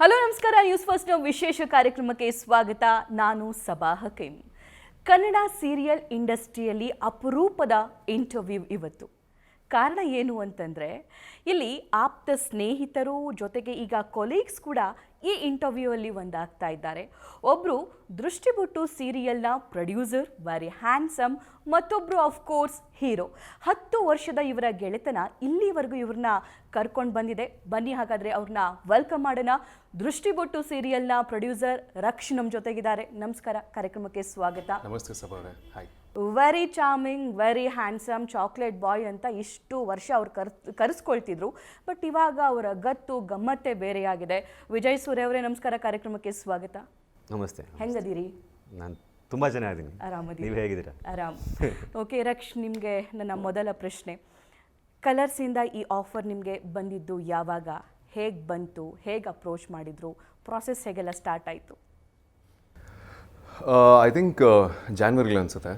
Hello ನಮಸ್ಕಾರ, news ಫಸ್ಟ್ನ ವಿಶೇಷ ಕಾರ್ಯಕ್ರಮಕ್ಕೆ ಸ್ವಾಗತ. ನಾನು ಸಬಾ ಹಕೀಂ. ಕನ್ನಡ ಸೀರಿಯಲ್ ಇಂಡಸ್ಟ್ರಿಯಲ್ಲಿ ಅಪರೂಪದ ಇಂಟರ್ವ್ಯೂ ಇವತ್ತು. ಕಾರಣ ಏನು ಅಂತಂದರೆ, ಇಲ್ಲಿ ಆಪ್ತ ಸ್ನೇಹಿತರು ಜೊತೆಗೆ ಈಗ ಕೊಲೀಗ್ಸ್ ಕೂಡ ಈ ಇಂಟರ್ವ್ಯೂ ಅಲ್ಲಿ ಒಂದಾಗ್ತಾ ಇದ್ದಾರೆ. ಒಬ್ಬರು ದೃಷ್ಟಿಬೊಟ್ಟು ಸೀರಿಯಲ್ನ ಪ್ರೊಡ್ಯೂಸರ್, ವೆರಿ ಹ್ಯಾಂಡ್ಸಮ್, ಮತ್ತೊಬ್ಬರು ಆಫ್ಕೋರ್ಸ್ ಹೀರೋ. 10 ವರ್ಷದ ಇವರ ಗೆಳೆತನ ಇಲ್ಲಿವರೆಗೂ ಇವ್ರನ್ನ ಕರ್ಕೊಂಡು ಬಂದಿದೆ. ಬನ್ನಿ ಹಾಗಾದರೆ ಅವ್ರನ್ನ ವೆಲ್ಕಮ್ ಮಾಡೋಣ. ದೃಷ್ಟಿಬೊಟ್ಟು ಸೀರಿಯಲ್ನ ಪ್ರೊಡ್ಯೂಸರ್ ರಕ್ಷ್ ನಮ್ಮ ಜೊತೆಗಿದ್ದಾರೆ. ನಮಸ್ಕಾರ, ಕಾರ್ಯಕ್ರಮಕ್ಕೆ ಸ್ವಾಗತ. ನಮಸ್ತೆ ಸಬಾ ಅವರೇ. Hi. Very charming, very handsome, chocolate ಬಾಯ್ ಅಂತ ಇಷ್ಟು ವರ್ಷ ಅವ್ರು ಕರೆಸ್ಕೊಳ್ತಿದ್ರು. ಬಟ್ ಇವಾಗ ಅವರ ಗತ್ತು ಗಮ್ಮತ್ತೇ ಬೇರೆಯಾಗಿದೆ. ವಿಜಯ್ ಸೂರ್ಯ ಅವರೇ, ನಮಸ್ಕಾರ, ಕಾರ್ಯಕ್ರಮಕ್ಕೆ ಸ್ವಾಗತ. ನಮಸ್ತೆ. ಹೆಂಗದಿರಿ? ನಾನು ತುಂಬ ಚೆನ್ನಾಗಿದ್ದೀನಿ. ಆರಾಮದಿರಿ? ನೀವು ಹೇಗಿದ್ದೀರಾ? ಆರಾಮ್. ಓಕೆ ರಕ್ಷ್, ನಿಮಗೆ ನನ್ನ ಮೊದಲ ಪ್ರಶ್ನೆ. ಕಲರ್ಸಿಂದ ಈ ಆಫರ್ ನಿಮಗೆ ಬಂದಿದ್ದು ಯಾವಾಗ, ಹೇಗೆ ಬಂತು, ಹೇಗೆ ಅಪ್ರೋಚ್ ಮಾಡಿದ್ರು, ಪ್ರಾಸೆಸ್ ಹೇಗೆಲ್ಲ ಸ್ಟಾರ್ಟ್ ಆಯಿತು? ಐ ಥಿಂಕ್ ಜಾನ್ವರಿಲಿ ಅನಿಸುತ್ತೆ.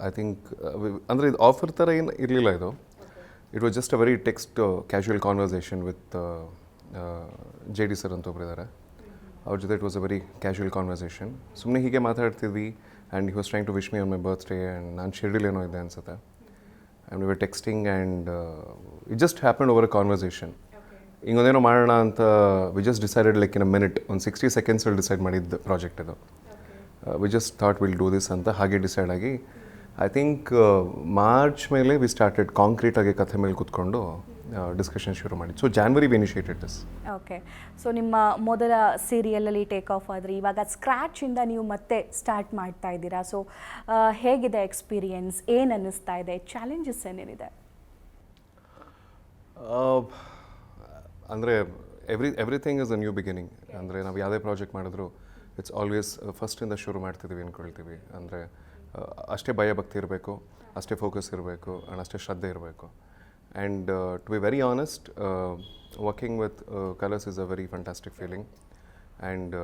ಐ ಥಿಂಕ್ ಅಂದರೆ ಇದು ಆಫರ್ ಥರ ಏನು ಇರಲಿಲ್ಲ. ಇದು it was just a very text casual conversation with J D sir ಅಂತ ಒಬ್ಬರಿದ್ದಾರೆ. ಅವ್ರ ಜೊತೆ it was a very casual conversation. ಸುಮ್ಮನೆ ಹೀಗೆ ಮಾತಾಡ್ತಿದ್ವಿ and he was trying to wish me on my birthday and ನಾನು ಶಿರ್ಡಿಲ್ ಏನೋ ಇದೆ ಅನಿಸುತ್ತೆ. And we were texting and it just happened over a conversation. ಹಿಂಗೊಂದೇನೋ ಮಾಡೋಣ ಅಂತ we just decided like in a minute, ಒಂದು 60 ಸೆಕೆಂಡ್ಸಲ್ಲಿ ಡಿಸೈಡ್ ಮಾಡಿದ್ದು ಪ್ರಾಜೆಕ್ಟ್ ಇದು. We just thought will do this ಅಂತ ಹಾಗೆ ಡಿಸೈಡ್ ಆಗಿ ಐ ಥಿಂಕ್ ಮಾರ್ಚ್ ಮೇಲೆ ವಿ ಸ್ಟಾರ್ಟೆಡ್ ಕಾಂಕ್ರೀಟಾಗಿ ಕಥೆ ಮೇಲೆ ಕೂತ್ಕೊಂಡು ಡಿಸ್ಕಷನ್ ಶುರು ಮಾಡಿದ್ದು. So January we initiated this. Okay. So ನಿಮ್ಮ ಮೊದಲ ಸೀರಿಯಲಲ್ಲಿ ಟೇಕ್ ಆಫ್ ಆದರೆ ಇವಾಗ ಸ್ಕ್ರ್ಯಾಚಿಂದ ನೀವು ಮತ್ತೆ ಸ್ಟಾರ್ಟ್ ಮಾಡ್ತಾ ಇದ್ದೀರಾ. ಸೊ ಹೇಗಿದೆ ಎಕ್ಸ್ಪೀರಿಯನ್ಸ್, ಏನು ಅನ್ನಿಸ್ತಾ ಇದೆ, ಚಾಲೆಂಜಸ್ ಏನೇನಿದೆ? ಅಂದರೆ everything is a new beginning. ಅಂದರೆ ನಾವು ಯಾವುದೇ ಪ್ರಾಜೆಕ್ಟ್ ಮಾಡಿದ್ರು ಇಟ್ಸ್ ಆಲ್ವೇಸ್ ಫಸ್ಟಿಂದ ಶುರು ಮಾಡ್ತಿದ್ದೀವಿ ಅಂದ್ಕೊಳ್ತೀವಿ. ಅಂದರೆ ಅಷ್ಟೇ ಭಯಭಕ್ತಿ ಇರಬೇಕು, ಅಷ್ಟೇ ಫೋಕಸ್ ಇರಬೇಕು ಆ್ಯಂಡ್ ಅಷ್ಟೇ ಶ್ರದ್ಧೆ ಇರಬೇಕು. And to be very honest, working with Colors is a very fantastic feeling. And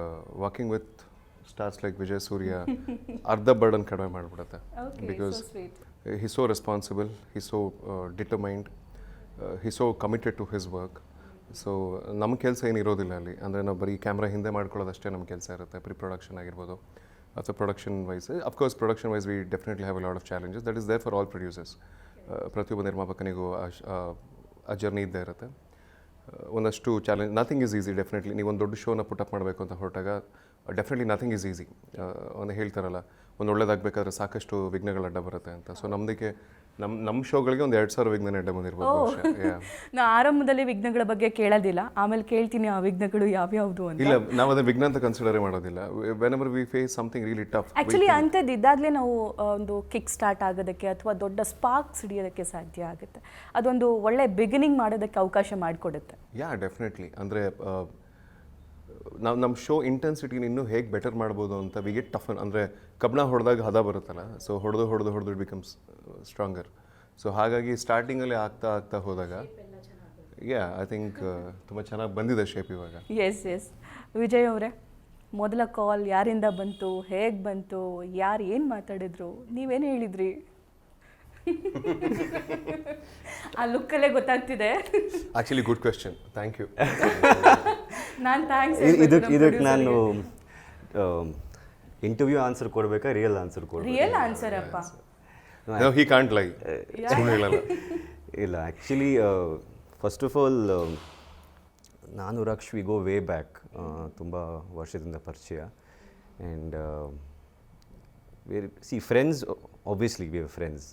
working with stars like Vijay Surya ಅರ್ಧ ಬರ್ಡನ್ ಕಡಿಮೆ ಮಾಡಿಬಿಡುತ್ತೆ. Because he so responsible, he so determined, he so committed to his work. So ನಮ್ಮ ಕೆಲಸ ಏನಿರೋದಿಲ್ಲ ಅಲ್ಲಿ. ಅಂದರೆ ನಾವು ಬರೀ camera ಹಿಂದೆ ಮಾಡ್ಕೊಳ್ಳೋದಷ್ಟೇ ನಮ್ಮ ಕೆಲಸ ಇರುತ್ತೆ. ಪ್ರಿ ಪ್ರೊಡಕ್ಷನ್ ಆಗಿರ್ಬೋದು ಅಥವಾ production wise. Of course production wise we definitely have a lot of challenges. That is there for all producers. ಪ್ರತಿಯೊಬ್ಬ ನಿರ್ಮಾಪಕನಿಗೂ ಆ ಜರ್ನಿ ಇದ್ದೇ ಇರುತ್ತೆ. ಒಂದಷ್ಟು challenge, nothing is easy. Definitely ನೀವು ಒಂದು ದೊಡ್ಡ ಶೋನ ಪುಟಪ್ ಮಾಡಬೇಕು ಅಂತ ಹೊರಟಾಗ ಡೆಫಿನೆಟ್ಲಿ ನಥಿಂಗ್ ಈಸ್ ಈಸಿ. ಒಂದು ಹೇಳ್ತಾರಲ್ಲ, ಒಂದು ಒಳ್ಳೇದಾಗಬೇಕಾದ್ರೆ ಸಾಕಷ್ಟು ವಿಘ್ನಗಳು ಅಡ್ಡ ಬರುತ್ತೆ ಅಂತ. ಸೊ ನಮ್ಮದಕ್ಕೆ ನಮ್ಮ ಶೋಗಳಿಗೆ ಒಂದು 2,000 ವಿಘ್ನ ಅಡ್ಡ ಬಂದಿರ್ಬೋದು. ನಾ ಆರಂಭದಲ್ಲಿ ವಿಘ್ನಗಳ ಬಗ್ಗೆ ಕೇಳೋದಿಲ್ಲ, ಆಮೇಲೆ ಕೇಳ್ತೀನಿ ಆ ವಿಘ್ನಗಳು ಯಾವ್ಯಾವುದು ಅಂತ. ಇಲ್ಲ, ನಾವು ಅದನ್ನ ವಿಘ್ನ ಅಂತ ಕನ್ಸಿಡರೇ ಮಾಡೋದಿಲ್ಲ. Whenever we face something really tough, actually ಅಂಥದ್ದು ಇದ್ದಾಗಲೇ ನಾವು ಒಂದು ಕಿಕ್ ಸ್ಟಾರ್ಟ್ ಆಗೋದಕ್ಕೆ ಅಥವಾ ದೊಡ್ಡ ಸ್ಪಾರ್ಕ್ಸ್ ಹಿಡಿಯೋದಕ್ಕೆ ಸಾಧ್ಯ ಆಗುತ್ತೆ. ಅದೊಂದು ಒಳ್ಳೆ ಬಿಗಿನಿಂಗ್ ಮಾಡೋದಕ್ಕೆ ಅವಕಾಶ ಮಾಡಿಕೊಡುತ್ತೆ. ಯಾ, ಡೆಫಿನೆಟ್ಲಿ. ಅಂದರೆ ನಾವು ನಮ್ಮ ಶೋ ಇಂಟೆನ್ಸಿಟಿನ ಇನ್ನೂ ಹೇಗೆ ಬೆಟರ್ ಮಾಡ್ಬೋದು ಅಂತ ವಿ ಗೆಟ್ ಟಫ್. ಅಂದರೆ ಕಬ್ಬಣ ಹೊಡೆದಾಗ ಹದ ಬರುತ್ತಲ್ಲ, ಸೊ ಹೊಡೆದು ಇಟ್ ಬಿಕಮ್ಸ್ ಸ್ಟ್ರಾಂಗರ್. ಸೊ ಹಾಗಾಗಿ ಸ್ಟಾರ್ಟಿಂಗಲ್ಲಿ ಆಗ್ತಾ ಹೋದಾಗ ಐ ಥಿಂಕ್ ತುಂಬ ಚೆನ್ನಾಗಿ ಬಂದಿದೆ ಶೇಪ್ ಇವಾಗ. ಎಸ್. ವಿಜಯ್ ಅವರೇ, ಮೊದಲ ಕಾಲ್ ಯಾರಿಂದ ಬಂತು, ಹೇಗೆ ಬಂತು, ಯಾರು ಏನು ಮಾತಾಡಿದ್ರು, ನೀವೇನು ಹೇಳಿದ್ರಿ? ಆ ಲುಕ್ಕಲ್ಲೇ ಗೊತ್ತಾಗ್ತಿದೆ. Actually good question, thank you. ನಾನು ಥ್ಯಾಂಕ್ಸ್. ಇದಕ್ಕೆ ನಾನು ಇಂಟರ್ವ್ಯೂ ಆನ್ಸರ್ ಕೊಡಬೇಕಾ, ರಿಯಲ್ ಆನ್ಸರ್ ಕೊಡಬೇಕಾ? ರಿಯಲ್ ಆನ್ಸರ್ ಅಪ್ಪ. No, he can't lie. ಇಲ್ಲ, ಆ್ಯಕ್ಚುಲಿ ಫಸ್ಟ್ ಆಫ್ ಆಲ್ ನಾನು Raksh we go way back. ತುಂಬ ವರ್ಷದಿಂದ ಪರಿಚಯ. And friends, obviously we are friends,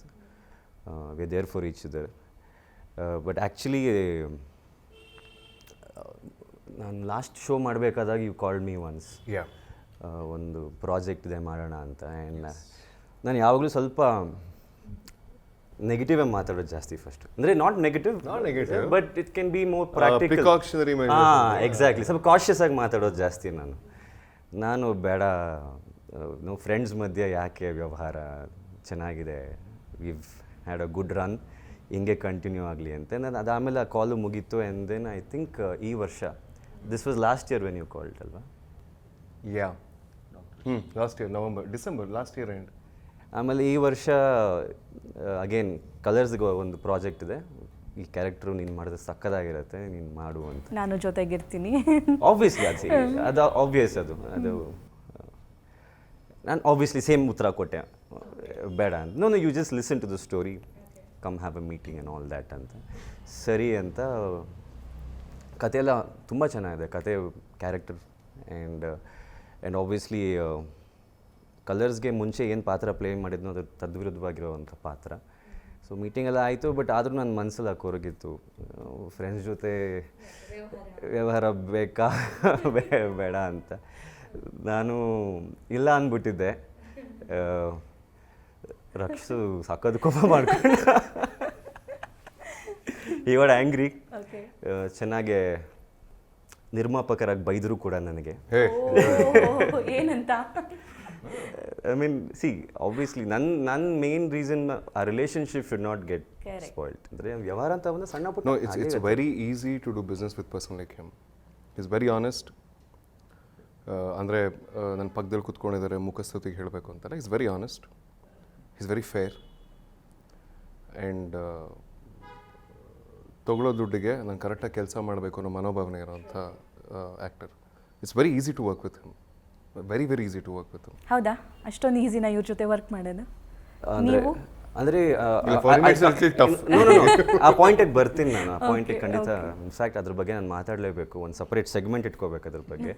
we are there for each other. But actually ನಾನು last show ಮಾಡಬೇಕಾದಾಗ you called me once. ಒಂದು project ಇದೆ ಮಾಡೋಣ ಅಂತ. ಆ್ಯಂಡ್ ನಾನು ಯಾವಾಗಲೂ ಸ್ವಲ್ಪ ನೆಗೆಟಿವ್ ಆಗಿ ಮಾತಾಡೋದು ಜಾಸ್ತಿ ಫಸ್ಟ್. ಅಂದರೆ not negative but it can be more practical. Exactly. ಸ್ವಲ್ಪ ಕಾಷಿಯಸ್ ಆಗಿ ಮಾತಾಡೋದು ಜಾಸ್ತಿ ನಾನು ಬೇಡ, ನಾವು ಫ್ರೆಂಡ್ಸ್ ಮಧ್ಯೆ ಯಾಕೆ ವ್ಯವಹಾರ, ಚೆನ್ನಾಗಿದೆ, view had a good run, ಹಿಂಗೆ ಕಂಟಿನ್ಯೂ ಆಗಲಿ ಅಂತ. ನಾನು ಅದಾದಮೇಲೆ ಆ ಕಾಲು ಮುಗೀತು. ಆ್ಯಂಡ್ ದೆನ್ ಐ ಥಿಂಕ್ ಈ ವರ್ಷ, this was last year when you called ಅಲ್ವಾ? Last year December last year end. ಆಮೇಲೆ ಈ ವರ್ಷ ಅಗೇನ್ ಕಲರ್ಸ್ಗೆ ಒಂದು ಪ್ರಾಜೆಕ್ಟ್ ಇದೆ. ಈ ಕ್ಯಾರೆಕ್ಟ್ರು ನೀನು ಮಾಡಿದ್ರೆ ಸಕ್ಕದಾಗಿರುತ್ತೆ, ನೀನು ಮಾಡು ಅಂತ. ನಾನು ಜೊತೆಗಿರ್ತೀನಿ. ಆಬ್ವಿಯಸ್ಲಿ ಅದು ಆಬ್ವಿಯಸ್ ಅದು ನಾನು ಆಬ್ವಿಯಸ್ಲಿ ಸೇಮ್ ಉತ್ತರ ಕೊಟ್ಟೆ, ಬೇಡ ಅಂತ. No you just listen to the story, come have a meeting and all that ಅಂತ. ಸರಿ ಅಂತ. ಕಥೆಯೆಲ್ಲ ತುಂಬ ಚೆನ್ನಾಗಿದೆ, ಕತೆ, ಕ್ಯಾರೆಕ್ಟರ್ ಆ್ಯಂಡ್ ಆಬ್ವಿಯಸ್ಲಿ ಕಲರ್ಸ್ಗೆ ಮುಂಚೆ ಏನು ಪಾತ್ರ ಪ್ಲೇ ಮಾಡಿದ್ನೋ ಅದ್ರ ತದ್ವಿರುದ್ಧವಾಗಿರೋವಂಥ ಪಾತ್ರ. ಸೊ ಮೀಟಿಂಗ್ ಎಲ್ಲ ಆಯಿತು, ಬಟ್ ಆದರೂ ನನ್ನ ಮನಸ್ಸಲ್ಲಿ ಕೊರಗಿತ್ತು, ಫ್ರೆಂಡ್ಸ್ ಜೊತೆ ವ್ಯವಹಾರ ಬೇಕಾ ಬೇಡ ಅಂತ. ನಾನು ಇಲ್ಲ ಅಂದ್ಬಿಟ್ಟಿದ್ದೆ. ರಕ್ಷು ಸಕ್ಕದ ಕೋಪ ಮಾಡ್ಕೊಂಡು ಇವಾಗ ಆ್ಯಂಗ್ರಿ. ಚೆನ್ನಾಗೆ ನಿರ್ಮಾಪಕರಾಗಿ ಬೈದರು ಕೂಡ ನನಗೆ. ಏನಂತ? ಐ ಮೀನ್ ಸಿ ಆಬ್ವಿಯಸ್ಲಿ ನನ್ನ ಮೇನ್ ರೀಸನ್ ಆ relationship should not get spoiled. ಅಂದರೆ ವ್ಯವಹಾರ ಅಂತ ಒಂದು ಸಣ್ಣ ಪುಟ್ಟ. No, it's very easy to do business with person like him. He's very honest. ಅಂದರೆ ನನ್ನ ಪಕ್ಕದಲ್ಲಿ ಕೂತ್ಕೊಂಡಿದ್ದಾರೆ, ಮುಖಸ್ತುತಿಗೆ ಹೇಳಬೇಕು ಅಂತಲ್ಲ, is very honest, is very fair, and ತೊಗೊಳ್ಳೋ ದುಡ್ಡಿಗೆ ನಾನು ಕರೆಕ್ಟಾಗಿ ಕೆಲಸ ಮಾಡಬೇಕು ಅನ್ನೋ ಮನೋಭಾವನೆ ಇರೋಂಥ actor. It's very easy to work with him, very very easy to work with him. ಹೌದಾ? ಅಷ್ಟೊಂದು ಈಸಿನ ಇವ್ರ ಜೊತೆ ವರ್ಕ್ ಮಾಡೋದು? ನೀವು ಅಂದರೆ ಟಫ್. ಆ ಪಾಯಿಂಟಿಗೆ ಬರ್ತೀನಿ ನಾನು. ಆ ಪಾಯಿಂಟಿಗೆ ಖಂಡಿತ. ಇನ್ಫ್ಯಾಕ್ಟ್ ಅದ್ರ ಬಗ್ಗೆ ನಾನು ಮಾತಾಡಲೇಬೇಕು, ಒಂದು ಸಪ್ರೇಟ್ ಸೆಗ್ಮೆಂಟ್ ಇಟ್ಕೋಬೇಕು ಅದ್ರ ಬಗ್ಗೆ.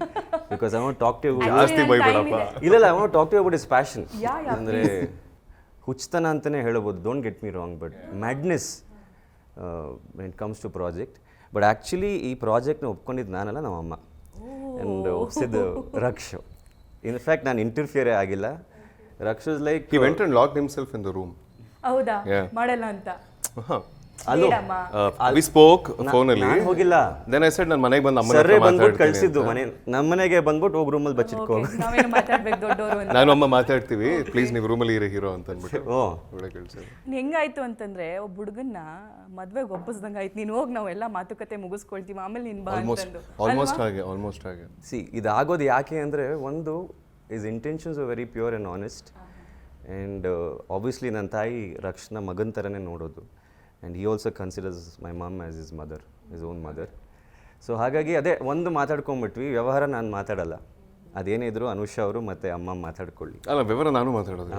Because I want talk to you. ಜಾಸ್ತಿ ಬೈಬೇಡಪ್ಪ. ಇಲ್ಲ, I want talk to you about his passion. ಅಂದರೆ ಹುಚ್ಚತನ ಅಂತಲೇ ಹೇಳ್ಬೋದು, don't get me wrong, but madness when it comes to project. But actually ಈ ಪ್ರಾಜೆಕ್ಟ್ನ ಒಪ್ಕೊಂಡಿದ್ದು ನಾನಲ್ಲ, ನಮ್ಮಮ್ಮ. ಆ್ಯಂಡ್ ಒಪ್ಸಿದ್ದು ರಕ್ಷು. ಇನ್ಫ್ಯಾಕ್ಟ್ ನಾನು ಇಂಟರ್ಫಿಯರೇ ಆಗಿಲ್ಲ. Rakshu is like he went and locked himself in the room. ಹೌದಾ? Yeah. ಮಾಡಲ್ಲ ಅಂತ? ಅಲ್ಲೋ we spoke ಫೋನಲ್ಲಿ. ನಾನು ಹೋಗಿಲ್ಲ. then I said ನಾನು ಮನೆಗೆ ಬಂದು ಅಮ್ಮನ ಸರ್ರೆ ಹತ್ರ ಬಂದ್ಬಿಟ್ಟು ಮಾತಾಡ್ತೀನಿ ಕಳಿಸಿದ್ದು ಅಂತ. ಮನೆ, ನಮ್ಮ ಮನೆಗೆ ಬಂದ್ಬಿಟ್ಟು ಹೋಗಿ ರೂಮಲ್ಲಿ ಬಚ್ಚಿಟ್ಕೋ. ನಾವೇನು ಮಾತಾಡ್ಬೇಕು ದೊಡ್ಡವರು ಅಂತ. ನಾನು ಅಮ್ಮ ಮಾತಾಡ್ತೀವಿ, ಪ್ಲೀಸ್ ನೀವು ರೂಮಲ್ಲಿ ಇರೋ ಹೀರೋ ಅಂತ ಅಂದ್ಬಿಟ್ಟು ಒಳ್ಳೆ ಕಳಿಸಿದ್ರು. ಹೆಂಗಾಯ್ತು ಅಂತಂದ್ರೆ, ಒಬ್ಬ ಹುಡುಗನ್ನ ಮದ್ವೆಗೆ ಒಪ್ಪಿಸ್ದಂಗೆ ಆಯ್ತು. ನೀನು ಹೋಗಿ ನಾವೆಲ್ಲ ಮಾತುಕತೆ ಮುಗಿಸ್ಕೊಳ್ತೀವಿ, ಆಮೇಲೆ ನೀನು ಬಾ ಅಂತಂದು. ಆಲ್ಮೋಸ್ಟ್ ಹಾಗೆ. ಸಿ ಇದಾಗೋದು ಯಾಕೆ ಅಂದರೆ, ಒಂದು his intentions are very pure and honest. And obviously ನನ್ನ ತಾಯಿ ರಕ್ಷನ ಮಗನ ಥರನೇ ನೋಡೋದು. And he also considers my mom as his mother, his own mother. So ಹಾಗಾಗಿ ಅದೇ ಒಂದು ಮಾತಾಡ್ಕೊಂಬಿಟ್ವಿ. ವ್ಯವಹಾರ ನಾನು ಮಾತಾಡಲ್ಲ, ಅದೇನೇ ಇದ್ರು ಅನುಷಾ ಅವರು ಮತ್ತು ಅಮ್ಮ ಮಾತಾಡ್ಕೊಳ್ಳಿ. ಅಲ್ಲ, ವಿವರ ನಾನು ಮಾತಾಡೋದು.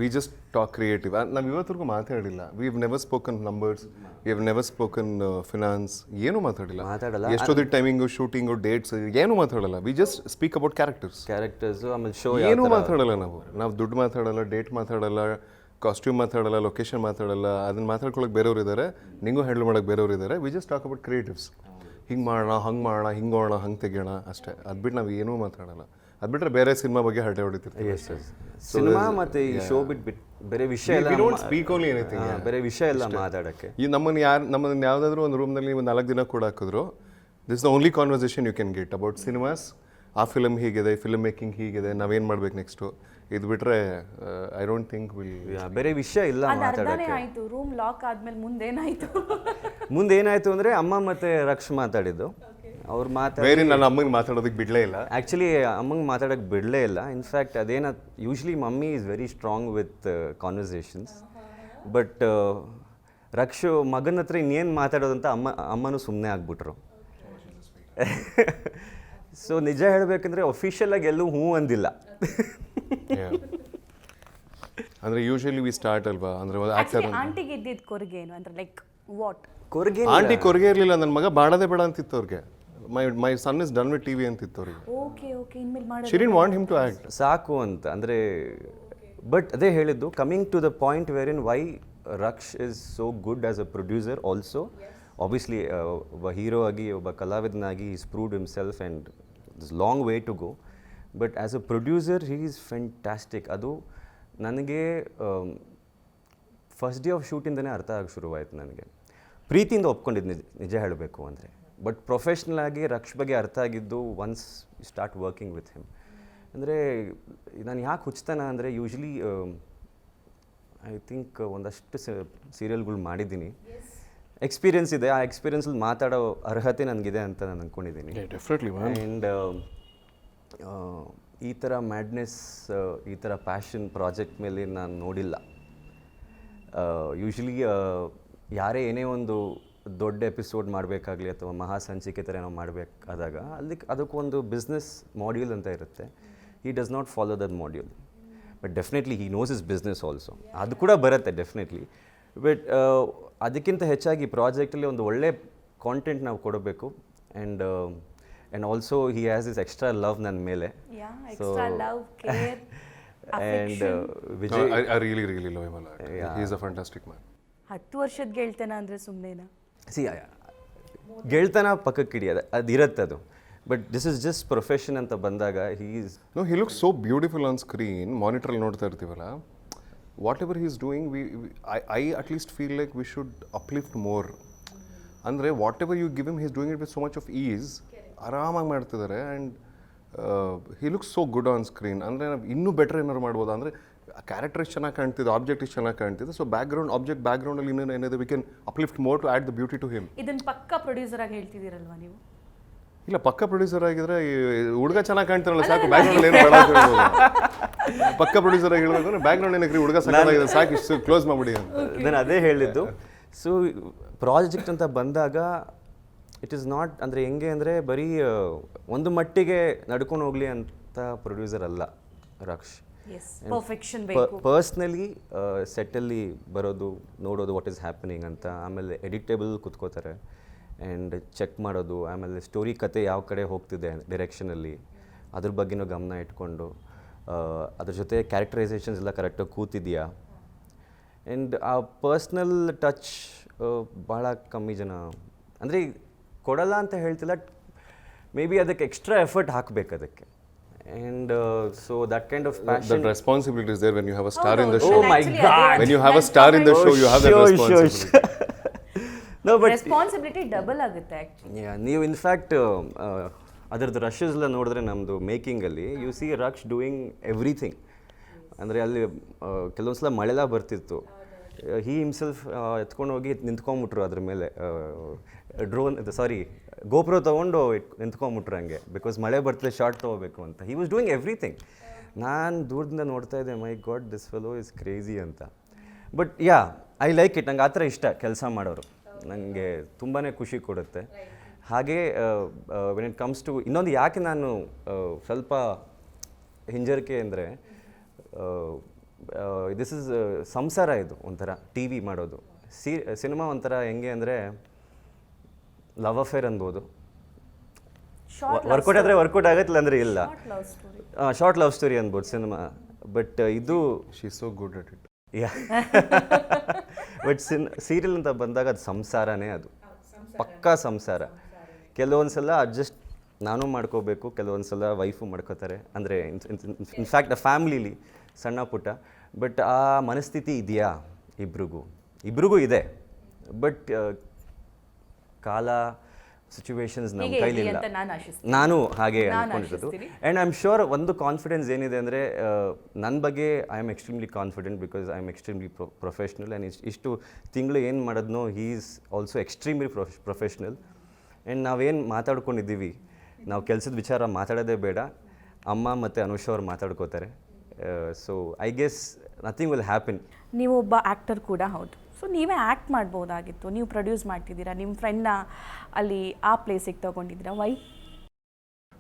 We just talk creative. ನಾವು ಇವತ್ತಿಗೂ ಮಾತಾಡಿಲ್ಲ. We have never spoken numbers, we have never spoken finance, ಏನೂ ಮಾತಾಡಲ್ಲ. ಎಷ್ಟೊಂದು ಟೈಮಿಂಗು, ಶೂಟಿಂಗು, ಡೇಟ್ಸ್ ಏನೂ ಮಾತಾಡಲ್ಲ. We just speak about characters. ಆಮೇಲೆ ಶೋ ಏನೂ ಮಾತಾಡಲ್ಲ. ನಾವು ದುಡ್ಡು ಮಾತಾಡಲ್ಲ, ಡೇಟ್ ಮಾತಾಡಲ್ಲ, ಕಾಸ್ಟ್ಯೂಮ್ ಮಾತಾಡಲ್ಲ, ಲೊಕೇಶನ್ ಮಾತಾಡಲ್ಲ. ಅದನ್ನ ಮಾತಾಡ್ಕೊಳಕ್ಕೆ ಬೇರೆಯವ್ರು ಇದ್ದಾರೆ, ನಿಂಗೂ ಹ್ಯಾಂಡಲ್ ಮಾಡೋಕ್ಕೆ ಬೇರೆಯವ್ರು ಇದ್ದಾರೆ. We just talk about creatives. ಹಿಂಗೆ ಮಾಡೋಣ, ಹಂಗೆ ಮಾಡೋಣ, ಹಿಂಗೆ ಹೋಗೋಣ, ಹಂಗೆ ತೆಗಿಯೋಣ ಅಷ್ಟೇ. ಅದು ಬಿಟ್ಟು ನಾವು ಏನೂ ಮಾತಾಡಲ್ಲ. ಅದು ಬಿಟ್ಟರೆ ಬೇರೆ ಸಿನಿಮಾ ಬಗ್ಗೆ ಹರಟೆ ಹೊಡಿತೀವಿ. ಸಿನಿಮಾ ಮತ್ತು ಈ ಶೋ ಬಿಟ್ಟು ಬೇರೆ ವಿಷಯ ಎಲ್ಲ ಸ್ಪೀಕ್ ಓನ್ಲಿ ಎನಿಥಿಂಗ್. ಬೇರೆ ವಿಷಯ ಎಲ್ಲ ಮಾತಾಡೋಕ್ಕೆ. ಈ ನಮ್ಮನ್ನು ಯಾವುದಾದ್ರೂ ಒಂದು ರೂಮ್ನಲ್ಲಿ ಒಂದು 4 ದಿನ ಕೂಡ ಹಾಕಿದ್ರು, this the only conversation you can get about cinemas. ಆ ಫಿಲಮ್ ಹೀಗಿದೆ, ಫಿಲ್ಮ್ ಮೇಕಿಂಗ್ ಹೀಗಿದೆ, ನಾವೇನು ಮಾಡ್ಬೇಕು ನೆಕ್ಸ್ಟು. ಇದು ಬಿಟ್ಟರೆ ಐ ಡೋಂಟ್ ಥಿಂಕ್ ಬೇರೆ ವಿಷಯ ಇಲ್ಲ ಮಾತಾಡೋಕ್ಕೆ. ಆಯ್ತು, ರೂಮ್ ಲಾಕ್ ಆದ್ಮೇಲೆ ಮುಂದೇನಾಯ್ತು? ಮುಂದೇನಾಯ್ತು ಅಂದರೆ ಅಮ್ಮ ಮತ್ತು ರಕ್ಷ್ ಮಾತಾಡಿದ್ದು. ಅವ್ರು ಬೇರೆ ನನ್ನ ಅಮ್ಮಂಗೆ ಮಾತಾಡೋದಕ್ಕೆ ಬಿಡಲೇ ಇಲ್ಲ. ಆ್ಯಕ್ಚುಲಿ ಅಮ್ಮಂಗೆ ಮಾತಾಡೋಕ್ಕೆ ಬಿಡಲೇ ಇಲ್ಲ. ಇನ್ಫ್ಯಾಕ್ಟ್ ಅದೇನ usually mummy is very strong with conversations. But Rakshu ಮಗನ ಹತ್ರ ಇನ್ನೇನು ಮಾತಾಡೋದಂತ ಅಮ್ಮನೂ ಸುಮ್ಮನೆ ಆಗ್ಬಿಟ್ರು. ಸೊ ನಿಜ ಹೇಳಬೇಕಂದ್ರೆ ಅಫಿಷಿಯಲಾಗಿ ಎಲ್ಲೂ ಹ್ಞೂ ಅಂದಿಲ್ಲ. ಅಂದರೆ ಯೂಶಲಿ ವಿ ಸ್ಟಾರ್ಟ್ ಅಲ್ವಾ, ಅಂದರೆ ಆಕ್ಟರ್. ಆಂಟಿಗೆ ಇದ್ದಿದ್ದು ಕೊರಗೆ ಏನು ಅಂದ್ರೆ, ಲೈಕ್ ವಾಟ್? ಕೊರಗೆ ಆಂಟಿ ಕೊರಗೆ ಇರಲಿಲ್ಲ. ನನ್ನ ಮಗ ಬಾಡೋದೇ ಬೇಡ ಅಂತಿತ್ತು ಅವ್ರಿಗೆ. My son is done with TV ಅಂತಿತ್ತು ಅವ್ರಿಗೆ. ಓಕೆ ಓಕೆ, ಇನ್ಮೇಲೆ ಮಾಡೋದು. She didn't want him to act. ಸಾಕು ಅಂತ ಅಂದರೆ. ಬಟ್ ಅದೇ ಹೇಳಿದ್ದು, coming to the point where in why Raksh is so good as a producer also. Obviously ಒಬ್ಬ ಹೀರೋ ಆಗಿ, ಒಬ್ಬ ಕಲಾವಿದನಾಗಿ is proved himself and this long way to go. But as a producer he is fantastic. ಅದು ನನಗೆ first day of ಶೂಟಿಂದನೇ ಅರ್ಥ ಆಗಿ ಶುರುವಾಯಿತು. ನನಗೆ ಪ್ರೀತಿಯಿಂದ ಒಪ್ಕೊಂಡಿದ್ದು ನಿಜ ಹೇಳಬೇಕು ಅಂದರೆ. ಬಟ್ ಪ್ರೊಫೆಷ್ನಲ್ ಆಗಿ ರಕ್ಷ್ ಬಗ್ಗೆ ಅರ್ಥ ಆಗಿದ್ದು once you start working with him. ಅಂದರೆ ನಾನು ಯಾಕೆ ಹುಚ್ತಾನ ಅಂದರೆ, ಯೂಶ್ವಲಿ ಐ ಥಿಂಕ್ ಒಂದಷ್ಟು ಸೀರಿಯಲ್ಗಳು ಮಾಡಿದ್ದೀನಿ, ಎಕ್ಸ್ಪೀರಿಯನ್ಸ್ ಇದೆ. ಆ ಎಕ್ಸ್ಪೀರಿಯನ್ಸಲ್ಲಿ ಮಾತಾಡೋ ಅರ್ಹತೆ ನನಗಿದೆ ಅಂತ ನಾನು ಅಂದ್ಕೊಂಡಿದ್ದೀನಿ. ಡೆಫಿನೆಟ್ಲಿ. ಆ್ಯಂಡ್ ಈ ಥರ ಮ್ಯಾಡ್ನೆಸ್, ಈ ಥರ ಪ್ಯಾಷನ್ ಪ್ರಾಜೆಕ್ಟ್ ಮೇಲೆ ನಾನು ನೋಡಿಲ್ಲ. ಯೂಶ್ವಲಿ ಯಾರೇ ಏನೇ ಒಂದು ದೊಡ್ಡ ಎಪಿಸೋಡ್ ಮಾಡಬೇಕಾಗಲಿ ಅಥವಾ ಮಹಾಸಂಚಿಕೆ ಥರ ನಾವು ಮಾಡಬೇಕಾದಾಗ ಅದಕ್ಕೊಂದು ಬಿಸ್ನೆಸ್ ಮಾಡ್ಯೂಲ್ ಅಂತ ಇರುತ್ತೆ. He does not follow that module, but definitely he knows is business also. ಅದು ಕೂಡ ಬರುತ್ತೆ ಡೆಫಿನೆಟ್ಲಿ. ಬಟ್ ಅದಕ್ಕಿಂತ ಹೆಚ್ಚಾಗಿ ಪ್ರಾಜೆಕ್ಟಲ್ಲಿ ಒಂದು ಒಳ್ಳೆ ಕಾಂಟೆಂಟ್ ನಾವು ಕೊಡಬೇಕು. And also he has this extra love ನನ್ನ ಮೇಲೆ. And Vijay I really love him a lot. He is a fantastic man. 10 ವರ್ಷದ ಗೆಳ್ತನ ಅಂದರೆ ಸುಮ್ಮನೆನಾ? ಗೆಳ್ತನ ಪಕ್ಕಕ್ಕಿಡಿ, ಅದು ಇರುತ್ತೆ ಅದು. But this is just profession ಅಂತ ಬಂದಾಗ he looks so beautiful on screen. ಮಾನಿಟ್ರಲ್ಲಿ ನೋಡ್ತಾ ಇರ್ತೀವಲ್ಲ, what ever he is doing, I at least feel like we should uplift more. ಅಂದರೆ whatever you give him, he is doing it with so much of ease. ಆರಾಮಾಗಿ ಮಾಡ್ತಿದ್ದಾರೆ. And he looks so good on screen. ಅಂದರೆ ನಾವು ಇನ್ನೂ better ಏನಾದ್ರು ಮಾಡ್ಬೋದು. ಅಂದರೆ character ಇಷ್ಟು ಚೆನ್ನಾಗಿ ಕಾಣ್ತಿದೆ, ಆಬ್ಜೆಕ್ಟ್ ಇಷ್ಟು ಚೆನ್ನಾಗಿ ಕಾಣ್ತಿದೆ. ಸೊ ಬ್ಯಾಕ್ಗ್ರೌಂಡಲ್ಲಿ ಇನ್ನೂ ಏನಿದೆ, we can uplift more to add the beauty to him. ಇದನ್ನು ಪಕ್ಕ ಪ್ರೊಡ್ಯೂಸರ್ ಆಗಿ ಹೇಳ್ತಿದ್ದೀರಲ್ವಾ ನೀವು? ಇಲ್ಲ, ಪಕ್ಕ ಪ್ರೊಡ್ಯೂಸರ್ ಆಗಿದ್ರೆ ಹುಡುಗ ಚೆನ್ನಾಗಿ ಕಾಣ್ತಾರಲ್ಲ ಸಾಕು, ಬ್ಯಾಕ್ಗ್ರೌಂಡ್ ಏನು ಬೇಡ ಅಂತ ಹೇಳ್ಬೋದು. ಪಕ್ಕ ಪ್ರೊಡ್ಯೂಸರ್ ಆಗಿ ಹೇಳ್ಬೇಕು, ಬ್ಯಾಕ್ಗ್ರೌಂಡ್ ಏನಕ್ಕೆ ಹುಡುಗ ಸಾಕಾಗಿದೆ ಸಾಕು, ಇಷ್ಟು ಕ್ಲೋಸ್ ಮಾಡಿಬಿಡಿ ಅಂತ ನಾನು ಅದೇ ಹೇಳಿದ್ದು. ಸೊ ಪ್ರಾಜೆಕ್ಟ್ ಅಂತ ಬಂದಾಗ ಇಟ್ ಈಸ್ ನಾಟ್ ಅಂದರೆ ಹೆಂಗೆ ಅಂದರೆ ಬರೀ ಒಂದು ಮಟ್ಟಿಗೆ ನಡ್ಕೊಂಡು ಹೋಗಲಿ ಅಂತ ಪ್ರೊಡ್ಯೂಸರ್ ಅಲ್ಲ ರಕ್ಷ್. ಪರ್ಸ್ನಲಿ ಸೆಟ್ಟಲ್ಲಿ ಬರೋದು, ನೋಡೋದು ವಾಟ್ ಈಸ್ ಹ್ಯಾಪನಿಂಗ್ ಅಂತ, ಆಮೇಲೆ ಎಡಿಟೇಬಲ್ ಕುತ್ಕೋತಾರೆ ಆ್ಯಂಡ್ ಚೆಕ್ ಮಾಡೋದು, ಆಮೇಲೆ ಸ್ಟೋರಿ ಕತೆ ಯಾವ ಕಡೆ ಹೋಗ್ತಿದೆ ಡೈರೆಕ್ಷನಲ್ಲಿ ಅದ್ರ ಬಗ್ಗೆನೂ ಗಮನ ಇಟ್ಕೊಂಡು, ಅದ್ರ ಜೊತೆ ಕ್ಯಾರೆಕ್ಟರೈಸೇಷನ್ಸ್ ಎಲ್ಲ ಕರೆಕ್ಟಾಗಿ ಕೂತಿದೆಯಾ. ಆ್ಯಂಡ್ ಆ ಪರ್ಸ್ನಲ್ ಟಚ್ ಭಾಳ ಕಮ್ಮಿ ಜನ ಅಂದರೆ ಕೊಡಲ್ಲ ಅಂತ ಹೇಳ್ತಿಲ್ಲ, ಮೇ ಬಿ ಅದಕ್ಕೆ ಎಕ್ಸ್ಟ್ರಾ ಎಫರ್ಟ್ ಹಾಕಬೇಕು ಅದಕ್ಕೆ. And so that kind of passion, that responsibility is there when you have a star in the show. Oh my God! When you have a star in the show, you have that responsibility. No, but responsibility double ಆಗುತ್ತೆ actually. ನೀವು in fact ಅದರದ್ದು rushes ಎಲ್ಲ ನೋಡಿದ್ರೆ ನಮ್ಮದು ಮೇಕಿಂಗಲ್ಲಿ you see Raksh doing everything. ಅಂದರೆ ಅಲ್ಲಿ ಕೆಲವೊಂದು ಸಲ ಮಳೆಲ್ಲ ಬರ್ತಿತ್ತು, ಹಿ ಹಿಮ್ಸೆಲ್ಫ್ ಎತ್ಕೊಂಡು ಹೋಗಿ ನಿಂತ್ಕೊಂಬಿಟ್ರು ಅದ್ರ ಮೇಲೆ, ಗೋಪ್ರೋ ತೊಗೊಂಡು ನಿಂತ್ಕೊಂಬಿಟ್ರು ಹಂಗೆ, ಬಿಕಾಸ್ ಮಳೆ ಬರ್ತಿದೆ ಶಾರ್ಟ್ ತೊಗೋಬೇಕು ಅಂತ. He was doing everything. ನಾನು ದೂರದಿಂದ ನೋಡ್ತಾ ಇದ್ದೆ, my god this fellow is crazy ಅಂತ. But yeah, I like it. ನಂಗೆ ಆ ಥರ ಇಷ್ಟ ಕೆಲಸ ಮಾಡೋರು, ನನಗೆ ತುಂಬಾ ಖುಷಿ ಕೊಡುತ್ತೆ. ಹಾಗೆ ವೆನ್ ಇಟ್ ಕಮ್ಸ್ ಟು ಇನ್ನೊಂದು ಯಾಕೆ ನಾನು ಸ್ವಲ್ಪ ಹಿಂಜರಿಕೆ ಅಂದರೆ, ದಿಸ್ ಇಸ್ ಸಂಸಾರ. ಇದು ಒಂಥರ ಟಿ ವಿ ಮಾಡೋದು. ಸಿನಿಮಾ ಒಂಥರ ಹೆಂಗೆ ಅಂದರೆ ಲವ್ ಅಫೇರ್ ಅನ್ಬೋದು. ವರ್ಕೌಟ್ ಆದರೆ ವರ್ಕೌಟ್ ಆಗತ್ತಿಲ್ಲ ಅಂದರೆ ಇಲ್ಲ, ಶಾರ್ಟ್ ಲವ್ ಸ್ಟೋರಿ ಅನ್ಬೋದು ಸಿನಿಮಾ. ಬಟ್ ಇದು she is so good at it. Yeah, but serial ಅಂತ ಬಂದಾಗ ಅದು ಸಂಸಾರನೇ, ಅದು ಪಕ್ಕಾ ಸಂಸಾರ. ಕೆಲವೊಂದು ಸಲ ಅಡ್ಜಸ್ಟ್ ನಾನು ಮಾಡ್ಕೋಬೇಕು, ಕೆಲವೊಂದು ಸಲ ವೈಫು ಮಾಡ್ಕೋತಾರೆ. ಅಂದರೆ ಇನ್ಫ್ಯಾಕ್ಟ್ ಆ ಫ್ಯಾಮ್ಲಿಲಿ ಸಣ್ಣ ಪುಟ್ಟ. ಬಟ್ ಆ ಮನಸ್ಥಿತಿ ಇದೆಯಾ ಇಬ್ರಿಗೂ ಇದೆ. ಬಟ್ ಕಾಲ ಸಿಚುವೇಶನ್ಸ್ ನಮ್ಮ ಕೈಲಿಲ್ಲ. ನಾನು ಹಾಗೆ ಅಂದ್ಕೊಂಡಿರೋದು. ಆ್ಯಂಡ್ ಐ ಆಮ್ ಶ್ಯೂರ್ ಒಂದು ಕಾನ್ಫಿಡೆನ್ಸ್ ಏನಿದೆ ಅಂದರೆ, ನನ್ನ ಬಗ್ಗೆ I am extremely confident because I am extremely professional. And ಇಷ್ಟು ತಿಂಗಳು ಏನು ಮಾಡೋದ್ನೋ he is also extremely professional. And ನಾವೇನು ಮಾತಾಡ್ಕೊಂಡಿದ್ದೀವಿ, ನಾವು ಕೆಲಸದ ವಿಚಾರ ಮಾತಾಡೋದೇ ಬೇಡ, ಅಮ್ಮ ಮತ್ತು ಅನುಷ್ ಅವ್ರು ಮಾತಾಡ್ಕೋತಾರೆ. So I guess nothing will happen. ನೀವು ಒಬ್ಬ ಆ್ಯಕ್ಟರ್ ಕೂಡ ಹೌದು. ಸೊ ನೀವೇ ಆ್ಯಕ್ಟ್ ಮಾಡ್ಬೋದಾಗಿತ್ತು, ನೀವು ಪ್ರೊಡ್ಯೂಸ್ ಮಾಡ್ತಿದ್ದೀರಾ, ನಿಮ್ಮ ಫ್ರೆಂಡ್ನ ಅಲ್ಲಿ ಆ ಪ್ಲೇಸಿಗೆ ತೊಗೊಂಡಿದ್ದೀರಾ, ವೈ?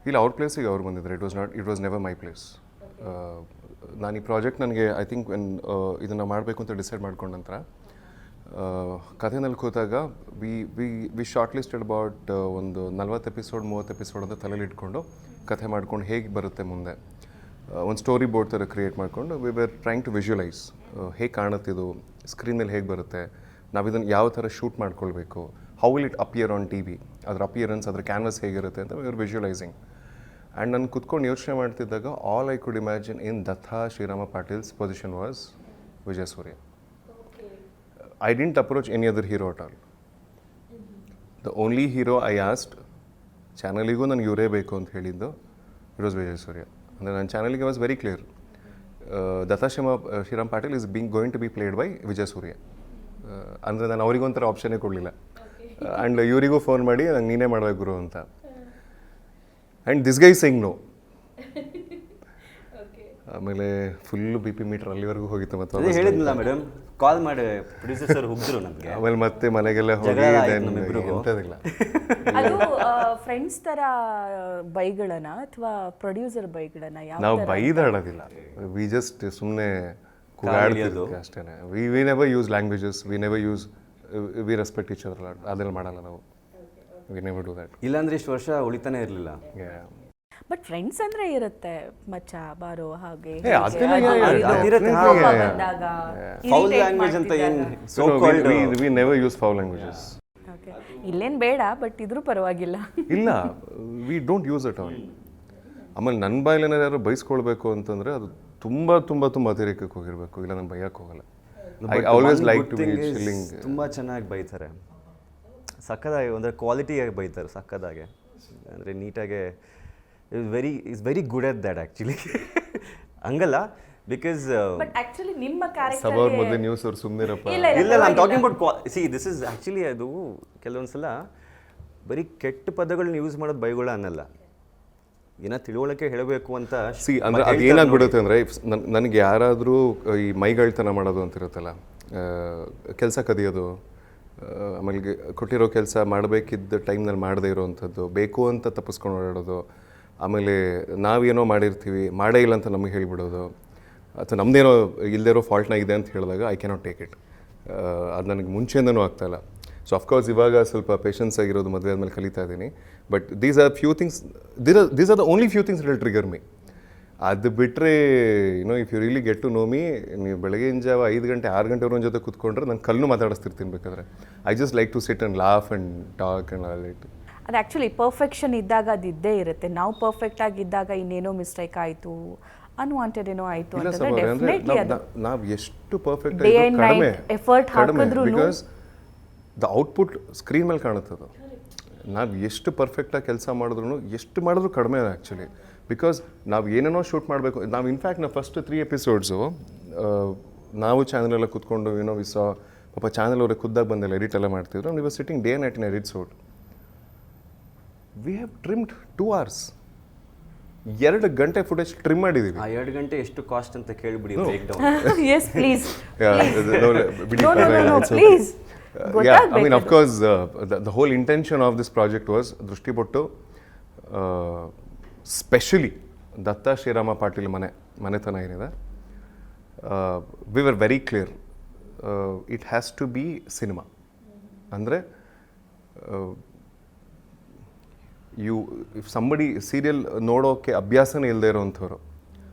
ಇಲ್ಲ, ಅವ್ರ ಪ್ಲೇಸಿಗೆ ಅವ್ರು ಬಂದಿದ್ದಾರೆ. It was never my place. ನಾನು ಈ ಪ್ರಾಜೆಕ್ಟ್ ನನಗೆ ಐ ಥಿಂಕ್ ಇದನ್ನು ಮಾಡಬೇಕು ಅಂತ ಡಿಸೈಡ್ ಮಾಡ್ಕೊಂಡ ನಂತರ ಕಥೆನಲ್ಲಿ ಕೂತಾಗ ವಿ ಶಾರ್ಟ್ ಲಿಸ್ಟೆಡ್ ಅಬೌಟ್ ಒಂದು 40 ಎಪಿಸೋಡ್ 30 ಎಪಿಸೋಡ್ ಅಂತ ತಲೆಯಲ್ಲಿ ಇಟ್ಕೊಂಡು ಕಥೆ ಮಾಡ್ಕೊಂಡು ಹೇಗೆ ಬರುತ್ತೆ ಮುಂದೆ ಒಂದು ಸ್ಟೋರಿ ಬೋರ್ಡ್ ಥರ ಕ್ರಿಯೇಟ್ ಮಾಡಿಕೊಂಡು we were trying to visualise ಹೇಗೆ ಕಾಣುತ್ತಿದ್ದು ಸ್ಕ್ರೀನಲ್ಲಿ ಹೇಗೆ ಬರುತ್ತೆ, ನಾವು ಇದನ್ನು ಯಾವ ಥರ ಶೂಟ್ ಮಾಡ್ಕೊಳ್ಬೇಕು, how will it appear on T V, ಅದರ ಅಪಿಯರೆನ್ಸ್, ಅದರ ಕ್ಯಾನ್ವಸ್ ಹೇಗಿರುತ್ತೆ ಅಂತ ವಿ ಆರ್ ವಿಜುವಲೈಸಿಂಗ್. ಆ್ಯಂಡ್ ನಾನು ಕುತ್ಕೊಂಡು ಯೋಚನೆ ಮಾಡ್ತಿದ್ದಾಗ all I could imagine in Datta Shrirama Patil's position was Vijaya Surya. I didn't approach any other hero at all. The only hero I asked, ಚಾನಲಿಗೂ ನನಗೆ ಇವರೇ ಬೇಕು ಅಂತ ಹೇಳಿದ್ದು, ಇಟ್ ವಾಸ್ ವಿಜಯ್ ಸೂರ್ಯ. ಅಂದರೆ ನನ್ನ ಚಾನಲಿಗೆ was very clear, Datta Shriram Patil is going to be played by Vijay Surya. ಅಂದರೆ ನಾನು ಅವರಿಗೊಂಥರ ಆಪ್ಷನ್ನೇ ಕೊಡಲಿಲ್ಲ. ಆ್ಯಂಡ್ ಇವರಿಗೂ ಫೋನ್ ಮಾಡಿ ನಂಗೆ ನೀನೇ ಮಾಡಬೇಕು ಗುರು ಅಂತ. And this guy sing no. ಆಮೇಲೆ ಫುಲ್ ಬಿ ಪಿ ಮೀಟರ್ ಅಲ್ಲಿವರೆಗೂ ಹೋಗಿತ್ತು ಮತ್ತು ಅದೇ ಹೇಳಿದ್ನಲ್ಲ ಮೇಡಮ್, ಕಾಲ್ ಮಾಡಿ ಪ್ರೊಡ್ಯೂಸರ್ ಸರ್ ಹುಗ್ದ್ರು ನನಗೆ. ಆಮೇಲೆ ಮತ್ತೆ ಮನೆಗೆಲ್ಲ ಹೋಗಿ ಎಂಥದಿಲ್ಲ. ಅದು ಫ್ರೆಂಡ್ಸ್ ತರ ಬೈಗಳನ್ನ ಅಥವಾ ಪ್ರೊಡ್ಯೂಸರ್ ಬೈಗಳನ್ನ ಯಾವ ನಾವು ಬೈದಾಡೋದಿಲ್ಲ, ವಿ ಜಸ್ಟ್ ಸುಮ್ಮನೆ ಕೂಗಾಡ್ತಿದ್ವಿ ಅಷ್ಟೇ. We never use languages, we never use, we respect each other. ಅದೆಲ್ಲ ಮಾಡಲ್ಲ ನಾವು, ವಿ ನೆವರ್ ಡೂ ದ್ಯಾಟ್. ಇಲ್ಲಾಂದ್ರೆ ಇಷ್ಟು ವರ್ಷ ಉಳಿತಾನೆ ಇರಲಿಲ್ಲ. ಬಟ್ ಫ್ರೆಂಡ್ಸ್ ಅಂದ್ರೆ ಇರುತ್ತೆ, ಮಚ್ಚ ಬಾರೋ ಹಾಗೆ ಫೌಲ್ ಲ್ಯಾಂಗ್ವೇಜ್ ಅಂತ ಏನು so called, we never use foul languages. ಇಲ್ಲೇನ್ ಬೇಡ, ಬಟ್ ಇದ್ರೂ ಪರವಾಗಿಲ್ಲ. ಇಲ್ಲ, we don't use it all. ಆಮೇಲೆ ನನ್ನ ಬಾಯಲ್ಲಿ ಯಾರು ಬೈಸ್ಕೊಳ್ಬೇಕು ಅಂತಂದ್ರೆ ಅದು ತುಂಬಾ ತುಂಬಾ ತುಂಬಾ ಅತಿರೇಕಕ್ಕೆ ಹೋಗಿರ್ಬೇಕು, ಇಲ್ಲ ನಾನು ಬೈಯಕ್ಕೆ ಹೋಗಲ್ಲ. I always like to be chilling. ತುಂಬ ಚೆನ್ನಾಗಿ ಬೈತಾರೆ, ಸಕ್ಕದಾಗಿ, ಅಂದರೆ ಕ್ವಾಲಿಟಿಯಾಗಿ ಬೈತಾರೆ, ಸಕ್ಕದಾಗೆ, ಅಂದರೆ ನೀಟಾಗೆ. Is very good at that actually. ಹಂಗಲ್ಲ, ಬಿಕಾಸ್ ಬಟ್ ಆಕ್ಚುಲಿ ನಿಮ್ಮ ಕ್ಯಾರೆಕ್ಟರ್ ಸಬರ್ ಮೊದಲೇ ನ್ಯೂಸ್ ಅವ್ರು ಸುಮ್ಮನಿರಪ್ಪ. ಇಲ್ಲ, ನಾನು talking about see this is actually ಅದು ಕೆಲವೊಂದ್ಸಲ ಬರೀ ಕೆಟ್ಟ ಪದಗಳನ್ನ ಯೂಸ್ ಮಾಡೋದು ಬೈಗಳ ಅನ್ನಲ್ಲ, ಏನೋ ತಿಳುವಳಿಕೆ ಹೇಳಬೇಕು ಅಂತ. ಅಂದರೆ ಅದು ಏನಾಗ್ಬಿಡುತ್ತೆ ಅಂದರೆ, ನನಗೆ ಯಾರಾದರೂ ಈ ಮೈಗಳ್ತನ ಮಾಡೋದು ಅಂತಿರುತ್ತಲ್ಲ, ಕೆಲಸ ಕದಿಯೋದು, ಆಮೇಲೆ ಕೊಟ್ಟಿರೋ ಕೆಲಸ ಮಾಡಬೇಕಿದ್ದ ಟೈಮ್ನಲ್ಲಿ ಮಾಡದೇ ಇರೋವಂಥದ್ದು, ಬೇಕು ಅಂತ ತಪ್ಪಿಸ್ಕೊಂಡು ಓಡಾಡೋದು, ಆಮೇಲೆ ನಾವೇನೋ ಮಾಡಿರ್ತೀವಿ ಮಾಡೇ ಇಲ್ಲ ಅಂತ ನಮಗೆ ಹೇಳಿಬಿಡೋದು, ಅಥವಾ ನಮ್ಮದೇನೋ ಇಲ್ಲದೇ ಇರೋ ಫಾಲ್ಟ್ನ ಇದೆ ಅಂತ ಹೇಳಿದಾಗ ಐ ಕ್ಯಾನಾಟ್ ಟೇಕ್ ಇಟ್. ಅದು ನನಗೆ ಮುಂಚೆಯಿಂದನೂ ಆಗ್ತಾಯಿಲ್ಲ. ಸೊ ಅಫ್ಕೋರ್ಸ್ ಇವಾಗ ಸ್ವಲ್ಪ ಪೇಷನ್ಸ್ ಆಗಿರೋದು ಮದುವೆ ಆದಮೇಲೆ ಕಲಿತಾ ಇದ್ದೀನಿ. But these are few things, these are the only few things will trigger me. ಅದು ಬಿಟ್ಟರೆ if you really get to know me, ನೀವು ಬೆಳಗಿನ ಜಾವ 5 ಗಂಟೆ 6 ಗಂಟೆವರೆಗೆ ಜೊತೆ ಕೂತ್ಕೊಂಡ್ರೆ ನಾನು ಕಲ್ಲು ಮಾತಾಡಿಸ್ತಿರ್ತೀನಿ ಬೇಕಾದ್ರೆ. I just like to sit and laugh and talk and all it. ಅದು ಆ್ಯಕ್ಚುಲಿ ಪರ್ಫೆಕ್ಷನ್ ಇದ್ದಾಗ ಅದು ಇದ್ದೇ ಇರುತ್ತೆ. ನಾವು ಪರ್ಫೆಕ್ಟ್ ಆಗಿದ್ದಾಗ ಇನ್ನೇನೋ ಮಿಸ್ಟೇಕ್ ಆಯಿತು, ಅನ್ವಾಂಟೆಡ್ ಏನೋ ಆಯಿತು ಅಂತಂದ್ರೆ ಡೆಫಿನೆಟ್ಲಿ ಅದು ನಾವು ಎಷ್ಟು perfect day and night effort ಹಾಕಿದ್ರು ಬಿಕಾಸ್ ದ ಔಟ್ಪುಟ್ ಸ್ಕ್ರೀನ್ ಮೇಲೆ ಕಾಣುತ್ತದು. ನಾವು ಎಷ್ಟು ಪರ್ಫೆಕ್ಟಾಗಿ ಕೆಲಸ ಮಾಡಿದ್ರು, ಎಷ್ಟು ಮಾಡಿದ್ರು ಕಡಿಮೆ ಆ್ಯಕ್ಚುಲಿ. ಬಿಕಾಸ್ ನಾವು ಏನೇನೋ ಶೂಟ್ ಮಾಡಬೇಕು. ನಾವು ಇನ್ಫ್ಯಾಕ್ಟ್ ನಾವು ಫಸ್ಟ್ 3 ಎಪಿಸೋಡ್ಸು ನಾವು ಚಾನಲೆಲ್ಲ ಕೂತ್ಕೊಂಡು ವಿಸ ಪಾಪ ಚಾನಲ್ ಅವ್ರಿಗೆ ಖುದ್ದಾಗಿ ಬಂದೆಲ್ಲ ಎಡಿಟ್ ಎಲ್ಲ ಮಾಡ್ತಿದ್ರು. ನೀವು sitting day night in edit ಸೋಟ್. We have trimmed 2 hours. 2 ಗಂಟೆ ಫುಟೇಜ್ ಟ್ರಿಮ್ ಮಾಡಿದ್ದೀವಿ. ಆ 2 ಗಂಟೆ ಎಷ್ಟು ಕಾಸ್ಟ್ ಅಂತ ಕೇಳಿಬಿಡಿ, break down. Yes please please. Yeah, I mean, of course, the whole intention of this project was Drushti Bottu, specially Datta Srirama Patil manetana ಏನಿದೆ, we were very clear, it has to be cinema. ಅಂದರೆ if somebody serial ನೋಡೋಕ್ಕೆ ಅಭ್ಯಾಸನೇ ಇಲ್ಲದೆ ಇರೋವಂಥವ್ರು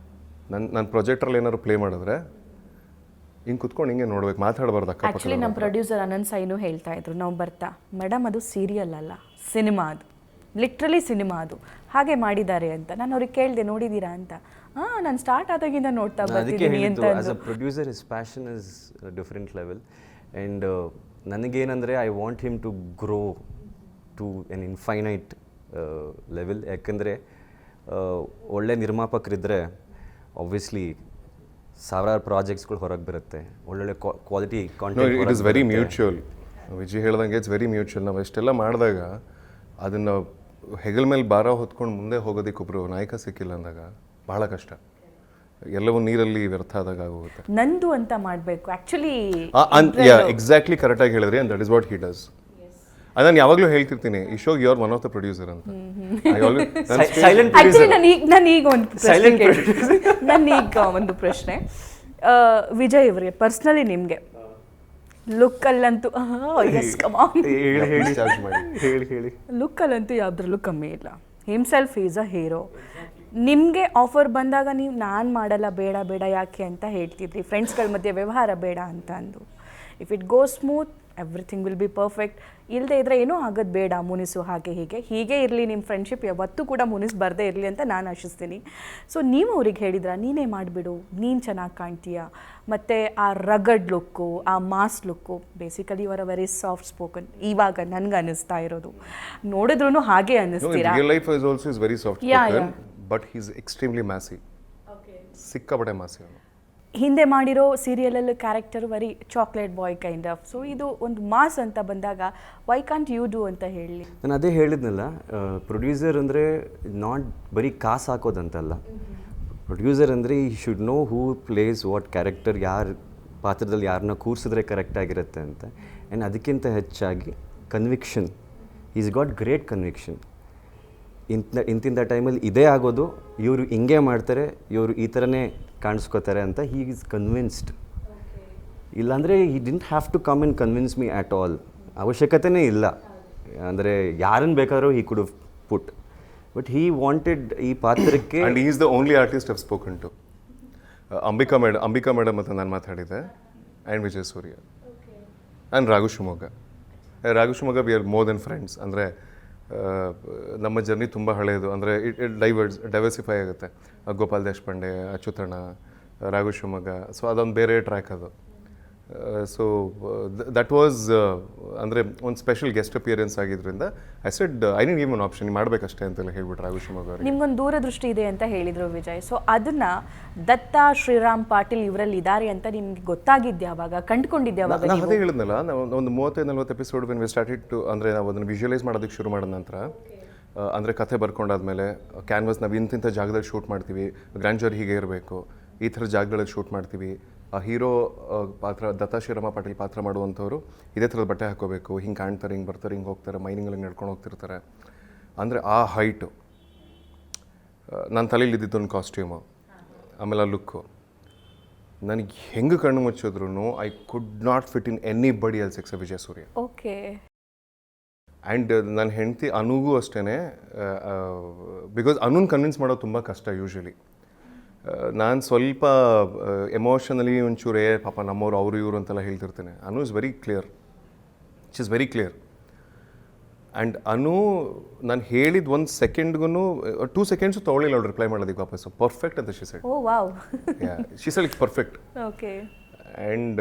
ನನ್ನ ಪ್ರೊಜೆಕ್ಟ್ರಲ್ಲಿ ಏನಾದ್ರು play ಮಾಡಿದ್ರೆ ಹಿಂಗೆ ಕುತ್ಕೊಂಡು ಹಿಂಗೆ ನೋಡ್ಬೇಕು, ಮಾತಾಡಬಾರ್ದು ಅಕ್ಕಪಕ್ಕ. ಆ್ಯಕ್ಚುಲಿ ನಮ್ಮ ಪ್ರೊಡ್ಯೂಸರ್ ಅನಂತ್ ಸೈನು ಹೇಳ್ತಾ ಇದ್ರು ನಾವು ಬರ್ತಾ, ಮೇಡಮ್ ಅದು ಸೀರಿಯಲ್ ಅಲ್ಲ, ಸಿನಿಮಾ, ಅದು ಲಿಟ್ರಲಿ ಸಿನಿಮಾ, ಅದು ಹಾಗೆ ಮಾಡಿದ್ದಾರೆ ಅಂತ. ನಾನು ಅವ್ರಿಗೆ ಕೇಳಿದೆ ನೋಡಿದ್ದೀರಾ ಅಂತ. ನಾನು ಸ್ಟಾರ್ಟ್ ಆದಾಗಿಂದ ನೋಡ್ತಾ ಬರ್ತಿದ್ದೀನಿ ಅಂತ. As a producer his passion is different level. And ನನಗೇನಂದರೆ I want him to grow to an infinite level. ಯಾಕಂದರೆ ಒಳ್ಳೆ ನಿರ್ಮಾಪಕರಿದ್ದರೆ ಆಬ್ವಿಯಸ್ಲಿ ಸಾವಿರಾರು ಪ್ರಾಜೆಕ್ಟ್ಸ್ಗಳು ಹೊರಗೆ ಬರುತ್ತೆ, ಒಳ್ಳೊಳ್ಳೆ quality content. It is very mutual. Vijay ಹೇಳ್ದಂಗೆ ಇಟ್ಸ್ ವೆರಿ ಮ್ಯೂಚುವಲ್. ನಾವು ಎಷ್ಟೆಲ್ಲ ಮಾಡಿದಾಗ ಅದನ್ನು ಹೆಗಲ ಮೇಲೆ ಭಾರ ಹೊತ್ಕೊಂಡು ಮುಂದೆ ಹೋಗೋದಕ್ಕೊಬ್ರು ನಾಯಕ ಸಿಕ್ಕಿಲ್ಲ ಅಂದಾಗ ಭಾಳ ಕಷ್ಟ. ಎಲ್ಲವೂ ನೀರಲ್ಲಿ ವ್ಯರ್ಥ ಆದಾಗ ಆಗೋಗುತ್ತೆ. ನಂದು ಅಂತ ಮಾಡಬೇಕು ಆ್ಯಕ್ಚುಲಿ. ಎಕ್ಸಾಕ್ಟ್ಲಿ ಕರೆಕ್ಟಾಗಿ ಹೇಳಿದ್ರಿ. And that is what he does. ನಾನು ಯಾವಾಗಲೂ ಹೇಳ್ತಿರ್ತೀನಿ, ಈ ಶೋಗೆ you are one of the producer ಅಂತ. ನಾನೀಗ ಒಂದು ಪ್ರಶ್ನೆ ವಿಜಯ್ ಅವರಿಗೆ ಪರ್ಸ್ನಲಿ, ನಿಮಗೆ ಲುಕ್ಕಲ್ಲಂತೂ ಲುಕ್ಕಲ್ಲಂತೂ ಯಾವುದ್ರಲ್ಲೂ ಕಮ್ಮಿ ಇಲ್ಲ. Himself is a hero. ನಿಮಗೆ ಆಫರ್ ಬಂದಾಗ ನೀವು ನಾನು ಮಾಡಲ್ಲ, ಬೇಡ ಬೇಡ ಯಾಕೆ ಅಂತ ಹೇಳ್ತಿದ್ರಿ, ಫ್ರೆಂಡ್ಸ್ಗಳ ಮಧ್ಯೆ ವ್ಯವಹಾರ ಬೇಡ ಅಂತ ಅಂದು. If it go smooth everything will be perfect. ಇಲ್ಲದೆ ಇದ್ದರೆ ಏನೂ ಆಗೋದು ಬೇಡ, ಮುನಿಸು ಹಾಗೆ ಹೀಗೆ ಇರಲಿ, ನಿಮ್ಮ ಫ್ರೆಂಡ್ಶಿಪ್ ಯಾವತ್ತೂ ಕೂಡ ಮುನಿಸು ಬರದೇ ಇರಲಿ ಅಂತ ನಾನು ಆಶಿಸ್ತೀನಿ. ಸೊ ನೀವು ಅವ್ರಿಗೆ ಹೇಳಿದ್ರ ನೀನೇ ಮಾಡಿಬಿಡು, ನೀನು ಚೆನ್ನಾಗಿ ಕಾಣ್ತೀಯ, ಮತ್ತು ಆ ರಗಡ್ ಲುಕ್ಕು, ಆ mass look, basically you are a very soft spoken. ಇವಾಗ ನನಗೆ ಅನ್ನಿಸ್ತಾ ಇರೋದು, ನೋಡಿದ್ರೂ ಹಾಗೆ ಅನ್ನಿಸ್ತೀರಾ. Real life is also is very soft spoken, but he is extremely massy. ಸಿಕ್ಕಾಪಟ್ಟೆ ಮಾಸಿ ಅವನು. ಹಿಂದೆ ಮಾಡಿರೋ ಸೀರಿಯಲಲ್ಲಿ character very chocolate boy kind of. So ಇದು ಒಂದು ಮಾಸ್ ಅಂತ ಬಂದಾಗ ವೈ ಕಾಂಟ್ ಯು ಡೂ ಅಂತ ಹೇಳಿ. ನಾನು ಅದೇ ಹೇಳಿದ್ನಲ್ಲ, ಪ್ರೊಡ್ಯೂಸರ್ ಅಂದರೆ ನಾಟ್ ಬರೀ ಕಾಸು ಹಾಕೋದಂತಲ್ಲ, ಪ್ರೊಡ್ಯೂಸರ್ ಅಂದರೆ ಈ should know who place what character, ಯಾರು ಪಾತ್ರದಲ್ಲಿ ಯಾರನ್ನ ಕೂರಿಸಿದ್ರೆ ಕರೆಕ್ಟಾಗಿರುತ್ತೆ ಅಂತ. ಆ್ಯಂಡ್ ಅದಕ್ಕಿಂತ ಹೆಚ್ಚಾಗಿ conviction. Is got great conviction. ಇಂತಿಂಥ ಟೈಮಲ್ಲಿ ಇದೇ ಆಗೋದು, ಇವರು ಹಿಂಗೆ ಮಾಡ್ತಾರೆ, ಇವರು ಈ ಥರನೇ ಕಾಣಿಸ್ಕೋತಾರೆ ಅಂತ ಹೀ ಈಸ್ ಕನ್ವಿನ್ಸ್ಡ್. ಇಲ್ಲಾಂದರೆ he didn't have to come and convince me at all. ಅವಶ್ಯಕತೆನೇ ಇಲ್ಲ. ಅಂದರೆ ಯಾರನ್ನು ಬೇಕಾದ್ರೂ ಹಿ ಕುಡ್ ಪುಟ್, ಬಟ್ ಹೀ ವಾಂಟೆಡ್ ಈ ಪಾತ್ರಕ್ಕೆ. And is the only artist I've spoken to. Ambika madam ಅಂತ ನಾನು ಮಾತಾಡಿದ್ದೆ, and Vijay Surya and Raghu Shivamogga we are more than friends. ಅಂದರೆ ನಮ್ಮ ಜರ್ನಿ ತುಂಬ ಹಳೆಯದು. ಅಂದರೆ ಇಟ್ ಡೈವರ್ಸಿಫೈ ಆಗುತ್ತೆ. ಗೋಪಾಲ್ ದೇಶಪಾಂಡೆ, ಅಚ್ಯುತಣ್ಣ, ರಾಘು ಶಿವಮೊಗ್ಗ, ಸೊ ಅದೊಂದು ಬೇರೆ ಟ್ರ್ಯಾಕ್ ಅದು. ಸೊ ದಟ್ ವಾಸ್ ಅಂದರೆ ಒಂದು ಸ್ಪೆಷಲ್ ಗೆಸ್ಟ್ ಅಪಿಯರೆನ್ಸ್ ಆಗಿದ್ದರಿಂದ I said I need give one option, ಮಾಡಬೇಕಷ್ಟೇ ಅಂತೆಲ್ಲ ಹೇಳ್ಬಿಟ್ಟು ರಾಘು ಶಿವಮೊಗ್ಗ ಅವರಿಗೆ. ನಿಮ್ಗೊಂದು ದೂರದೃಷ್ಟಿ ಇದೆ ಅಂತ ಹೇಳಿದ್ರು ವಿಜಯ್. ಸೊ ಅದನ್ನ ದತ್ತ ಶ್ರೀರಾಮ್ ಪಾಟೀಲ್ ಇವರಲ್ಲಿ ಇದ್ದಾರೆ ಅಂತ ನಿಮ್ಗೆ ಗೊತ್ತಾಗಿದ್ದೆ ಅವಾಗ, ಕಂಡುಕೊಂಡಿದ್ದೆ ಅವಾಗ? ನಾನು ಅದೇ ಹೇಳಿದ್ನಲ್ಲ, ನಾವು ಒಂದು 30-40 episode when we started to, ಅಂದರೆ ನಾವು ಅದನ್ನು ವಿಜುವಲೈಸ್ ಮಾಡೋದಕ್ಕೆ ಶುರು ಮಾಡಿದ ನಂತರ, ಅಂದರೆ ಕಥೆ ಬರ್ಕೊಂಡಾದ್ಮೇಲೆ ಕ್ಯಾನ್ವಾಸ್ ನಾವು ಇಂತಿಂಥ ಜಾಗದಲ್ಲಿ ಶೂಟ್ ಮಾಡ್ತೀವಿ, ಗ್ರ್ಯಾಂಜರ್ ಹೀಗೆ ಇರಬೇಕು, ಈ ಥರ ಜಾಗಗಳಲ್ಲಿ ಶೂಟ್ ಮಾಡ್ತೀವಿ, ಆ ಹೀರೋ ಪಾತ್ರ ದತ್ತ ಶ್ರೀರಾಮ ಪಾಟೀಲ್ ಪಾತ್ರ ಮಾಡುವಂಥವ್ರು ಇದೇ ಥರದ ಬಟ್ಟೆ ಹಾಕೋಬೇಕು, ಹಿಂಗೆ ಕಾಣ್ತಾರೆ, ಹಿಂಗೆ ಬರ್ತಾರೆ, ಹಿಂಗೆ ಹೋಗ್ತಾರೆ, ಮೈನಿಂಗಲ್ಲಿ ನಡ್ಕೊಂಡು ಹೋಗ್ತಿರ್ತಾರೆ. ಅಂದರೆ ಆ ಹೈಟು, ನನ್ನ ತಲೆಯಲ್ಲಿ ಇದ್ದಿದ್ದೊಂದು ಕಾಸ್ಟ್ಯೂಮು, ಆಮೇಲೆ ಆ ಲುಕ್ಕು ನನಗೆ ಹೆಂಗೆ ಕಣ್ಣು ಮುಚ್ಚಿದ್ರು I could not fit in anybody else except Vijay Surya. Okay. And ನನ್ನ ಹೆಂಡತಿ ಅನುಗೂ ಅಷ್ಟೇ, ಬಿಕಾಸ್ ಅನುನ್ ಕನ್ವಿನ್ಸ್ ಮಾಡೋದು ತುಂಬ ಕಷ್ಟ ಯೂಶ್ವಲಿ. ನಾನು ಸ್ವಲ್ಪ ಎಮೋಷನಲಿ ಒಂಚೂರೇ ಪಾಪ ನಮ್ಮವ್ರು ಅವರು ಇವರು ಅಂತೆಲ್ಲ ಹೇಳ್ತಿರ್ತೇನೆ. Anu is very clear, she is very clear. And Anu ನಾನು ಹೇಳಿದ 1 ಸೆಕೆಂಡ್ಗೂ 2 ಸೆಕೆಂಡ್ಸು ತೊಗೊಳ್ಳಿಲ್ಲ ಅವ್ಳು ರಿಪ್ಲೈ ಮಾಡೋದಕ್ಕೆ ವಾಪಸ್ಸು. ಪರ್ಫೆಕ್ಟ್ ಅಂತ she said. Oh wow. She said it's perfect. Okay. And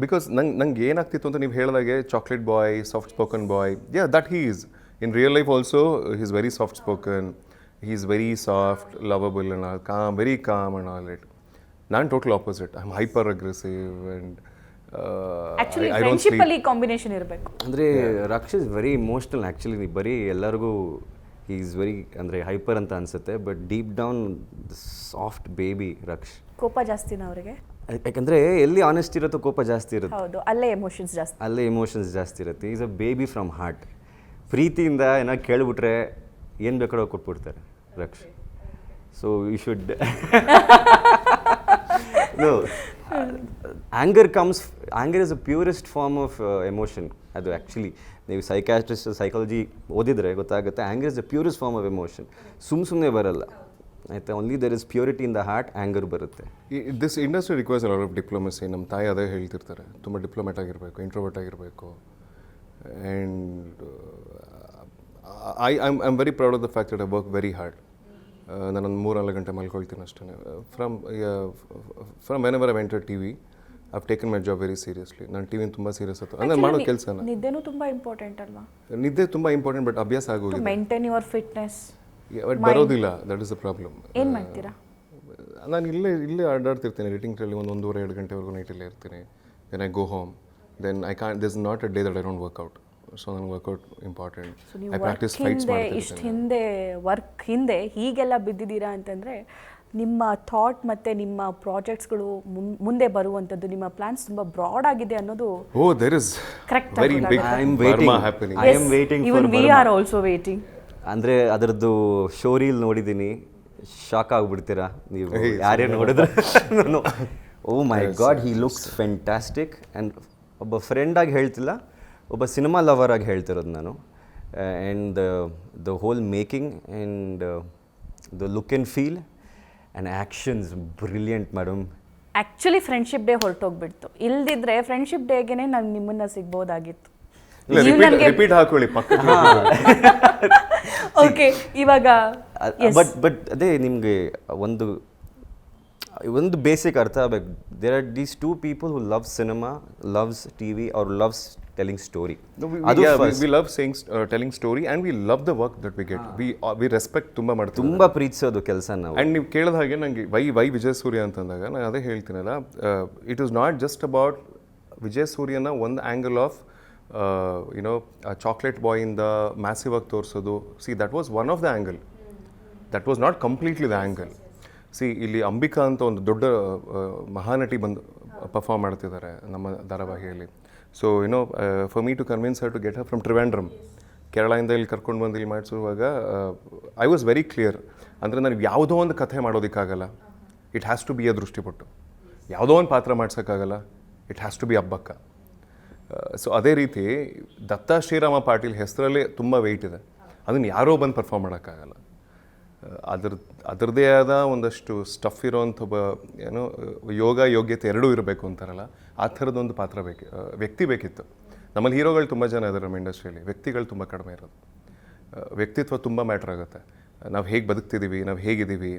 because ನಂಗೆ ಏನಾಗ್ತಿತ್ತು ಅಂತ ನೀವು ಹೇಳಿದಾಗೆ, chocolate boy, soft spoken boy, that he is in real life also. He is very soft spoken, he is very soft, lovable and all, calm, very calm and all that. ನಾನು total opposite. I am hyper aggressive and actually friendship ಅಲ್ಲಿ combination ಇರಬೇಕು. ಅಂದರೆ Raksh is very emotional actually. ಬರೀ ಎಲ್ಲರಿಗೂ he is very ಅಂದರೆ hyper ಅಂತ ಅನಿಸುತ್ತೆ, but deep down soft baby Raksh. ಕೋಪ ಜಾಸ್ತಿನ ಅವರಿಗೆ? ಯಾಕಂದರೆ ಎಲ್ಲಿ ಆನೆಸ್ಟ್ ಇರುತ್ತೋ ಕೋಪ ಜಾಸ್ತಿ ಇರುತ್ತೆ. ಹೌದು, ಅಲ್ಲೇ ಎಮೋಷನ್ಸ್ ಜಾಸ್ತಿ. ಅಲ್ಲೇ ಎಮೋಷನ್ಸ್ ಜಾಸ್ತಿ ಇರುತ್ತೆ. Is a baby from heart. ಪ್ರೀತಿಯಿಂದ ಏನೋ ಕೇಳಿಬಿಟ್ರೆ ಏನು ಬೇಕಾದ್ರೂ ಕೊಟ್ಬಿಡ್ತಾರೆ Raksh. So you should know, anger is a purest form of emotion. ಅದು ಆ್ಯಕ್ಚುಲಿ ನೀವು ಸೈಕಾಲಜಿ ಓದಿದರೆ ಗೊತ್ತಾಗುತ್ತೆ. Anger is the purest form of emotion. ಸುಮ್ಮನೆ ಬರಲ್ಲ, ಆಯಿತಾ. Only there is purity in the heart, anger ಬರುತ್ತೆ. This industry requires a lot of diplomacy. ನಮ್ಮ ತಾಯಿ ಅದೇ ಹೇಳ್ತಿರ್ತಾರೆ, ತುಂಬ ಡಿಪ್ಲೊಮ್ಯಾಟ್ ಆಗಿರಬೇಕು, ಇಂಟ್ರೋವರ್ಟ್ ಆಗಿರಬೇಕು. And I'm very proud of the fact that I work very hard. ನಾನೊಂದು 3-4 ಗಂಟೆ ಮಲ್ಕೊಳ್ತೀನಿ ಅಷ್ಟೇ. From whenever I enter T V, I have taken my job very seriously. ನಾನು ಟಿ ವಿನ ತುಂಬ ಸೀರಿಯಸ್ ಆಯ್ತು ಅಂದರೆ ಮಾಡೋ ಕೆಲಸನ. ನಿದ್ದೆನೂ ತುಂಬ ಇಂಪಾರ್ಟೆಂಟ್ ಅಲ್ವಾ? ನಿದ್ದೆ ತುಂಬ ಇಂಪಾರ್ಟೆಂಟ್, ಬಟ್ ಅಭ್ಯಾಸ ಆಗೋಗಿದೆ. ಮೇಂಟೈನ್ ಯುವರ್ ಫಿಟ್ನೆಸ್ ಬಟ್ ಬರೋದಿಲ್ಲ, ದಟ್ ಇಸ್ ದ ಪ್ರಾಬ್ಲಮ್. ಏನು ಮಾಡ್ತೀರಾ? ನಾನು ಇಲ್ಲೇ ಆಡಾಡ್ತಿರ್ತೀನಿ. ಎಡಿಟಿಂಗ್ನಲ್ಲಿ 1-1.5-2 ಗಂಟೆವರೆಗೂ ನೈಟಲ್ಲೇ ಇರ್ತೀನಿ. Then I go home. Then I can't, this is not a day that I don't work out. So ನನಗೆ workout important. I practise fights ಮಾಡ್ತೀನಿ. ಇಷ್ಟು ಹಿಂದೆ ವರ್ಕ್ ಹಿಂದೆ ಹೀಗೆಲ್ಲ ಬಿದ್ದಿದ್ದೀರಾ ಅಂತಂದರೆ ನಿಮ್ಮ ಥಾಟ್ ಮತ್ತು ನಿಮ್ಮ ಪ್ರಾಜೆಕ್ಟ್ಸ್ಗಳು ಮುಂದೆ ಬರುವಂಥದ್ದು, ನಿಮ್ಮ ಪ್ಲಾನ್ಸ್ ತುಂಬ ಬ್ರಾಡ್ ಆಗಿದೆ ಅನ್ನೋದು. Oh, there is correct. Very big ಬರ್ಮಾ happening. I am waiting for we are also waiting. ಅಂದರೆ ಅದರದ್ದು ಶೋ ರೀಲ್ ನೋಡಿದ್ದೀನಿ, ಶಾಕ್ ಆಗಿಬಿಡ್ತೀರಾ ನೀವು ಯಾರೇ ನೋಡಿದ್ರೆ. Oh my god, he looks fantastic. And ಒಬ್ಬ ಫ್ರೆಂಡಾಗಿ ಹೇಳ್ತಿಲ್ಲ, ಒಬ್ಬ ಸಿನಿಮಾ ಲವರ್ ಆಗಿ ಹೇಳ್ತಿರೋದು ನಾನು. And the whole making and the look and feel and actions brilliant madam. Actually friendship day ಹೊರಟೋಗ್ಬಿಡ್ತು. ಇಲ್ದಿದ್ರೆ ಫ್ರೆಂಡ್ಶಿಪ್ ಡೇಗೆ ನಾನು ನಿಮ್ಮನ್ನು ಸಿಗ್ಬೋದಾಗಿತ್ತು. ರಿಪೀಟ್ ಹಾಕೊಳ್ಳಿ ಪಕ್ಕ. ಓಕೆ, ಇವಾಗ ಬಟ್ ಅದೇ ನಿಮಗೆ ಒಂದು ಬೇಸಿಕ್ ಅರ್ಥ ಆಗಬೇಕು. There are these 2 people who love cinema, loves TV or loves telling story. We love saying telling story and we love the work that we get. We respect ತುಂಬ ಮಾಡ್ತೀವಿ, ತುಂಬ ಪ್ರೀತಿಸೋದು ಕೆಲಸ ನಾವು. ಆ್ಯಂಡ್ ನೀವು ಕೇಳಿದ ಹಾಗೆ ನನಗೆ ವೈ ವಿಜಯ್ ಸೂರ್ಯ ಅಂತಂದಾಗ ನಾನು ಅದೇ ಹೇಳ್ತೀನಲ್ಲ, it is not just about Vijay ಸೂರ್ಯನ ಒಂದು ಆ್ಯಂಗಲ್ ಆಫ್ ಯುನೋ ಚಾಕ್ಲೇಟ್ ಬಾಯಿಂದ ಮ್ಯಾಸಿವ್ ಆಗಿ ತೋರಿಸೋದು. See, that was one of the angle, that was not completely the angle. ಇಲ್ಲಿ ಅಂಬಿಕಾ ಅಂತ ಒಂದು ದೊಡ್ಡ ಮಹಾನಟಿ ಬಂದು ಪರ್ಫಾರ್ಮ್ ಮಾಡ್ತಿದ್ದಾರೆ ನಮ್ಮ ಧಾರಾವಾಹಿಯಲ್ಲಿ. So for me to convince her to get her from Trivandrum, ಕೇರಳದಿಂದ ಇಲ್ಲಿ ಕರ್ಕೊಂಡು ಬಂದು ಇಲ್ಲಿ ಮಾಡಿಸುವಾಗ ಐ ವಾಸ್ ವೆರಿ ಕ್ಲಿಯರ್. ಅಂದರೆ ನನಗೆ ಯಾವುದೋ ಒಂದು ಕಥೆ ಮಾಡೋದಕ್ಕಾಗಲ್ಲ, it has to be a ದೃಷ್ಟಿಪಟ್ಟು. ಯಾವುದೋ ಒಂದು ಪಾತ್ರ ಮಾಡ್ಸೋಕ್ಕಾಗಲ್ಲ, ಇಟ್ ಹ್ಯಾಸ್ ಟು ಬಿ ಹಬ್ಬಕ್ಕ. ಸೊ ಅದೇ ರೀತಿ ದತ್ತಾ ಶ್ರೀರಾಮ ಪಾಟೀಲ್ ಹೆಸರಲ್ಲಿ ತುಂಬ ವೆಯ್ಟ್ ಇದೆ, ಅದನ್ನು ಯಾರೋ ಬಂದು ಪರ್ಫಾರ್ಮ್ ಮಾಡೋಕ್ಕಾಗಲ್ಲ. ಅದರದ್ದೇ ಆದ ಒಂದಷ್ಟು ಸ್ಟಫ್ ಇರೋವಂಥ ಯೋಗ ಯೋಗ್ಯತೆ ಎರಡೂ ಇರಬೇಕು ಅಂತಾರಲ್ಲ, ಆ ಥರದೊಂದು ಪಾತ್ರ ವ್ಯಕ್ತಿ ಬೇಕಿತ್ತು. ನಮ್ಮಲ್ಲಿ ಹೀರೋಗಳು ತುಂಬ ಜನ ಇದ್ದಾರೆ ನಮ್ಮ ಇಂಡಸ್ಟ್ರಿಯಲ್ಲಿ, ವ್ಯಕ್ತಿಗಳು ತುಂಬ ಕಡಿಮೆ ಇರೋದು. ವ್ಯಕ್ತಿತ್ವ ತುಂಬ ಮ್ಯಾಟ್ರ್ ಆಗುತ್ತೆ. ನಾವು ಹೇಗೆ ಬದುಕ್ತಿದ್ದೀವಿ, ನಾವು ಹೇಗಿದ್ದೀವಿ,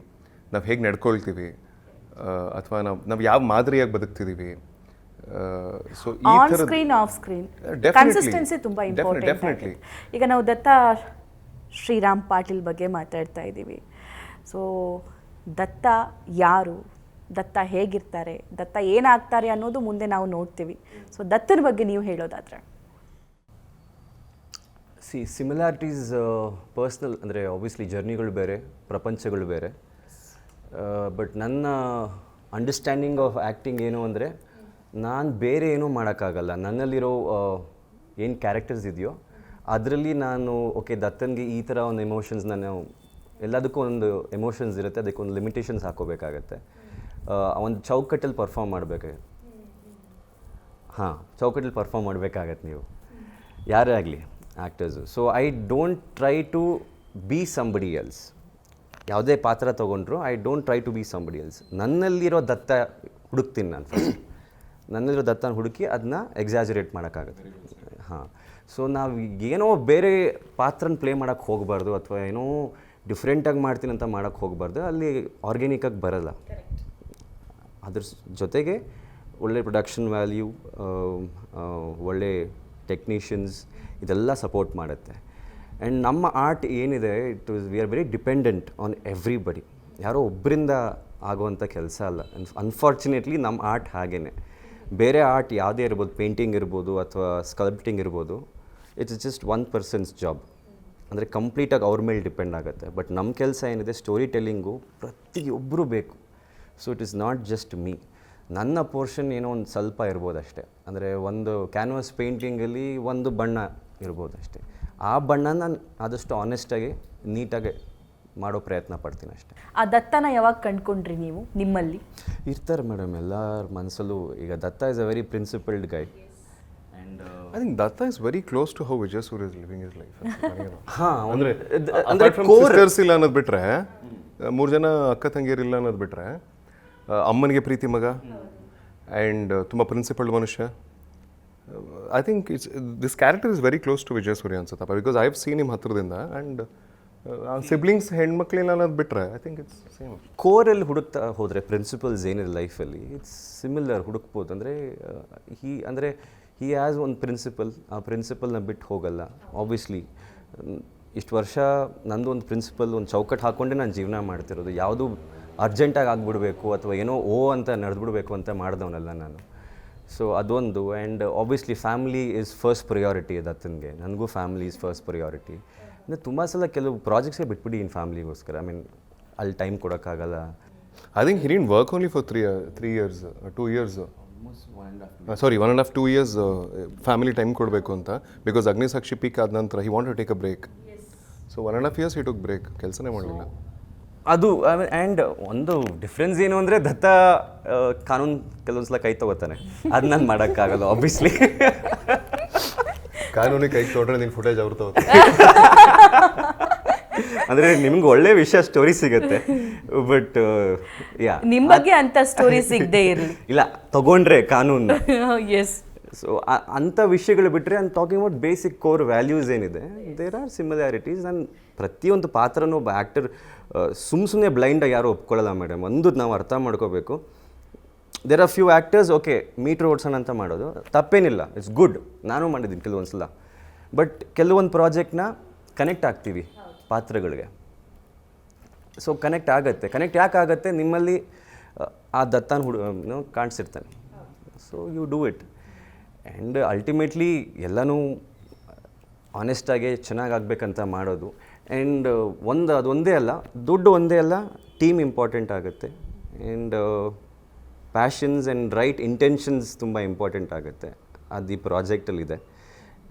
ನಾವು ಹೇಗೆ ನಡ್ಕೊಳ್ತೀವಿ, ಅಥವಾ ನಾವು ಯಾವ ಮಾದರಿಯಾಗಿ ಬದುಕ್ತಿದ್ದೀವಿ. ಸೊ ಈ ಆನ್ ಥರ ಸ್ಕ್ರೀನ್ ಆಫ್ ಸ್ಕ್ರೀನ್ ಕನ್ಸಿಸ್ಟೆನ್ಸಿ ತುಂಬ ಇಂಪಾರ್ಟೆಂಟ್. ಈಗ ನಾವು ದತ್ತಾ ಶ್ರೀರಾಮ್ ಪಾಟೀಲ್ ಬಗ್ಗೆ ಮಾತಾಡ್ತಾ ಇದ್ದೀವಿ. ಸೊ ದತ್ತ ಯಾರು, ದತ್ತ ಹೇಗಿರ್ತಾರೆ, ದತ್ತ ಏನಾಗ್ತಾರೆ ಅನ್ನೋದು ಮುಂದೆ ನಾವು ನೋಡ್ತೀವಿ. ಸೊ ದತ್ತನ ಬಗ್ಗೆ ನೀವು ಹೇಳೋದಾದರೆ? ಸಿಮಿಲಾರಿಟೀಸ್ ಪರ್ಸ್ನಲ್, ಅಂದರೆ ಆಬ್ವಿಯಸ್ಲಿ ಜರ್ನಿಗಳು ಬೇರೆ, ಪ್ರಪಂಚಗಳು ಬೇರೆ. ಬಟ್ ನನ್ನ ಅಂಡರ್ಸ್ಟ್ಯಾಂಡಿಂಗ್ ಆಫ್ ಆ್ಯಕ್ಟಿಂಗ್ ಏನು ಅಂದರೆ, ನಾನು ಬೇರೆ ಏನೂ ಮಾಡೋಕ್ಕಾಗಲ್ಲ. ನನ್ನಲ್ಲಿರೋ ಏನು ಕ್ಯಾರೆಕ್ಟರ್ಸ್ ಇದೆಯೋ ಅದರಲ್ಲಿ ನಾನು ಓಕೆ ದತ್ತನಿಗೆ ಈ ಥರ ಒಂದು ಎಮೋಷನ್ಸ್, ನಾನು ಎಲ್ಲದಕ್ಕೂ ಒಂದು ಎಮೋಷನ್ಸ್ ಇರುತ್ತೆ, ಅದಕ್ಕೆ ಒಂದು ಲಿಮಿಟೇಷನ್ಸ್ ಹಾಕೋಬೇಕಾಗತ್ತೆ. ಒಂದು ಚೌಕಟ್ಟಲ್ಲಿ ಪರ್ಫಾರ್ಮ್ ಮಾಡಬೇಕಾಗತ್ತೆ. ಚೌಕಟ್ಟಲ್ಲಿ ಪರ್ಫಾರ್ಮ್ ಮಾಡಬೇಕಾಗತ್ತೆ ನೀವು ಯಾರೇ ಆಗಲಿ actors. So I don't try to be somebody else. ಯಾವುದೇ ಪಾತ್ರ ತೊಗೊಂಡ್ರು I don't try to be somebody else. ನನ್ನಲ್ಲಿರೋ ದತ್ತ ಹುಡುಕ್ತೀನಿ ನಾನು ಫಸ್ಟ್. ನನ್ನಲ್ಲಿರೋ ದತ್ತನ ಹುಡುಕಿ ಅದನ್ನ ಎಕ್ಸಾಜರೇಟ್ ಮಾಡೋಕ್ಕಾಗತ್ತೆ. ಸೊ ನಾವು ಏನೋ ಬೇರೆ ಪಾತ್ರನ ಪ್ಲೇ ಮಾಡೋಕ್ಕೆ ಹೋಗಬಾರ್ದು, ಅಥವಾ ಏನೋ ಡಿಫ್ರೆಂಟಾಗಿ ಮಾಡ್ತೀನಿ ಅಂತ ಮಾಡೋಕ್ಕೆ ಹೋಗಬಾರ್ದು. ಅಲ್ಲಿ ಆರ್ಗ್ಯಾನಿಕಾಗಿ ಬರಲ್ಲ. ಅದ್ರ ಜೊತೆಗೆ ಒಳ್ಳೆ ಪ್ರೊಡಕ್ಷನ್ ವ್ಯಾಲ್ಯೂ, ಒಳ್ಳೆ ಟೆಕ್ನಿಷಿಯನ್ಸ್, ಇದೆಲ್ಲ ಸಪೋರ್ಟ್ ಮಾಡುತ್ತೆ. ಆ್ಯಂಡ್ ನಮ್ಮ ಆರ್ಟ್ ಏನಿದೆ, we are very dependent on everybody. ಯಾರೋ ಒಬ್ಬರಿಂದ ಆಗುವಂಥ ಕೆಲಸ ಅಲ್ಲ. ಅನ್ಫಾರ್ಚುನೇಟ್ಲಿ ನಮ್ಮ ಆರ್ಟ್ ಹಾಗೇ. ಬೇರೆ ಆರ್ಟ್ ಯಾವುದೇ ಇರ್ಬೋದು, ಪೇಂಟಿಂಗ್ ಇರ್ಬೋದು ಅಥವಾ ಸ್ಕಲ್ಪ್ಟಿಂಗ್ ಇರ್ಬೋದು, it's just one persons job. ಅಂದರೆ ಕಂಪ್ಲೀಟಾಗಿ ಅವ್ರ ಮೇಲೆ ಡಿಪೆಂಡ್ ಆಗುತ್ತೆ. ಬಟ್ ನಮ್ಮ ಕೆಲಸ ಏನಿದೆ, ಸ್ಟೋರಿ ಟೆಲ್ಲಿಂಗು ಪ್ರತಿಯೊಬ್ಬರು ಬೇಕು. So it is not just me. ನನ್ನ ಪೋರ್ಷನ್ ಏನೋ ಒಂದು ಸ್ವಲ್ಪ ಇರ್ಬೋದು ಅಷ್ಟೇ. ಅಂದರೆ ಒಂದು ಕ್ಯಾನ್ವಾಸ್ ಪೇಂಟಿಂಗಲ್ಲಿ ಒಂದು ಬಣ್ಣ ಇರ್ಬೋದು ಅಷ್ಟೇ. ಆ ಬಣ್ಣ ನಾನು ಆದಷ್ಟು ಆನೆಸ್ಟಾಗಿ ನೀಟಾಗಿ ಮಾಡೋ ಪ್ರಯತ್ನ ಪಡ್ತೀನಿ ಅಷ್ಟೇ. ಆ ದತ್ತನ ಯಾವಾಗ ಕಂಡ್ಕೊಂಡ್ರಿ ನೀವು ನಿಮ್ಮಲ್ಲಿ? ಇರ್ತಾರೆ ಮೇಡಮ್ ಎಲ್ಲರ ಮನಸ್ಸಲ್ಲೂ. ಈಗ Datta is a very principled guy. I think Datta is very close to how Vijay Surya is living his life. ಅಂದರೆ ಸಿಸ್ಟರ್ಸ್ ಇಲ್ಲ ಅನ್ನೋದು ಬಿಟ್ರೆ, 3 ಜನ ಅಕ್ಕ ತಂಗಿಯರಿಲ್ಲ ಅನ್ನೋದು ಬಿಟ್ರೆ, ಅಮ್ಮನಿಗೆ ಪ್ರೀತಿ ಮಗ ಆ್ಯಂಡ್ ತುಂಬ ಪ್ರಿನ್ಸಿಪಲ್ಡ್ ಮನುಷ್ಯ. I think this character is very close to Vijay Surya ಅನ್ಸುತ್ತಪ್ಪ. Because I have seen him ಹತ್ರದಿಂದ. ಆ್ಯಂಡ್ ಸಿಬ್ಲಿಂಗ್ಸ್ ಹೆಣ್ಮಕ್ಳಿಲ್ಲ ಅನ್ನೋದು ಬಿಟ್ರೆ ಐ ಥಿಂಕ್ ಇಟ್ಸ್ ಸೇಮ್. ಕೋರಲ್ಲಿ ಹುಡುಕ್ತಾ ಹೋದರೆ ಪ್ರಿನ್ಸಿಪಲ್ಸ್ ಏನಿದೆ ಲೈಫಲ್ಲಿ, ಇಟ್ಸ್ ಸಿಮಿಲರ್, ಹುಡುಕ್ಬೋದು. ಅಂದರೆ ಹಿ ಹ್ಯಾಸ್ ಒಂದು ಪ್ರಿನ್ಸಿಪಲ್, ಆ ಪ್ರಿನ್ಸಿಪಲ್ನ ಬಿಟ್ಟು ಹೋಗಲ್ಲ. ಆಬ್ವಿಯಸ್ಲಿ ಇಷ್ಟು ವರ್ಷ ನಂದು ಒಂದು ಪ್ರಿನ್ಸಿಪಲ್, ಒಂದು ಚೌಕಟ್ಟು ಹಾಕ್ಕೊಂಡೆ ನಾನು ಜೀವನ ಮಾಡ್ತಿರೋದು. ಯಾವುದು ಅರ್ಜೆಂಟಾಗಿ ಆಗಿಬಿಡ್ಬೇಕು ಅಥವಾ ಏನೋ ಅಂತ ನಡೆದ್ಬಿಡ್ಬೇಕು ಅಂತ ಮಾಡಿದವನಲ್ಲ ನಾನು. ಸೊ ಅದೊಂದು. And obviously family is first priority ದತ್ತನಿಗೆ. ನನಗೂ ಫ್ಯಾಮಿಲಿ ಈಸ್ ಫಸ್ಟ್ ಪ್ರಿಯಾರಿಟಿ. ಅಂದರೆ ತುಂಬ ಸಲ ಕೆಲವು ಪ್ರಾಜೆಕ್ಟ್ಸೇ ಬಿಟ್ಬಿಡಿ ಇನ್ ಫ್ಯಾಮಿಲಿಗೋಸ್ಕರ. ಐ ಮೀನ್ ಅಲ್ಲಿ ಟೈಮ್ ಕೊಡೋಕ್ಕಾಗಲ್ಲ. I think he didn't work only for 3 years, 2 years. Sorry 1.5 2 years family time ಕೊಡಬೇಕು ಅಂತ. ಬಿಕಾಸ್ ಅಗ್ನಿಸಾಕ್ಷಿ ಪೀಕ್ ಆದ ನಂತರ he want to take a break. So 1.5 years he took break, ಕೆಲಸನೇ ಮಾಡಲಿಲ್ಲ. ಅದು ಆ್ಯಂಡ್ ಒಂದು ಡಿಫ್ರೆನ್ಸ್ ಏನು ಅಂದರೆ, ದತ್ತ ಕಾನೂನು ಕೆಲವೊಂದು ಸಲ ಕೈ ತೊಗೋತಾನೆ. ಅದು ನಾನು ಮಾಡೋಕ್ಕಾಗಲ್ಲ ಆಬ್ವಿಯಸ್ಲಿ. ಕಾನೂನಿಗೆ ಕೈ ತೊಗೊಂಡ್ರೆ ನಿನ್ನ ಫುಟೇಜ್ ಅವ್ರು ತಗೋತಾರೆ. ಅಂದರೆ ನಿಮ್ಗೆ ಒಳ್ಳೆ ವಿಷಯ ಸ್ಟೋರಿ ಸಿಗುತ್ತೆ. ಬಟ್ ಯಾ, ನಿಮ್ಮ ಬಗ್ಗೆ ಅಂತ ಸ್ಟೋರಿ ಸಿಗದೆ ಇರಲಿ. ಇಲ್ಲ, ತಗೊಂಡ್ರೆ ಕಾನೂನು. ಎಸ್. ಸೊ ಅಂಥ ವಿಷಯಗಳು ಬಿಟ್ಟರೆ I am talking about basic core values ಏನಿದೆ, ದೇರ್ ಆರ್ ಸಿಮಿಲಾರಿಟೀಸ್. ನಾನು ಪ್ರತಿಯೊಂದು ಪಾತ್ರನೂ ಒಬ್ಬ ಆ್ಯಕ್ಟರ್ ಸುಮ್ಮನೆ ಬ್ಲೈಂಡಾಗಿ ಯಾರೂ ಒಪ್ಕೊಳ್ಳಲ್ಲ ಮೇಡಮ್. ಒಂದು ನಾವು ಅರ್ಥ ಮಾಡ್ಕೋಬೇಕು. There are few actors okay meter ಓಡ್ಸೋಣ ಅಂತ ಮಾಡೋದು ತಪ್ಪೇನಿಲ್ಲ, ಇಟ್ಸ್ ಗುಡ್. ನಾನು ಮಾಡಿದ್ದೀನಿ ಕೆಲವೊಂದು ಸಲ. ಬಟ್ ಕೆಲವೊಂದು ಪ್ರಾಜೆಕ್ಟ್ನ ಕನೆಕ್ಟ್ ಆಗ್ತೀವಿ ಪಾತ್ರಗಳಿಗೆ. ಸೊ ಕನೆಕ್ಟ್ ಆಗುತ್ತೆ. ಕನೆಕ್ಟ್ ಯಾಕೆ ಆಗುತ್ತೆ? ನಿಮ್ಮಲ್ಲಿ ಆ ದತ್ತನ ಕಾಣಿಸಿರ್ತಾನೆ. So you do it. And ultimately ಎಲ್ಲನೂ ಆನೆಸ್ಟಾಗಿ ಚೆನ್ನಾಗಾಗಬೇಕಂತ ಮಾಡೋದು. ಆ್ಯಂಡ್ ಅದೊಂದೇ ಅಲ್ಲ, ದುಡ್ಡು ಒಂದೇ ಅಲ್ಲ, ಟೀಮ್ ಇಂಪಾರ್ಟೆಂಟ್ ಆಗುತ್ತೆ and passions and right intentions ತುಂಬ ಇಂಪಾರ್ಟೆಂಟ್ ಆಗುತ್ತೆ ಅದು ಈ ಪ್ರಾಜೆಕ್ಟಲ್ಲಿದೆ.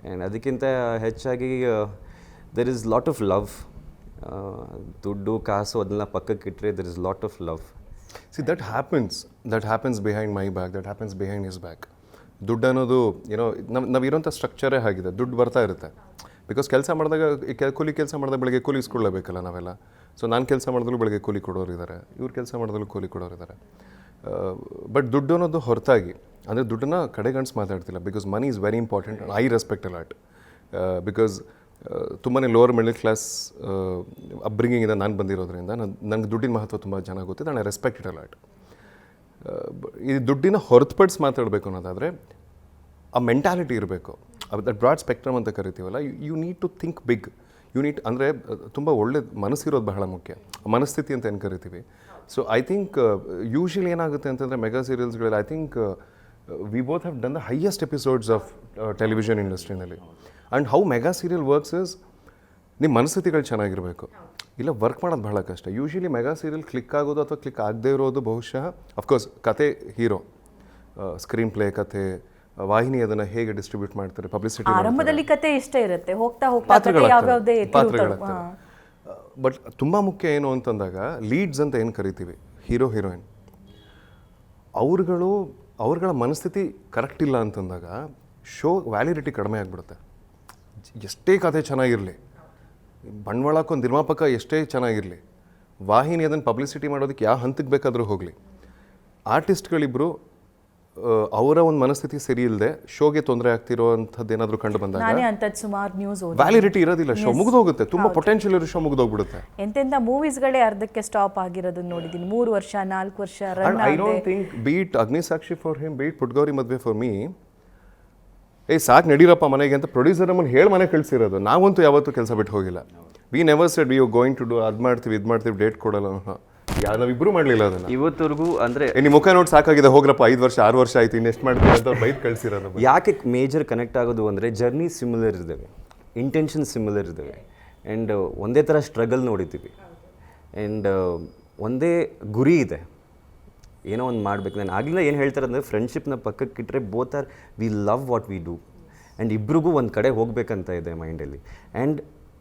ಆ್ಯಂಡ್ ಅದಕ್ಕಿಂತ ಹೆಚ್ಚಾಗಿ there is lot of love. ದುಡ್ಡು ಕಾಸು ಅದನ್ನೆಲ್ಲ ಪಕ್ಕಕ್ಕೆ ಇಟ್ಟರೆ there is lot of love. See that happens behind my back, that happens behind his back. ದುಡ್ಡು ಅನ್ನೋದು ಏನೋ ನಾವು ಇರೋಂಥ ಸ್ಟ್ರಕ್ಚರೇ ಆಗಿದೆ. ದುಡ್ಡು ಬರ್ತಾ ಇರುತ್ತೆ ಬಿಕಾಸ್ ಕೆಲಸ ಮಾಡಿದಾಗ ಕೂಲಿ ಕೆಲಸ ಮಾಡಿದಾಗ ಬೆಳಗ್ಗೆ ಕೂಲಿ ಇಸ್ಕೊಳ್ಳೇಬೇಕಲ್ಲ ನಾವೆಲ್ಲ. ಸೊ ನಾನು ಕೆಲಸ ಮಾಡಿದ್ರು ಬೆಳಗ್ಗೆ ಕೂಲಿ ಕೊಡೋರು ಇದ್ದಾರೆ, ಇವ್ರು ಕೆಲಸ ಮಾಡಿದ್ರು ಕೂಲಿ ಕೊಡೋರು ಇದ್ದಾರೆ. ಬಟ್ ದುಡ್ಡು ಅನ್ನೋದು ಹೊರತಾಗಿ, ಅಂದರೆ ದುಡ್ಡನ್ನು ಕಡೆಗಣಿಸಿ ಮಾತಾಡ್ತಿಲ್ಲ. Because money is very important. I respect a lot because ತುಂಬಾ ಲೋವರ್ ಮಿಡಲ್ ಕ್ಲಾಸ್ ಅಪ್ಬ್ರಿಂಗಿಂಗಿಂದ ನಾನು ಬಂದಿರೋದ್ರಿಂದ ನನಗೆ ದುಡ್ಡಿನ ಮಹತ್ವ ತುಂಬ ಚೆನ್ನಾಗಿ ಗೊತ್ತಿದೆ. ನಾನು ರೆಸ್ಪೆಕ್ಟ್ ಇಟ್ ಅ ಲಾಟ್. ಈ ದುಡ್ಡಿನ ಹೊರತುಪಡಿಸಿ ಮಾತಾಡಬೇಕು ಅನ್ನೋದಾದರೆ ಆ ಮೆಂಟಾಲಿಟಿ ಇರಬೇಕು. ದಟ್ ಬ್ರಾಡ್ ಸ್ಪೆಕ್ಟ್ರಮ್ ಅಂತ ಕರಿತೀವಲ್ಲ, you need to think big. ಅಂದರೆ ತುಂಬ ಒಳ್ಳೆ ಮನಸ್ಸಿರೋದು ಬಹಳ ಮುಖ್ಯ. ಮನಸ್ಥಿತಿ ಅಂತ ಏನು ಕರಿತೀವಿ. ಸೊ ಐ ಥಿಂಕ್ ಯೂಶ್ವಲಿ ಏನಾಗುತ್ತೆ ಅಂತಂದರೆ ಮೆಗಾ ಸೀರಿಯಲ್ಸ್ಗಳಲ್ಲಿ I think we both have done the highest episodes of television ಇಂಡಸ್ಟ್ರಿನಲ್ಲಿ. And how mega serial works is ನಿಮ್ಮ ಮನಸ್ಥಿತಿಗಳು ಚೆನ್ನಾಗಿರಬೇಕು. ಇಲ್ಲ ವರ್ಕ್ ಮಾಡೋದು ಬಹಳ ಕಷ್ಟ. ಯೂಶ್ವಲಿ ಮೆಗಾ ಸೀರಿಯಲ್ ಕ್ಲಿಕ್ ಆಗೋದು ಅಥವಾ ಕ್ಲಿಕ್ ಆಗದೇ ಇರೋದು ಬಹುಶಃ ಅಫ್ಕೋರ್ಸ್ ಕತೆ ಹೀರೋ, ಸ್ಕ್ರೀನ್ ಪ್ಲೇ, ಕತೆ, ವಾಹಿನಿ ಅದನ್ನು ಹೇಗೆ ಡಿಸ್ಟ್ರಿಬ್ಯೂಟ್ ಮಾಡ್ತಾರೆ, ಪಬ್ಲಿಸಿಟಿ. ಆರಂಭದಲ್ಲಿ ಕತೆ ಇಷ್ಟೇ ಇರುತ್ತೆ, ಹೋಗ್ತಾ ಹೋಗ್ತಾ. ಬಟ್ ತುಂಬ ಮುಖ್ಯ ಏನು ಅಂತಂದಾಗ ಲೀಡ್ಸ್ ಅಂತ ಏನು ಕರಿತೀವಿ, ಹೀರೋ ಹೀರೋಯಿನ್, ಅವ್ರುಗಳ ಮನಸ್ಥಿತಿ ಕರೆಕ್ಟ್ ಇಲ್ಲ ಅಂತಂದಾಗ ಶೋ ವ್ಯಾಲಿಡಿಟಿ ಕಡಿಮೆ ಆಗಿಬಿಡುತ್ತೆ. ಎಷ್ಟೇ ಕತೆ ಚೆನ್ನಾಗಿರಲಿ, ಬಂಡವಾಳಕ್ಕೊಂದು ನಿರ್ಮಾಪಕ ಎಷ್ಟೇ ಚೆನ್ನಾಗಿರಲಿ, ವಾಹಿನಿ ಅದನ್ನು ಪಬ್ಲಿಸಿಟಿ ಮಾಡೋದಕ್ಕೆ ಯಾವ ಹಂತಕ್ಕೆ ಬೇಕಾದರೂ ಹೋಗಲಿ, ಆರ್ಟಿಸ್ಟ್ಗಳಿಬ್ಬರು ಅವರ ಒಂದು ಮನಸ್ಥಿತಿ ಸರಿ ಇಲ್ಲದೆ ಶೋಗೆ ತೊಂದರೆ ಆಗ್ತಿರೋಂಥದ್ದು ಏನಾದರೂ ಕಂಡು ಬಂದಾಗ ವ್ಯಾಲಿಡಿಟಿ ಇರೋದಿಲ್ಲ, ಶೋ ಮುಗಿದೋಗುತ್ತೆ. ತುಂಬ ಪೊಟೆನ್ಷಿಯಲ್ ಇರೋ ಶೋ ಮುಗಿದೋಗ್ಬಿಡುತ್ತೆ. ಎಂತೆಂಥ ಮೂವೀಸ್ಗಳೇ ಅರ್ಧಕ್ಕೆ ಸ್ಟಾಪ್ ಆಗಿರೋದನ್ನ ನೋಡಿದ್ದೀನಿ. 3 ವರ್ಷ 4 ವರ್ಷ run. I don't think beat Agnisakshi for him, beat Puttagowri Maduve for me, ಸಾಕು ನಡೀರಪ್ಪ ಮನೆಗೆ ಅಂತ ಪ್ರೊಡ್ಯೂಸರ್ ನಮ್ಮನ್ನು ಹೇಳಿ ಮನೆ ಕಳಿಸಿರೋದು. ನಾವಂತೂ ಯಾವತ್ತೂ ಕೆಲಸ ಬಿಟ್ಟು ಹೋಗಿಲ್ಲ. We never said we you going to do ಅದು ಮಾಡ್ತೀವಿ ಇದು ಮಾಡ್ತೀವಿ ಡೇಟ್ ಕೊಡಲ್ಲ. ನಾವಿಬ್ಬರು ಮಾಡಲಿಲ್ಲ ಅದನ್ನು ಇವತ್ತವರೆಗೂ. ಅಂದರೆ ನಿಮ್ಮ ಮುಖ ನೋಡಿ ಸಾಕಾಗಿದೆ, ಹೋಗ್ರಪ್ಪ 5 ವರ್ಷ 6 ವರ್ಷ ಆಯ್ತು, ಇನ್ನೆಷ್ಟು ಮಾಡ್ತೀವಿ ಅಂತ ಬೈಕ್ ಕಳಿಸಿರೋದು. ಯಾಕೆ ಮೇಜರ್ ಕನೆಕ್ಟ್ ಆಗೋದು ಅಂದರೆ ಜರ್ನಿ ಸಿಮಿಲರ್ ಇದ್ದಾವೆ, ಇಂಟೆನ್ಷನ್ ಸಿಮಿಲರ್ ಇದ್ದಾವೆ, ಆ್ಯಂಡ್ ಒಂದೇ ಥರ ಸ್ಟ್ರಗಲ್ ನೋಡಿದ್ದೀವಿ, ಆ್ಯಂಡ್ ಒಂದೇ ಗುರಿ ಇದೆ, ಏನೋ ಒಂದು ಮಾಡಬೇಕು. ನಾನು ಆಗಲಿಲ್ಲ ಏನು ಹೇಳ್ತಾರೆ ಅಂದರೆ ಫ್ರೆಂಡ್ಶಿಪ್ನ ಪಕ್ಕಕ್ಕೆ ಇಟ್ಟರೆ both are we love what we do, and ಇಬ್ರಿಗೂ ಒಂದು ಕಡೆ ಹೋಗಬೇಕಂತ ಇದೆ ಮೈಂಡಲ್ಲಿ. And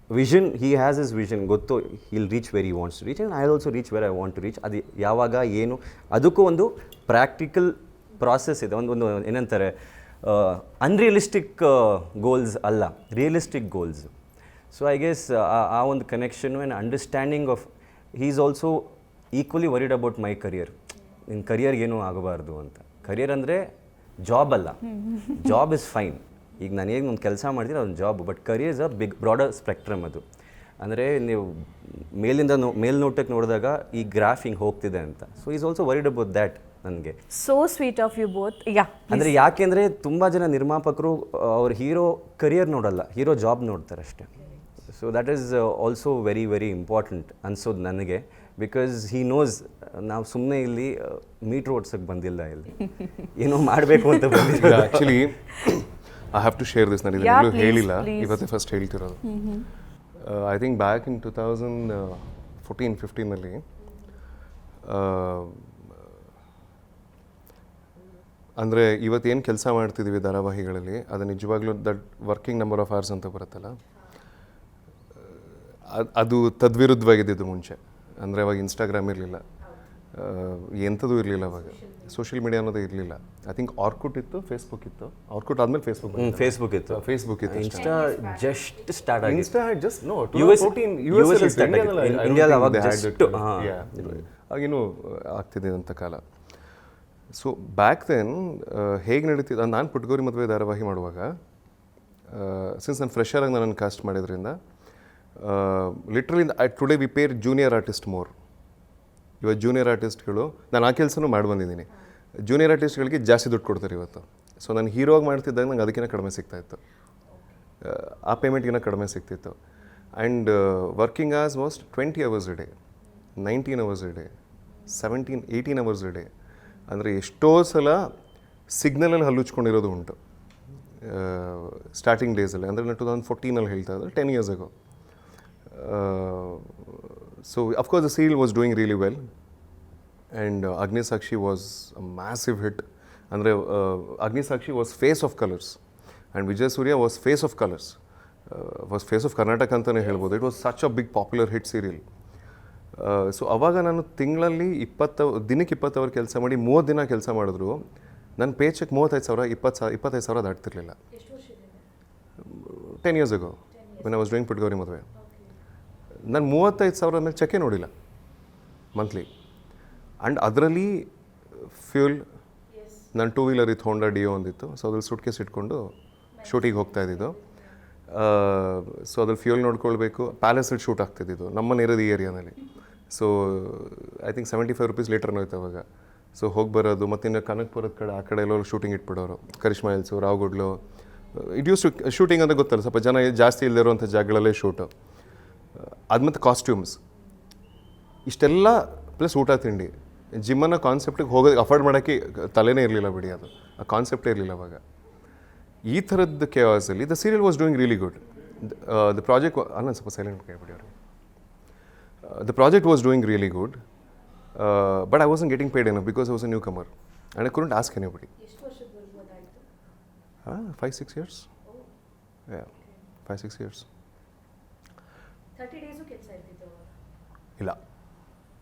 vision, he has is vision, ಗೊತ್ತು he'll reach where he wants to reach, and I also reach where I want to reach. ಅದು ಯಾವಾಗ ಏನು ಅದಕ್ಕೂ ಒಂದು ಪ್ರಾಕ್ಟಿಕಲ್ ಪ್ರಾಸೆಸ್ ಇದೆ. ಒಂದು ಏನಂತಾರೆ, ಅನ್ರಿಯಲಿಸ್ಟಿಕ್ ಗೋಲ್ಸ್ ಅಲ್ಲ, realistic goals. So I guess ಆ ಒಂದು connection and understanding of Hi is also equally worried about my career. ನಿನ್ನ ಕರಿಯರ್ಗೇನೂ ಆಗಬಾರ್ದು ಅಂತ. ಕರಿಯರ್ ಅಂದರೆ ಜಾಬ್ ಅಲ್ಲ, ಜಾಬ್ ಇಸ್ ಫೈನ್. ಈಗ ನಾನು ಏನು ಒಂದು ಕೆಲಸ ಮಾಡ್ತೀನಿ ಅದೊಂದು job, but career is a big broader spectrum. ಅದು ಅಂದರೆ ನೀವು ಮೇಲ್ನೋಟಕ್ಕೆ ನೋಡಿದಾಗ ಈ ಗ್ರಾಫ್ ಹಿಂಗೆ ಹೋಗ್ತಿದೆ ಅಂತ. So is also worried about that. ನನಗೆ so sweet of you both. ಅಂದರೆ ಯಾಕೆಂದರೆ ತುಂಬ ಜನ ನಿರ್ಮಾಪಕರು ಅವ್ರ ಹೀರೋ ಕರಿಯರ್ ನೋಡಲ್ಲ, ಹೀರೋ ಜಾಬ್ ನೋಡ್ತಾರೆ ಅಷ್ಟೇ. So that is also very very important ಅನ್ಸೋದು ನನಗೆ. ಬಿಕಾಸ್ ಹಿ ನೋಸ್ ನಾವು ಸುಮ್ಮನೆ ಇಲ್ಲಿ ಮೀಟ್ರ್ ಓಡ್ಸೋಕ್ಕೆ ಬಂದಿಲ್ಲ, ಇಲ್ಲಿ ಏನೋ ಮಾಡಬೇಕು ಅಂತ ಬಂದಿಲ್ಲ. Actually I have to share this. ನಾನು ಇದನ್ನು ಹೇಳಿಲ್ಲ, ಇವತ್ತೇ ಫಸ್ಟ್ ಹೇಳ್ತಿರೋದು. ಐ ಥಿಂಕ್ ಬ್ಯಾಕ್ ಇನ್ 2014-15 ಅಂದರೆ ಇವತ್ತೇನು ಕೆಲಸ ಮಾಡ್ತಿದ್ದೀವಿ ಧಾರಾವಾಹಿಗಳಲ್ಲಿ, ಅದು ನಿಜವಾಗ್ಲೂ that working number of hours ಅಂತ ಬರುತ್ತಲ್ಲ, ಅದು ತದ್ವಿರುದ್ಧವಾಗಿದ್ದು ಮುಂಚೆ. ಅಂದರೆ ಅವಾಗ ಇನ್ಸ್ಟಾಗ್ರಾಮ್ ಇರಲಿಲ್ಲ, ಎಂಥದ್ದು ಇರಲಿಲ್ಲ, ಅವಾಗ ಸೋಷಿಯಲ್ ಮೀಡಿಯಾ ಅನ್ನೋದು ಇರಲಿಲ್ಲ. ಐ ಥಿಂಕ್ ಆರ್ಕುಟ್ ಇತ್ತು, ಫೇಸ್ಬುಕ್ ಇತ್ತು. ಆರ್ಕುಟ್ ಆದಮೇಲೆ ಫೇಸ್ಬುಕ್ ಇತ್ತು. ಇನ್ಸ್ಟಾ ಜಸ್ಟ್ ಸ್ಟಾರ್ಟ್ ಆಗಿ, ಇನ್ಸ್ಟಾ ಜಸ್ಟ್ ನೋ ಆಗೇನು ಆಗ್ತಿದೆ ಅಂತ ಕಾಲ. ಸೊ ಬ್ಯಾಕ್ ದೆನ್ ಹೇಗೆ ನಡೀತಿದ್ದ, ನಾನು ಪುಟ್ಗೌರಿ ಮದುವೆ ಧಾರಾವಾಹಿ ಮಾಡುವಾಗ, ಸಿನ್ಸ್ ನಾನು ಫ್ರೆಷರ್ ಆಗಿ ನನ್ನನ್ನು ಕಾಸ್ಟ್ ಮಾಡಿದ್ರಿಂದ, literally today we pair junior artist more. ಇವತ್ತು ಜೂನಿಯರ್ ಆರ್ಟಿಸ್ಟ್ಗಳು, ನಾನು ಆ ಕೆಲಸನೂ ಮಾಡಿ ಬಂದಿದ್ದೀನಿ, ಜೂನಿಯರ್ ಆರ್ಟಿಸ್ಟ್ಗಳಿಗೆ ಜಾಸ್ತಿ ದುಡ್ಡು ಕೊಡ್ತಾರೆ ಇವತ್ತು. ಸೊ ನಾನು ಹೀರೋಗಿ ಮಾಡ್ತಿದ್ದಾಗ ನಂಗೆ ಅದಕ್ಕಿಂತ ಕಡಿಮೆ ಸಿಗ್ತಾಯಿತ್ತು, ಆ ಪೇಮೆಂಟ್ಗಿಂತ ಕಡಿಮೆ ಸಿಗ್ತಿತ್ತು. And working hours was 20 hours a day, 19 hours a day, 17-18 hours a day. ಅಂದರೆ ಎಷ್ಟೋ ಸಲ ಸಿಗ್ನಲಲ್ಲಿ ಹಲ್ಲುಚ್ಕೊಂಡಿರೋದು ಉಂಟು ಸ್ಟಾರ್ಟಿಂಗ್ ಡೇಸಲ್ಲಿ. ಅಂದರೆ ನಾನು 2014 ಹೇಳ್ತಾ ಇದ್ದರೆ 10 years ago. So of course the serial was doing really well, and Agni Sakshi was a massive hit. Andre Agni Sakshi was face of colors, and Vijay Surya was face of colors, was face of Karnataka ಅಂತಲೇ ಹೇಳ್ಬೋದು. It was such a big popular hit serial. So ಅವಾಗ ನಾನು ತಿಂಗಳಲ್ಲಿ ದಿನಕ್ಕೆ 20 hour ಕೆಲಸ ಮಾಡಿ 30 ದಿನ ಕೆಲಸ ಮಾಡಿದ್ರು ನನ್ನ ಪೇ ಚೆಕ್ 25,000 ಸಾವಿರ ದಾಟ್ತಿರ್ಲಿಲ್ಲ. 10 years ago when I was doing Puttagowri ಮದುವೆ, ನಾನು 35,000 ಮೇಲೆ ಚೆಕ್ಕೇ ನೋಡಿಲ್ಲ ಮಂತ್ಲಿ. ಆ್ಯಂಡ್ ಅದರಲ್ಲಿ ಫ್ಯೂಲ್, ನನ್ನ 2 ವೀಲರ್ ಇತ್ತು, ಹೋಂಡಾ ಡಿಯೋ ಒಂದಿತ್ತು. ಸೊ ಅದ್ರಲ್ಲಿ ಸೂಟ್ ಕೇಸ್ ಇಟ್ಕೊಂಡು ಶೂಟಿಗೆ ಹೋಗ್ತಾ ಇದ್ದಿದ್ದು. ಸೊ ಅದ್ರಲ್ಲಿ ಫ್ಯೂಲ್ ನೋಡ್ಕೊಳ್ಬೇಕು. ಪ್ಯಾಲೇಸಲ್ಲಿ ಶೂಟ್ ಆಗ್ತಿದ್ದಿದ್ದು, ನಮ್ಮನ್ನ ಇರೋದು ಈ ಏರಿಯಾನಲ್ಲಿ. ಸೊ ಐ ಥಿಂಕ್ 75 rupees ಲೀಟರ್ನೂ ಹೋಯ್ತು ಅವಾಗ. ಸೊ ಹೋಗಿ ಬರೋದು, ಮತ್ತು ಇನ್ನು ಕನಕಪುರದ ಕಡೆ ಆ ಕಡೆ ಎಲ್ಲೋ ಶೂಟಿಂಗ್ ಇಟ್ಬಿಡೋರು, Karishma Hills, Ravugodlu. It use to shooting ಅಂತ ಗೊತ್ತಲ್ಲ, ಸ್ವಲ್ಪ ಜನ ಜಾಸ್ತಿ ಇಲ್ಲದಿರುವಂಥ ಜಾಗಗಳಲ್ಲೇ ಶೂಟು. ಅದು ಮತ್ತು ಕಾಸ್ಟ್ಯೂಮ್ಸ್, ಇಷ್ಟೆಲ್ಲ ಪ್ಲಸ್ ಊಟ ತಿಂಡಿ. ಜಿಮ್ಮನ್ನು ಕಾನ್ಸೆಪ್ಟಿಗೆ ಹೋಗೋದು ಅಫೋರ್ಡ್ ಮಾಡೋಕ್ಕೆ ತಲೆನೇ ಇರಲಿಲ್ಲ ಬಿಡಿ, ಅದು ಆ ಕಾನ್ಸೆಪ್ಟೇ ಇರಲಿಲ್ಲ ಅವಾಗ. ಈ ಥರದ್ದು ಕೇವಾಸಲ್ಲಿ the serial was doing really good. The project ನಾನು ಸ್ವಲ್ಪ ಸೈಲೆಂಟ್ ಕೇಳ್ಬಿಡಿ ಅವರು. The project was doing really good, but I wasn't getting paid enough because I was a newcomer and I couldn't ask anybody. 5-6 years. Yeah, 5-6 years. 30 days ಕೆಲಸ ಇರ್ತಿತ್ತು ಇಲ್ಲ,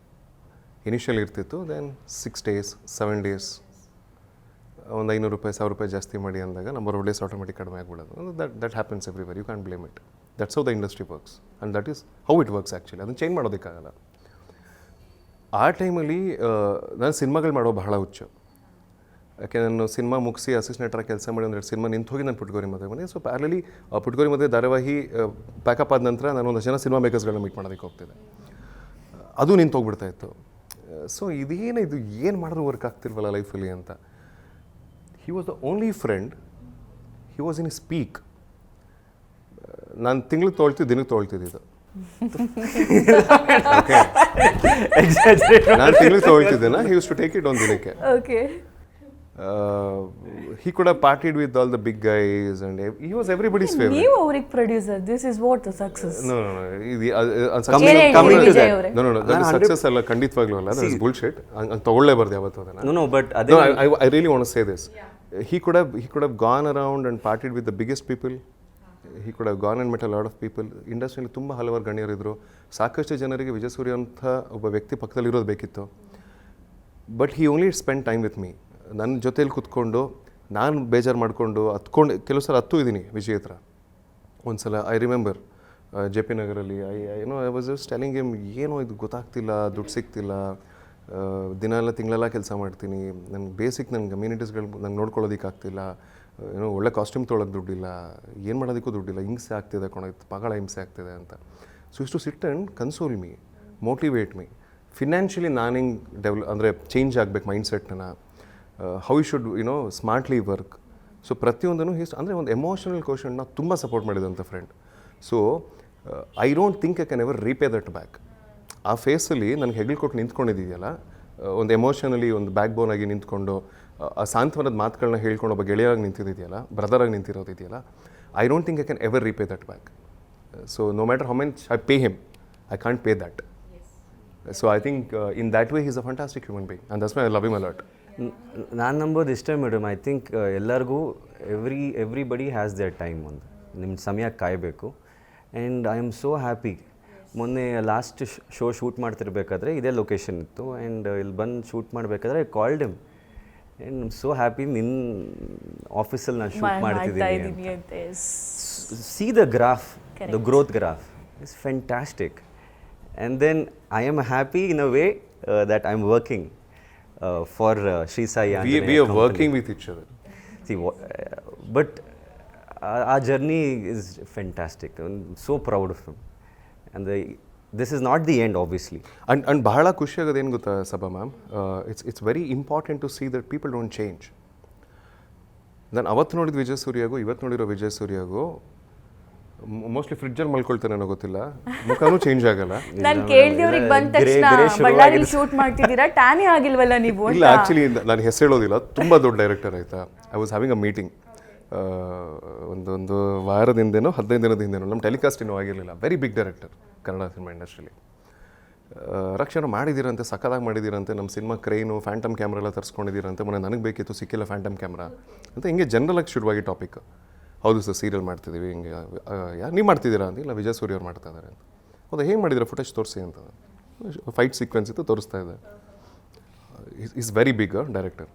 initial ಇರ್ತಿತ್ತು. Then 6 days 7 days, ಒಂದು 500 ರೂಪಾಯಿ 1000 ರೂಪಾಯಿ ಜಾಸ್ತಿ ಮಾಡಿ ಅಂದಾಗ ನಂಬರ್ ಆಫ್ ಡೇಸ್ ಆಟೋಮೆಟಿಕ್ ಕಡಿಮೆ ಆಗಿಬಿಡೋದು. That happens everywhere, you can blame it. That's how the industry works and that is how it works actually. ಅದನ್ನು ಚೇಂಜ್ ಮಾಡೋದಕ್ಕಾಗಲ್ಲ. ಆ ಟೈಮಲ್ಲಿ ನಾನು ಸಿನಿಮಾಗಳು ಮಾಡೋ ಬಹಳ ಹುಚ್ಚು. ಯಾಕೆ ನಾನು ಸಿನಿಮಾ ಮುಗಿಸಿ ಅಸಿಸ್ಟೆಂಟಾಗಿ ಕೆಲಸ ಮಾಡಿ 2 ಸಿನಿಮಾ ನಿಂತು ಹೋಗಿ ನಾನು ಪುಟ್ಗೌರಿ ಮದುವೆ ಬಂದೆ. ಸೊ ಪ್ಯಾರಲಿ ಪುಟ್ಗೌರಿ ಮದುವೆ ಧಾರಾವಾಹಿ ಪ್ಯಾಕಪ್ ಆದ ನಂತರ ನಾನು ಒಂದಷ್ಟು ಜನ ಸಿನಿಮಾ ಮೇಕರ್ಸ್ಗಳನ್ನ ಮೀಟ್ ಮಾಡೋದಕ್ಕೆ ಹೋಗ್ತಿದ್ದೆ. ಅದು ನಿಂತು ಹೋಗ್ಬಿಡ್ತಾ ಇತ್ತು. ಸೊ ಇದೇನು ಇದು ಏನು ಮಾಡಿದ್ರು ವರ್ಕ್ ಆಗ್ತಿಲ್ವಲ್ಲ ಲೈಫಲ್ಲಿ ಅಂತ. He was the only friend, he was in speak. ನಾನು ತಿಂಗಳಿಗೆ ತೊಳ್ತಿದ್ದು, ದಿನಕ್ಕೆ ತೊಳ್ತಿದ್ದಿದ್ದು. ನಾನು ತಿಂಗಳಿಗೆ ತೊಳ್ತಿದ್ದೇನೆ, ಹಿ ಯೂಸ್ ಟು ಟೇಕ್ ಇಟ್ ಒಂದು ದಿನಕ್ಕೆ. Okay. He could have partied with all the big guys and he was everybody's favorite. ನೀವು ಅವ್ರಿಗೆ producer, this is what the success. No. Coming to that. No. That is success ಅಲ್ಲ, ಖಂಡಿತವಾಗ್ಲೂ ಅಲ್ಲ. That is bullshit. ಹಂಗೆ ತಗೊಳ್ಳೇಬಾರ್ದು ಯಾವತ್ತೂ ಅದನ್ನು. No, but I really want to say this. He could have gone around and partied with the biggest people. He could have gone and met a lot of people. ಇಂಡಸ್ಟ್ರಿಯಲ್ಲಿ ತುಂಬ ಹಲವಾರು ಗಣ್ಯರಿದ್ದರು. ಸಾಕಷ್ಟು ಜನರಿಗೆ ವಿಜಯ್ ಸೂರ್ಯ ಅಂತ ಒಬ್ಬ ವ್ಯಕ್ತಿ ಪಕ್ಕದಲ್ಲಿ ಇರೋದು ಬೇಕಿತ್ತು. But he only spend time with me. ನನ್ನ ಜೊತೇಲಿ ಕೂತ್ಕೊಂಡು ನಾನು ಬೇಜಾರು ಮಾಡಿಕೊಂಡು ಕೆಲವು ಸಲ ಹತ್ತು ಇದ್ದೀನಿ ವಿಜಯ್ ಹತ್ರ. ಒಂದು ಸಲ ಐ ರಿಮೆಂಬರ್ ಜೆ ಪಿ ನಗರಲ್ಲಿ I was just telling him, ಏನೋ ಇದು ಗೊತ್ತಾಗ್ತಿಲ್ಲ, ದುಡ್ಡು ಸಿಗ್ತಿಲ್ಲ, ತಿಂಗಳೆಲ್ಲ ಕೆಲಸ ಮಾಡ್ತೀನಿ, ನನಗೆ ಬೇಸಿಕ್ ನನ್ನ ಕಮ್ಯುನಿಟೀಸ್ಗಳು ನಂಗೆ ನೋಡ್ಕೊಳ್ಳೋದಕ್ಕಾಗ್ತಿಲ್ಲ, ಒಳ್ಳೆ ಕಾಸ್ಟ್ಯೂಮ್ ತೊಗೊಳಕ್ಕೆ ದುಡ್ಡಿಲ್ಲ, ಏನು ಮಾಡೋದಕ್ಕೂ ದುಡ್ಡಿಲ್ಲ, ಹಿಂಸೆ ಆಗ್ತಿದೆ ಬಹಳ ಹಿಂಸೆ ಆಗ್ತಿದೆ ಅಂತ. ಸೊ ಇಷ್ಟು sit and console me, motivate me. Financially ನಾನು ಹಿಂಗೆ ಅಂದರೆ ಚೇಂಜ್ ಆಗಬೇಕು ಮೈಂಡ್ಸೆಟ್ನ, how you should smartly work. So ಪ್ರತಿಯೊಂದನ್ನು ಅಂದರೆ ಒಂದು ಎಮೋಷನಲ್ ಕ್ವಶನ್ನ ತುಂಬ ಸಪೋರ್ಟ್ ಮಾಡಿದಂಥ friend. So I don't think I can ever repay that back. ಆ ಫೇಸಲ್ಲಿ ನನಗೆ ಹೆಗಲು ಕೊಟ್ಟು ನಿಂತ್ಕೊಂಡಿದ್ದೀಯಲ್ಲ, ಒಂದು ಎಮೋಷನಲಿ ಒಂದು ಬ್ಯಾಕ್ ಬೋನ್ ಆಗಿ ನಿಂತ್ಕೊಂಡು ಆ ಸಾಂತ್ವನದ ಮಾತುಗಳನ್ನ ಹೇಳ್ಕೊಂಡು ಒಬ್ಬ ಗೆಳೆಯರಾಗಿ ನಿಂತಿದೆಯಲ್ಲ, ಬ್ರದರಾಗಿ ನಿಂತಿರೋದಿದೆಯಲ್ಲ, I don't think I can ever repay that back. So no matter how much I pay him, I can't pay that. So I think in that way is a fantastic human being and that's why I love him a lot. ನಾನು ನಂಬೋದು ಇಷ್ಟೇ madam. I think ಎಲ್ಲರಿಗೂ everybody has their time. ಒಂದು ನಿಮ್ಮ ಸಮಯ ಕಾಯಬೇಕು. And I am so happy. ಮೊನ್ನೆ last show shoot ಮಾಡ್ತಿರ್ಬೇಕಾದ್ರೆ ಇದೇ ಲೊಕೇಶನ್ ಇತ್ತು. ಆ್ಯಂಡ್ ಇಲ್ಲಿ ಬಂದು ಶೂಟ್ ಮಾಡಬೇಕಾದ್ರೆ I called him and I am so happy ನಿನ್ನ ಆಫೀಸಲ್ಲಿ ನಾನು ಶೂಟ್ ಮಾಡ್ತಿದ್ದೀನಿ. See the graph, the growth graph is fantastic. And then I am happy in a way that I'm working for Sri Sai Anjaneya. We are working with each other. See, but our journey is fantastic. I'm so proud of him. And this is not the end, obviously. And ಬಹಳ ಖುಷಿ ಆಗೋದು ಏನು ಗೊತ್ತಾ Sabha ma'am, it's very important to see that people don't change. ನಾನು ಅವತ್ತು ನೋಡಿದ ವಿಜಯ್ ಸೂರ್ಯಾಗೂ ಇವತ್ತು ನೋಡಿರೋ ವಿಜಯ್ ಸೂರ್ಯಾಗೂ ಮೋಸ್ಟ್ಲಿ ಫ್ರಿಡ್ಜಲ್ಲಿ ಮಲ್ಕೊಳ್ತಾನೆ ಅನ್ನೋ ಗೊತ್ತಿಲ್ಲ, ಮುಖನೂ ಚೇಂಜ್ ಆಗಲ್ಲ. ನಾನು ಕೇಳಿದವ್ರಿಗೆ ಬಂದ ತಕ್ಷಣ ಬಳ್ಳಾರಿಲಿ ಶೂಟ್ ಮಾಡ್ತಿದ್ದೀರಾ, ಟ್ಯಾನೇ ಆಗಿಲ್ವಲ್ಲ ನೀವು? ಇಲ್ಲ, ಆ್ಯಕ್ಚುಲಿ ನಾನು ಹೆಸರು ಹೇಳೋದಿಲ್ಲ, ತುಂಬ ದೊಡ್ಡ ಡೈರೆಕ್ಟರ್ ಆಯಿತಾ. I was having a meeting ಒಂದು ವಾರದ ಹಿಂದೆನೋ 15 ದಿನದ ಹಿಂದೆನೋ, ನಮ್ಮ ಟೆಲಿಕಾಸ್ಟ್ ಇನ್ನೂ ಆಗಿರಲಿಲ್ಲ. Very big director Kannada cinema ಇಂಡಸ್ಟ್ರಿಲಿ. ಸಾಕ್ಷಾತ್ ಮಾಡಿದ್ದೀರಂತೆ, ಸಕ್ಕದಾಗಿ ಮಾಡಿದ್ದೀರಂತೆ, ನಮ್ಮ ಸಿನಿಮಾ ಕ್ರೈನು ಫ್ಯಾಂಟಮ್ ಕ್ಯಾಮ್ರಾ ಎಲ್ಲ ತರಿಸ್ಕೊಂಡಿದ್ದೀರಂತೆ, ಮೊನ್ನೆ ನನಗೆ ಬೇಕಿತ್ತು ಸಿಕ್ಕಿಲ್ಲ ಫ್ಯಾಂಟಮ್ ಕ್ಯಾಮ್ರಾ ಅಂತ ಹಿಂಗೆ ಜನರಲಾಗಿ ಶುರುವಾಗಿ ಟಾಪಿಕ್. ಹೌದು ಸರ್ ಸೀರಿಯಲ್ ಮಾಡ್ತಿದ್ದೀವಿ, ಹಿಂಗೆ ಯಾರು ನೀವು ಮಾಡ್ತಿದ್ದೀರಾ ಅಂತ, ಇಲ್ಲ ವಿಜಯ್ ಸೂರ್ಯ ಅವ್ರು ಮಾಡ್ತಾ ಇದ್ದಾರೆ ಅಂತ. ಹೌದಾ ಹೇಗೆ ಮಾಡಿದ್ದೀರಾ ಫುಟೇಜ್ ತೋರಿಸಿ ಅಂತ, ಫೈಟ್ ಸೀಕ್ವೆನ್ಸ್ ಇತ್ತು ತೋರಿಸ್ತಾ ಇದೆ. Is very big director.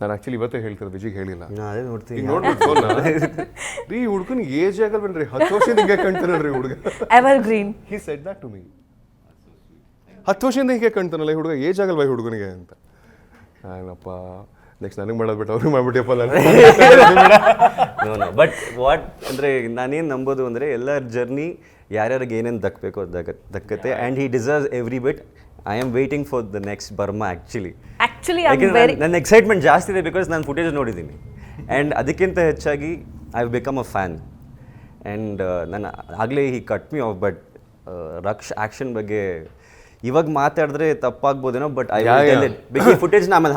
ನಾನು ಆ್ಯಕ್ಚುಲಿ ಇವತ್ತೇ ಹೇಳ್ತಿದ್ದೆ, ವಿಜಿಗೆ ಹೇಳಿಲ್ಲ. ಅದೇ ನೋಡ್ತೀನಿ, ಈಗ ನೋಡ್ಬಿಟ್ಟು ಫೋನ್ ರೀ ಹುಡ್ಗನಿಗೆ ಏಜ್ ಆಗಲ್ವೇನ್ರಿ, 10 ವರ್ಷದಿಂದ ಹಿಂಗೆ ಕಾಣ್ತಾನಲ್ರಿ ಹುಡುಗ. Evergreen. He said that to me. 10 ವರ್ಷದಿಂದ ಹೀಗೆ ಕಾಣ್ತಾನಲ್ಲ ಈ ಹುಡುಗ, ಏಜ್ ಆಗಲ್ವಾ ಈ ಹುಡುಗನಿಗೆ ಅಂತ. ಏನಪ್ಪ ನೆಕ್ಸ್ಟ್ ನನಗೆ ಮಾಡೋದು ಬಿಟ್ಟು ಅವ್ರಿಗೆ ಮಾಡ್ಬಿಟ್ಟಿಯಪ್ಪ ನೋ. ಬಟ್ ವಾಟ್ ಅಂದರೆ ನಾನೇನು ನಂಬೋದು ಅಂದರೆ ಎಲ್ಲರ ಜರ್ನಿ ಯಾರ್ಯಾರಿಗೆ ಏನೇನು ದಕ್ಕಬೇಕು ಅದು ದಕ್ಕತ್ತೆ. And he deserves every bit. I am waiting for the next Burma actually. ನನ್ನ ಎಕ್ಸೈಟ್ಮೆಂಟ್ ಜಾಸ್ತಿ ಇದೆ ಬಿಕಾಸ್ ನಾನು ಫುಟೇಜ್ ನೋಡಿದ್ದೀನಿ. ಆ್ಯಂಡ್ ಅದಕ್ಕಿಂತ ಹೆಚ್ಚಾಗಿ I have become a fan. And ನಾನು ಆಗಲೇ he cut me off. But Raksh action ಬಗ್ಗೆ ಇವಾಗ ಮಾತಾಡಿದ್ರೆ ತಪ್ಪಾಗ್ಬೋದೇನೋ, ಬಟ್ ಐ ಫುಟೇಜ್ ಆಮೇಲೆ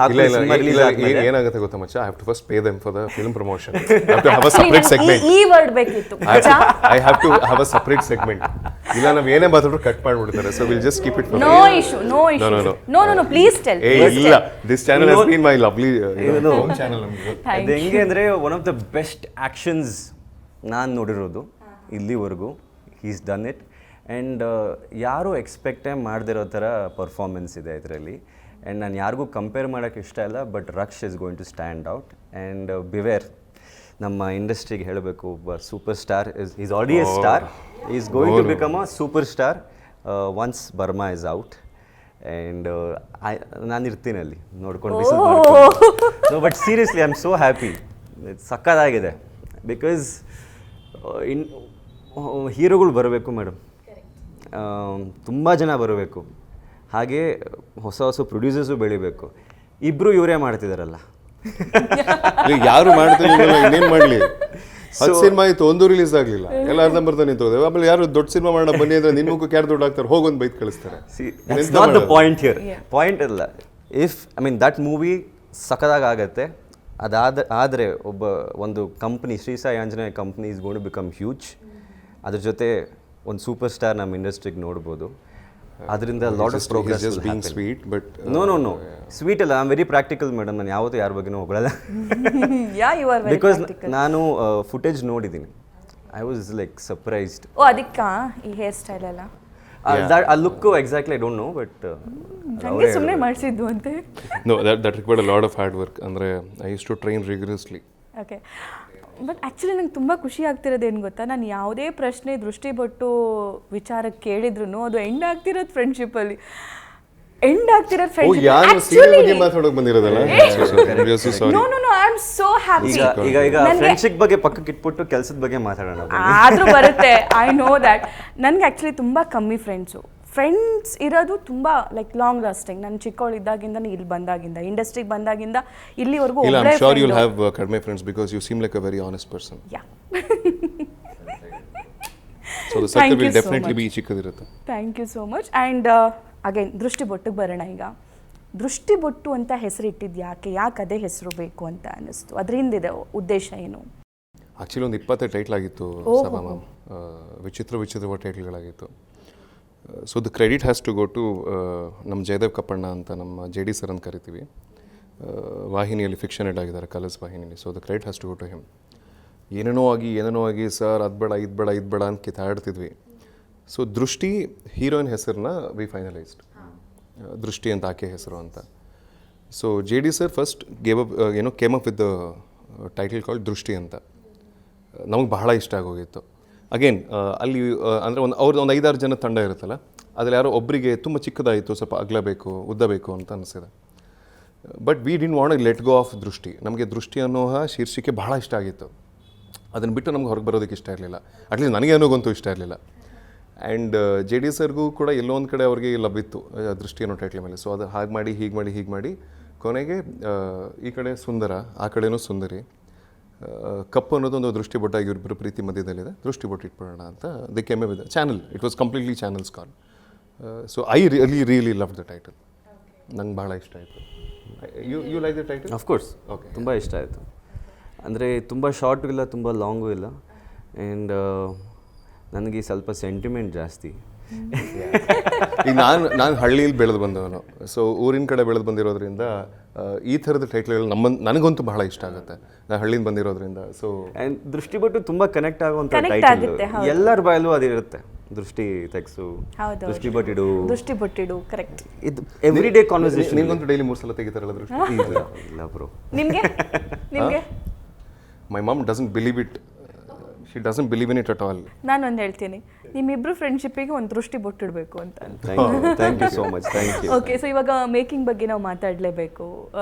ಏನಾಗುತ್ತೆ ಗೊತ್ತಾ ಮಚ್ಚ, I have to first pay them for the film promotion. I have to have a separate segment. ಈ ವರ್ಡ್ ಬೇಕಿತ್ತು. I have to have a separate segment. ಇಲ್ಲ ನಾವು ಏನೇ ಮಾತಾಡಿದ್ರು ಕಟ್ ಮಾಡಿಬಿಡ್ತಾರೆ. So will just keep it for no issue, no issue. No please tell. ಇಲ್ಲ, this channel has been my lovely home channel. ಅದು ಹೆಂಗೆ ಅಂದರೆ one of the best actions ನಾನು ನೋಡಿರೋದು ಇಲ್ಲಿವರೆಗೂ. He's done it. ಆ್ಯಂಡ್ ಯಾರೂ ಎಕ್ಸ್ಪೆಕ್ಟೇ ಮಾಡದಿರೋ ಥರ ಪರ್ಫಾರ್ಮೆನ್ಸ್ ಇದೆ ಇದರಲ್ಲಿ. ಆ್ಯಂಡ್ ನಾನು ಯಾರಿಗೂ ಕಂಪೇರ್ ಮಾಡೋಕ್ಕೆ ಇಷ್ಟ ಇಲ್ಲ. But Raksh is going to stand out. And beware, ನಮ್ಮ ಇಂಡಸ್ಟ್ರಿಗೆ ಹೇಳಬೇಕು, ಒಬ್ಬ super star is already a star, is going to become a super star once Barma is out. And ನಾನು ಇರ್ತೀನಿ ಅಲ್ಲಿ ನೋಡ್ಕೊಂಡು ಬಿಸಿಲು ಮಾಡ್ಕೊಂಡು. But seriously I am so happy. ಸಕ್ಕತ್ತಾಗಿದೆ. ಬಿಕಾಸ್ ಹೀರೋಗಳು ಬರಬೇಕು ಮೇಡಮ್, ತುಂಬ ಜನ ಬರಬೇಕು. ಹಾಗೆ ಹೊಸ ಹೊಸ ಪ್ರೊಡ್ಯೂಸರ್ಸು ಬೆಳಿಬೇಕು. ಇಬ್ಬರು ಇವರೇ ಮಾಡ್ತಿದ್ದಾರಲ್ಲ, ಯಾರು ಮಾಡ್ತಾರೆ, ಇನ್ನೇನು ಮಾಡಲಿ. 10 ಸಿನಿಮಾ ಇತ್ತು, ಒಂದು ರಿಲೀಸ್ ಆಗಲಿಲ್ಲ, ಎಲ್ಲ ಅರ್ಧಂಬರ್ಧ ನಿಂತೋದೆ. ಆಮೇಲೆ ಯಾರು ದೊಡ್ಡ ಸಿನಿಮಾ ಮಾಡೋಣ ಬನ್ನಿ ಅಂದರೆ ನಿಮ್ಮ ಮುಖಕ್ಕೆ ಯಾರು ದುಡ್ಡು ಹಾಕ್ತಾರೆ, ಹೋಗೊಂದು ಬೈಕ್ ಕಳಿಸ್ತಾರೆ. Not the point here. Point ಅಲ್ಲ. If I mean that movie ಸಖತ್ತಾಗಿ ಆಗತ್ತೆ. ಆದರೆ ಒಂದು company, Shri Sai Anjaneya company is going to become huge. ಅದ್ರ ಜೊತೆ ಒಂದು ಸೂಪರ್ ಸ್ಟಾರ್ ನಮ್ಮ ಇಂಡಸ್ಟ್ರಿಗೆ ನೋಡ್ಬೋದು. ಅದರಿಂದ lot of progress. Sweet but no sweet ಅಲ್ಲ, I am very practical madam. ನಾನು ಯಾವತ್ತೂ ಯಾರ ಬಗ್ಗೆನೂ ಹೊಗಳಲ್ಲ. ಬಿಕಾಸ್ ನಾನು ಫುಟೇಜ್ ನೋಡಿದ್ದೀನಿ. I was like surprised. ಓ ಅದಕ್ಕೆ ಈ ಹೇರ್ ಸ್ಟೈಲ್ ಎಲ್ಲ ಆ look exactly I don't know. But ನನಗೆ ಸುಮ್ಮನೆ ಮಾಡಿಸಿದ್ದು ಅಂತೆ. No that required a lot of hard work. ಅಂದರೆ I use to train rigorously. Okay. But actually ನಂಗೆ ತುಂಬ ಖುಷಿ ಆಗ್ತಿರೋದು ಏನು ಗೊತ್ತಾ, ನಾನು ಯಾವುದೇ ಪ್ರಶ್ನೆ ದೃಷ್ಟಿ ಬಟ್ಟು ವಿಚಾರಕ್ಕೆ ಕೇಳಿದ್ರು ಅದು ಎಂಡ್ ಆಗ್ತಿರೋದು ಫ್ರೆಂಡ್ಶಿಪ್ಪಲ್ಲಿ. ಎಂಡ್ ಆಗ್ತಿರೋದು friendship. No I am so happy. ಈಗ ಫ್ರೆಂಡ್ಶಿಪ್ ಬಗ್ಗೆ ಪಕ್ಕಕ್ಕೆ ಇಟ್ಬಿಟ್ಟು ಕೆಲಸದ ಬಗ್ಗೆ ಮಾತಾಡೋಣ. ಆದರೂ ಬರುತ್ತೆ, ಐ ನೋ ದ್ಯಾಟ್. ನನಗೆ ಆ್ಯಕ್ಚುಲಿ ತುಂಬ ಕಮ್ಮಿ ಫ್ರೆಂಡ್ಸ್ ಇರೋದು ತುಂಬ ಲೈಕ್ ಲಾಂಗ್ ಲಾಸ್ಟಿಂಗ್. ನಾನು ಚಿಕ್ಕವಳಿದ್ದಾಗಿಂದ ಇಲ್ಲಿ ಬಂದಾಗಿಂದ, ಇಂಡಸ್ಟ್ರಿಗೆ ಬಂದಾಗಿಂದ ಇಲ್ಲಿವರೆಗೂ ಇಲ್ಲ, I am sure you will have ಕಡಿಮೆ friends because you seem like a very honest person. Yeah. So the circle will definitely be ಚಿಕ್ಕದಿರುತ್ತೆ. Thank you so much. And again ದೃಷ್ಟಿ ಬೊಟ್ಟಿಗೆ ಬರೋಣ. ಈಗ ದೃಷ್ಟಿ ಬೊಟ್ಟು ಅಂತ ಹೆಸರು ಇಟ್ಟಿದ್ದು ಯಾಕೆ ಅದೇ ಹೆಸರು ಬೇಕು ಅಂತ ಅನ್ನಿಸ್ತು? ಅದ್ರ ಹಿಂದಿದೆ ಉದ್ದೇಶ ಏನು? ಆ್ಯಕ್ಚುಲಿ ಒಂದು 20 ಟೈಟ್ಲ್ ಆಗಿತ್ತು ಸಭಾ ಮ್ಯಾಮ್, ವಿಚಿತ್ರ ಟೈಟ್ಲ್ಗಳಾಗಿತ್ತು. So the credit has to go to ನಮ್ಮ ಜಯದೇವ್ ಕಪ್ಪಣ್ಣ ಅಂತ, ನಮ್ಮ JD ಸರ್ ಅಂತ ಕರಿತೀವಿ. ವಾಹಿನಿಯಲ್ಲಿ ಫಿಕ್ಷನ್ ಹೆಡ್ ಆಗಿದ್ದಾರೆ, ಕಲರ್ಸ್ ವಾಹಿನಿಯಲ್ಲಿ. So the credit has to go to him. ಏನೇನೋ ಆಗಿ ಸರ್ ಅದು ಬೇಡ ಅಂತ ಕಿತ್ತಾಡ್ತಿದ್ವಿ. ಸೊ ದೃಷ್ಟಿ ಹೀರೋಯಿನ್ ಹೆಸರನ್ನ ವಿ ಫೈನಲೈಸ್ಡ್. ದೃಷ್ಟಿ ಅಂತ ಆಕೆ ಹೆಸರು ಅಂತ. So JD sir first came up with the title called Drishti ಅಂತ. ನಮಗೆ ಬಹಳ ಇಷ್ಟ ಆಗೋಗಿತ್ತು. ಅಗೇನ್ ಅಲ್ಲಿ ಅಂದರೆ ಅವ್ರದ್ದು ಒಂದು 5-6 ಜನ ತಂಡ ಇರುತ್ತಲ್ಲ, ಅದ್ರಲ್ಲಿ ಯಾರೋ ಒಬ್ಬರಿಗೆ ತುಂಬ ಚಿಕ್ಕದಾಯಿತು, ಸ್ವಲ್ಪ ಅಗಲಬೇಕು, ಉದ್ದಬೇಕು ಅಂತ ಅನಿಸಿದೆ. But we didn't want let go of ದೃಷ್ಟಿ. ನಮಗೆ ದೃಷ್ಟಿ ಅನ್ನೋ ಶೀರ್ಷಿಕೆ ಬಹಳ ಇಷ್ಟ ಆಗಿತ್ತು. ಅದನ್ನು ಬಿಟ್ಟು ನಮ್ಗೆ ಹೊರಗೆ ಬರೋದಕ್ಕೆ ಇಷ್ಟ ಇರಲಿಲ್ಲ. ಅಟ್ಲೀಸ್ಟ್ ನನಗೆ ಅನ್ನೋಗಂತೂ ಇಷ್ಟ ಇರಲಿಲ್ಲ. ಆ್ಯಂಡ್ JD ಸರ್ಗೂ ಕೂಡ ಎಲ್ಲೋ ಒಂದು ಕಡೆ ಅವ್ರಿಗೆ ಲಭಿತ್ತು ದೃಷ್ಟಿ ಅನ್ನೋ ಟೈಟ್ಲ್ ಮೇಲೆ. ಸೊ ಅದು ಹೀಗೆ ಮಾಡಿ ಕೊನೆಗೆ ಈ ಕಡೆ ಸುಂದರ, ಆ ಕಡೆನೂ ಸುಂದರಿ, ಕಪ್ಪು ಅನ್ನೋದು ಒಂದು ದೃಷ್ಟಿ ಬೊಟ್ಟಾಗಿ ಇವರಿಬ್ಬರು ಪ್ರೀತಿ ಮಧ್ಯದಲ್ಲಿದೆ, ದೃಷ್ಟಿ ಬೊಟ್ಟು ಇಟ್ಬಿಡೋಣ ಅಂತ the came with channel. It was completely channels call. So I really love the title. ನಂಗೆ ಭಾಳ ಇಷ್ಟ ಆಯಿತು. You like the title? Of course. Okay, ತುಂಬ ಇಷ್ಟ ಆಯಿತು. ಅಂದರೆ ತುಂಬ ಶಾರ್ಟು ಇಲ್ಲ, ತುಂಬ ಲಾಂಗು ಇಲ್ಲ. ಆ್ಯಂಡ್ ನನಗೆ ಸ್ವಲ್ಪ ಸೆಂಟಿಮೆಂಟ್ ಜಾಸ್ತಿ. ಈಗ ನಾನು ಹಳ್ಳಿಯಲ್ಲಿ ಬೆಳೆದು ಬಂದವನು, ಸೊ ಊರಿನ ಕಡೆ ಬೆಳೆದು ಬಂದಿರೋದ್ರಿಂದ ಈ ಥರದ ಟೈಟ್ಲ್ಗಳು ನನಗಂತೂ ಬಹಳ ಇಷ್ಟ ಆಗುತ್ತೆ. ನಾನು ಹಳ್ಳಿಯಿಂದ ಬಂದಿರೋದ್ರಿಂದ. ಸೊ ದೃಷ್ಟಿ ಬಟ್ಟು ತುಂಬ ಕನೆಕ್ಟ್ ಆಗುವಂಥ Connect ಟೈಟಲ್ ಆಗುತ್ತೆ, ಹೌದು. ಎಲ್ಲರ ಬಾಯಲ್ಲೂ ಅದಿರುತ್ತೆ. ದೃಷ್ಟಿ ತೆಗ್ಸು, ಹೌದು, ದೃಷ್ಟಿ ಬಟ್ಟಿಡು, ದೃಷ್ಟಿ ಬೊಟ್ಟಿಡು, ಕರೆಕ್ಟ್. ಇದು ಎವ್ರಿ ಡೇ ಕಾನ್ವರ್ಸೇಷನ್. ನಿಮ್ಗಂತೂ ಡೈಲಿ 3 ಸಲ ತೆಗಿತಾರಲ್ಲ ದೃಷ್ಟಿ? ಇಲ್ಲ ಬ್ರೋ. ನಿಮ್ಗೆ ನಿಮ್ಗೆ my mom doesn't believe it, she doesn't believe in it at all. ನಾನೊಂದು ಹೇಳ್ತೀನಿ, ನಿಮ್ಮಿಬ್ರು ಫ್ರೆಂಡ್ಶಿಪ್ಪಿಗೆ ಒಂದು ದೃಷ್ಟಿ ಬೊಟ್ಟಿಡ್ಬೇಕು ಅಂತ. Thank you so much, thank you. Okay, so ಇವಾಗ ಮೇಕಿಂಗ್ ಬಗ್ಗೆ ನಾವು ಮಾತಾಡಲೇಬೇಕು.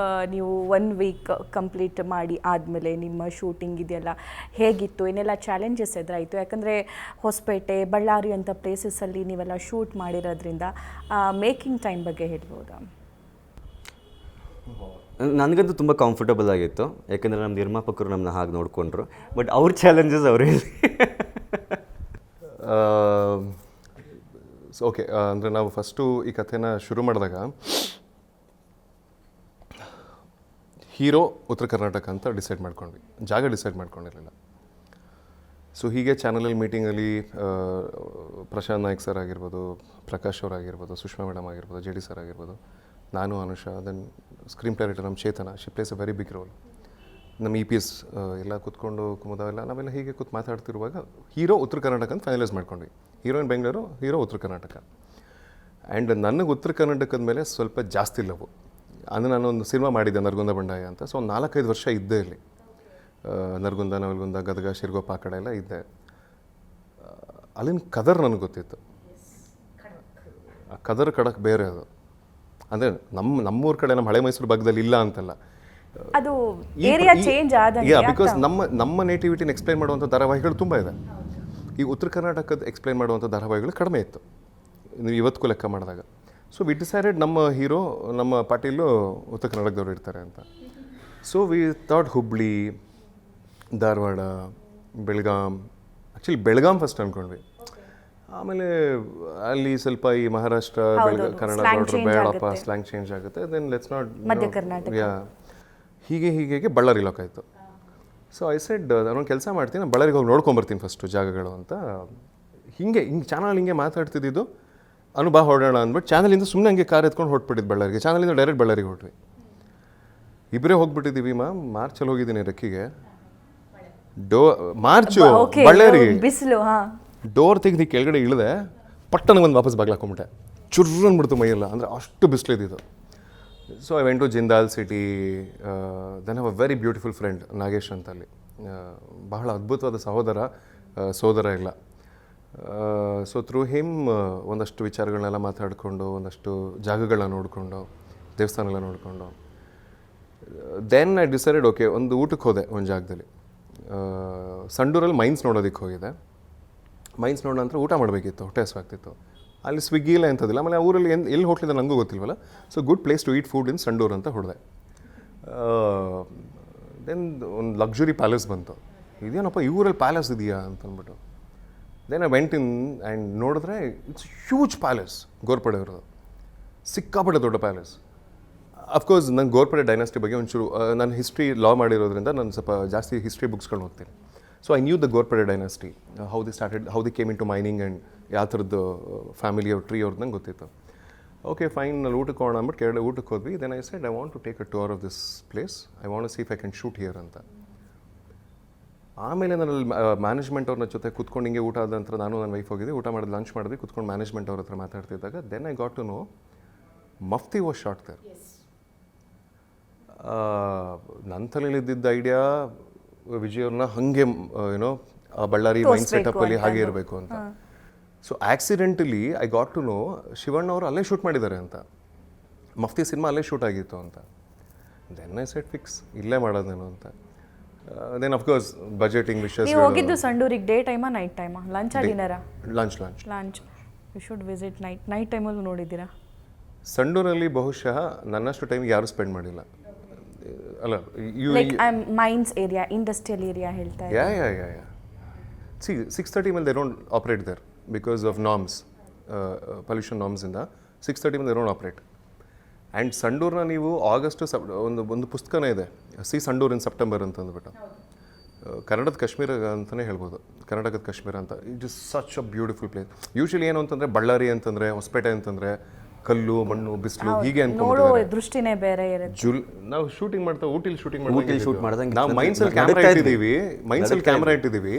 ನೀವು 1 ವೀಕ್ ಕಂಪ್ಲೀಟ್ ಮಾಡಿ ಆದಮೇಲೆ ನಿಮ್ಮ ಶೂಟಿಂಗ್ ಇದೆಯಲ್ಲ ಹೇಗಿತ್ತು, ಏನೆಲ್ಲ ಚಾಲೆಂಜಸ್ ಎದುರಾಯಿತು? ಯಾಕಂದರೆ ಹೊಸಪೇಟೆ, ಬಳ್ಳಾರಿ ಅಂತ ಪ್ಲೇಸಸ್ಸಲ್ಲಿ ನೀವೆಲ್ಲ ಶೂಟ್ ಮಾಡಿರೋದ್ರಿಂದ ಮೇಕಿಂಗ್ ಟೈಮ್ ಬಗ್ಗೆ ಹೇಳ್ಬೋದಾ? ನನಗಂತೂ ತುಂಬ ಕಂಫರ್ಟಬಲ್ ಆಗಿತ್ತು, ಯಾಕಂದರೆ ನಮ್ಮ ನಿರ್ಮಾಪಕರು ನಮ್ಮನ್ನ ಹಾಗೆ ನೋಡಿಕೊಂಡ್ರು. ಬಟ್ ಅವ್ರ ಚಾಲೆಂಜಸ್ ಅವ್ರು ಹೇಳಿ. ಓಕೆ, ಅಂದರೆ ನಾವು ಫಸ್ಟು ಈ ಕಥೆನ ಶುರು ಮಾಡಿದಾಗ ಹೀರೋ ಉತ್ತರ ಕರ್ನಾಟಕ ಅಂತ ಡಿಸೈಡ್ ಮಾಡ್ಕೊಂಡ್ವಿ, ಜಾಗ ಡಿಸೈಡ್ ಮಾಡ್ಕೊಂಡಿರಲಿಲ್ಲ. ಸೊ ಹೀಗೆ ಚಾನಲಲ್ಲಿ ಮೀಟಿಂಗಲ್ಲಿ ಪ್ರಶಾಂತ್ ನಾಯ್ಕ್ ಸರ್ ಆಗಿರ್ಬೋದು, ಪ್ರಕಾಶ್ ಅವ್ರು ಆಗಿರ್ಬೋದು, ಸುಷ್ಮಾ ಮೇಡಮ್ ಆಗಿರ್ಬೋದು, JD ಸರ್ ಆಗಿರ್ಬೋದು, ನಾನು, Anusha, then screenplay writer ನಮ್ಮ Chetana, she plays a very big role. ನಮ್ಮ EPS ಎಲ್ಲ ಕೂತ್ಕೊಂಡು ಕುಮುದವೆಲ್ಲ ನಾವೆಲ್ಲ ಹೀಗೆ ಕೂತು ಮಾತಾಡ್ತಿರುವಾಗ ಹೀರೋ ಉತ್ತರ ಕರ್ನಾಟಕ ಅಂತ ಫೈನಲೈಸ್ ಮಾಡ್ಕೊಂಡ್ವಿ. ಹೀರೋಯಿನ್ ಬೆಂಗಳೂರು, ಹೀರೋ ಉತ್ತರ ಕರ್ನಾಟಕ. ಆ್ಯಂಡ್ ನನಗೆ ಉತ್ತರ ಕರ್ನಾಟಕದ ಮೇಲೆ ಸ್ವಲ್ಪ ಜಾಸ್ತಿ ಲವ್. ಅಂದರೆ ನಾನೊಂದು ಸಿನಿಮಾ ಮಾಡಿದ್ದೆ, ನರಗುಂದ ಬಂಡಾಯ ಅಂತ. ಸೊ ಒಂದು 4-5 ವರ್ಷ ಇದ್ದೆ ಇಲ್ಲಿ, ನರಗುಂದ, ನವಲಗುಂದ, ಗದಗ, ಶಿರ್ಗೋಪ ಆ ಕಡೆ ಎಲ್ಲ ಇದ್ದೆ. ಅಲ್ಲಿನ ಕದರ್ ನನಗೆ ಗೊತ್ತಿತ್ತು. ಆ ಕದರ್ ಕಡಕ್ ಬೇರೆ ಅದು. ಅಂದರೆ ನಮ್ಮೂರ ಕಡೆ, ನಮ್ಮ ಹಳೆ ಮೈಸೂರು ಭಾಗದಲ್ಲಿ ಇಲ್ಲ ಅಂತಲ್ಲ, ಅದು ಏರಿಯಾ ಚೇಂಜ್ ಆದಂಗೆ. ಬಿಕಾಸ್ ನಮ್ಮ ನೇಟಿವಿಟಿನ ಎಕ್ಸ್ಪ್ಲೈನ್ ಮಾಡುವಂಥ ಧಾರಾವಾಹಿಗಳು ತುಂಬ ಇದೆ. ಈ ಉತ್ತರ ಕರ್ನಾಟಕದ ಎಕ್ಸ್ಪ್ಲೈನ್ ಮಾಡುವಂಥ ಧಾರಾವಾಹಿಗಳು ಕಡಿಮೆ ಇತ್ತು, ನೀವು ಇವತ್ತಿಗೂ ಲೆಕ್ಕ ಮಾಡಿದಾಗ. ಸೊ ವಿ ಡಿಸೈಡೆಡ್ ನಮ್ಮ ಹೀರೋ, ನಮ್ಮ ಪಾಟೀಲು ಉತ್ತರ ಕರ್ನಾಟಕದವ್ರು ಇರ್ತಾರೆ ಅಂತ. So we thought Hubli, Dharwad, Belgaum. Actually Belgaum first ಅಂದ್ಕೊಂಡ್ವಿ. ಆಮೇಲೆ ಅಲ್ಲಿ ಸ್ವಲ್ಪ ಈ ಮಹಾರಾಷ್ಟ್ರ, ಕನ್ನಡ ನೋಡ್ರೆ ಬೇಡಪ್ಪ, ಸ್ಲ್ಯಾಂಗ್ ಚೇಂಜ್ ಆಗುತ್ತೆ, ದೆನ್ ಲೆಟ್ಸ್ ನಾಟ್ ಮಧ್ಯ ಕರ್ನಾಟಕ. ಯಾ, ಹೀಗೆ ಬಳ್ಳಾರಿ ಲಾಕ್ ಆಯಿತು. ಸೊ ಐ ಸೆಡ್ ನಾನೊಂದು ಕೆಲಸ ಮಾಡ್ತೀನಿ, ನಾನು ಬಳ್ಳಾರಿಗೆ ಹೋಗಿ ನೋಡ್ಕೊಂಬರ್ತೀನಿ ಫಸ್ಟು ಜಾಗಗಳು ಅಂತ. ಹಿಂಗೆ ಚಾನಲ್ ಹಿಂಗೆ ಮಾತಾಡ್ತಿದ್ದು, ಬಾ ಹೊರಡೋಣ ಅಂದ್ಬಿಟ್ಟು ಚಾನಲಿಂದ ಸುಮ್ಮನೆ ಹಂಗೆ ಕಾರ್ ಎತ್ಕೊಂಡು ಹೊರಟ್ಬಿಟ್ಟಿದ್ದು ಬಳ್ಳಾರಿಗೆ. ಚಾನಲಿಂದ ಡೈರೆಕ್ಟ್ ಬಳ್ಳಾರಿಗೆ ಹೊರಟ್ವಿ. ಇಬ್ಬರೇ ಹೋಗ್ಬಿಟ್ಟಿದ್ದೀವಿ. ಮಾರ್ಚಲ್ಲಿ ಹೋಗಿದ್ದೀನಿ ರೆಕ್ಕಿಗೆ, ಮಾರ್ಚು ಬಳ್ಳಾರಿ ಬಿಸಿಲು. ಡೋರ್ ತೆಗೆದು ಕೆಳಗಡೆ ಇಳಿದೆ, ಪಟ್ಟನ ಒಂದು ವಾಪಸ್ ಬಾಗ್ಲಾಕೊಂಬಿಟ್ಟೆ. ಚುರ್ರು ಅಂದ್ಬಿಡ್ತು ಮೈಯೆಲ್ಲ, ಅಂದರೆ ಅಷ್ಟು ಬಿಸಿಲಿದ್ದು. So I went to Jindal city. Then have a very beautiful friend Nagesh ಅಂತ ಅಲ್ಲಿ, ಬಹಳ ಅದ್ಭುತವಾದ ಸೋದರ ಇಲ್ಲ. ಸೊ ಥ್ರೂ ಹಿಮ್ ಒಂದಷ್ಟು ವಿಚಾರಗಳನ್ನೆಲ್ಲ ಮಾತಾಡಿಕೊಂಡು, ಒಂದಷ್ಟು ಜಾಗಗಳನ್ನ ನೋಡಿಕೊಂಡು, ದೇವಸ್ಥಾನ ಎಲ್ಲ ನೋಡಿಕೊಂಡು, ದೆನ್ ಐ ಡಿಸೈಡೆಡ್ ಓಕೆ, ಒಂದು ಊಟಕ್ಕೆ ಹೋದೆ ಒಂದು ಜಾಗದಲ್ಲಿ. ಸಂಡೂರಲ್ಲಿ ಮೈನ್ಸ್ ನೋಡೋದಕ್ಕೆ ಹೋಗಿದೆ. ಮೈನ್ಸ್ ನೋಡೋ ನಂತರ ಊಟ ಮಾಡಬೇಕಿತ್ತು, ಹೊಟ್ಟೆ ಹಸಿವಾಗ್ತಿತ್ತು. ಅಲ್ಲಿ ಸ್ವಿಗ್ಗಿ ಇಲ್ಲ ಎಂಥದಿಲ್ಲ. ಆಮೇಲೆ ಆ ಊರಲ್ಲಿ ಎಲ್ಲಿ ಹೋಟ್ಲಿದೆ ನನಗೂ ಗೊತ್ತಿಲ್ವಲ್ಲ. So good place to eat food in Sandur ಅಂತ ಹೊಡೆದೆ. ದೆನ್ ಒಂದು ಲಕ್ಸುರಿ ಪ್ಯಾಲೇಸ್ ಬಂತು. ಇದೇನಪ್ಪ ಈ ಊರಲ್ಲಿ ಪ್ಯಾಲೇಸ್ ಇದೆಯಾ ಅಂತ ಅಂದ್ಬಿಟ್ಟು then I went in and ನೋಡಿದ್ರೆ ಇಟ್ಸ್ ಹ್ಯೂಜ್ ಪ್ಯಾಲೇಸ್, ಗೋರ್ಪಡೆ ಅವ್ರದ್ದು. ಸಿಕ್ಕಾಪಟ್ಟೆ ದೊಡ್ಡ ಪ್ಯಾಲೇಸ್. ಅಫ್ಕೋರ್ಸ್ ನಂಗೆ ಗೋರ್ಪಡೆ ಡೈನಾಸ್ಟಿ ಬಗ್ಗೆ ಒಂಚೂರು, ನಾನು ಹಿಸ್ಟ್ರಿ ಲಾ ಮಾಡಿರೋದ್ರಿಂದ ನಾನು ಸ್ವಲ್ಪ ಜಾಸ್ತಿ ಹಿಸ್ಟ್ರಿ ಬುಕ್ಸ್ಗಳನ್ನ ಓದ್ತೀನಿ. So I knew the Ghorpade dynasty, how they came in to mining and ಯಾವ ಥರದ್ದು ಫ್ಯಾಮಿಲಿ ಅವ್ರ ಟ್ರೀ ಅವ್ರದ್ದು ನಂಗೆ ಗೊತ್ತಿತ್ತು. ಓಕೆ ಫೈನ್, ನಾನು ಊಟಕ್ಕೆ ಹೋಗೋಣ ಅಂದ್ಬಿಟ್ಟು ಕೆಳಗಡೆ ಊಟಕ್ಕೆ ಹೋದ್ವಿ. Then I said I want to take a tour of this place, I want to see if I can shoot here ಅಂತ. ಆಮೇಲೆ ನಾನು ಮ್ಯಾನೇಜ್ಮೆಂಟ್ ಅವ್ರನ್ನ ಜೊತೆ ಕೂತ್ಕೊಂಡು ಹಿಂಗೆ ಊಟ ಆದ ನಂತರ ನಾನು ನನ್ನ ವೈಫ್ ಹೋಗಿದ್ದೆ, ಊಟ ಮಾಡಿದ್ ಲಂಚ್ ಮಾಡಿದ್ವಿ, ಕೂತ್ಕೊಂಡು ಮ್ಯಾನೇಜ್ಮೆಂಟ್ ಅವ್ರ ಹತ್ರ ಮಾತಾಡ್ತಿದ್ದಾಗ then I got to know Mufti was shot there. ನನ್ನ ತಲೆಯಲ್ಲಿದ್ದ ಐಡಿಯಾ ವಿಜಯ್ ಅವ್ರನ್ನ ಹಾಗೆ ಏನೋ ಬಳ್ಳಾರಿ ಮೈಂಡ್ ಸೆಟಪ್ಪಲ್ಲಿ ಹಾಗೆ ಇರಬೇಕು ಅಂತ. So accidentally I got to know Shivanna ಅವರು ಅಲ್ಲೇ ಶೂಟ್ ಮಾಡಿದ್ದಾರೆ ಅಂತ, ಮಫ್ತಿ ಸಿನಿಮಾ ಅಲ್ಲೇ ಶೂಟ್ ಆಗಿತ್ತು ಅಂತ. ದೆನ್ ಐ ಸೆಟ್ ಫಿಕ್ಸ್, ಇಲ್ಲೇ ಮಾಡೋದೇನು ಅಂತ. ದೆನ್ ಅಫ್ಕೋರ್ಸ್ ಬಜೆಟಿಂಗ್ ವಿಷಯಸ್. ನೀವು ಹೋಗಿದ್ದು ಸಂಡೂರಿಗೆ ಡೇ ಟೈಮಾ ನೈಟ್ ಟೈಮಾ, ಲಂಚಾ ಡಿನ್ನರಾ? Lunch. You should visit night ಟೈಮಲ್ಲೂ ನೋಡಿದ್ದೀರಾ? ಸಂಡೂರಲ್ಲಿ ಬಹುಶಃ ನನ್ನಷ್ಟು ಟೈಮ್ ಯಾರು ಸ್ಪೆಂಡ್ ಮಾಡಿಲ್ಲ. ಅಲ್ಲ, like mines area, industrial area ಹೇಳ್ತಾ ಇದ್ದೀನಿ. ಯಾ. See, 6:30 ಮೇಲೆ they don't operate there because of norms, pollution norms ಇಂದ 6:30 ಮೇಲೆ they don't operate. ಆ್ಯಂಡ್ ಸಂಡೂರ್ನ ನೀವು ಆಗಸ್ಟ್ ಒಂದು ಪುಸ್ತಕನೇ ಇದೆ, ಸಿ ಸಂಡೂರ್ ಇನ್ ಸೆಪ್ಟೆಂಬರ್ ಅಂತ ಅಂದ್ಬಿಟ್ಟು. ಕನ್ನಡದ ಕಾಶ್ಮೀರ ಅಂತಲೇ ಹೇಳ್ಬೋದು, ಕರ್ನಾಟಕದ ಕಾಶ್ಮೀರ ಅಂತ. It is such a beautiful place. Usually ಏನು ಅಂತಂದರೆ ಬಳ್ಳಾರಿ ಅಂತಂದರೆ, ಹೊಸಪೇಟೆ ಅಂತಂದರೆ ಕಲ್ಲು ಮಣ್ಣು ಬಿಸಿಲು ಹೀಗೆ ನೋಡೋ ಅನ್ಕೊಂಡಿದ್ದಾರೆ. ದೃಷ್ಟಿನೇ ಬೇರೆ ಇರುತ್ತೆ. ನಾವು ಶೂಟಿಂಗ್ ಮಾಡ್ತಾ ಊಟಿಲಿ ಶೂಟಿಂಗ್ ಮಾಡ್ದಂಗೆ ನಾವು ಮೈನ್ಸಲ್ಲಿ ಕ್ಯಾಮ್ರಾ ಇಟ್ಟಿದ್ದೀವಿ.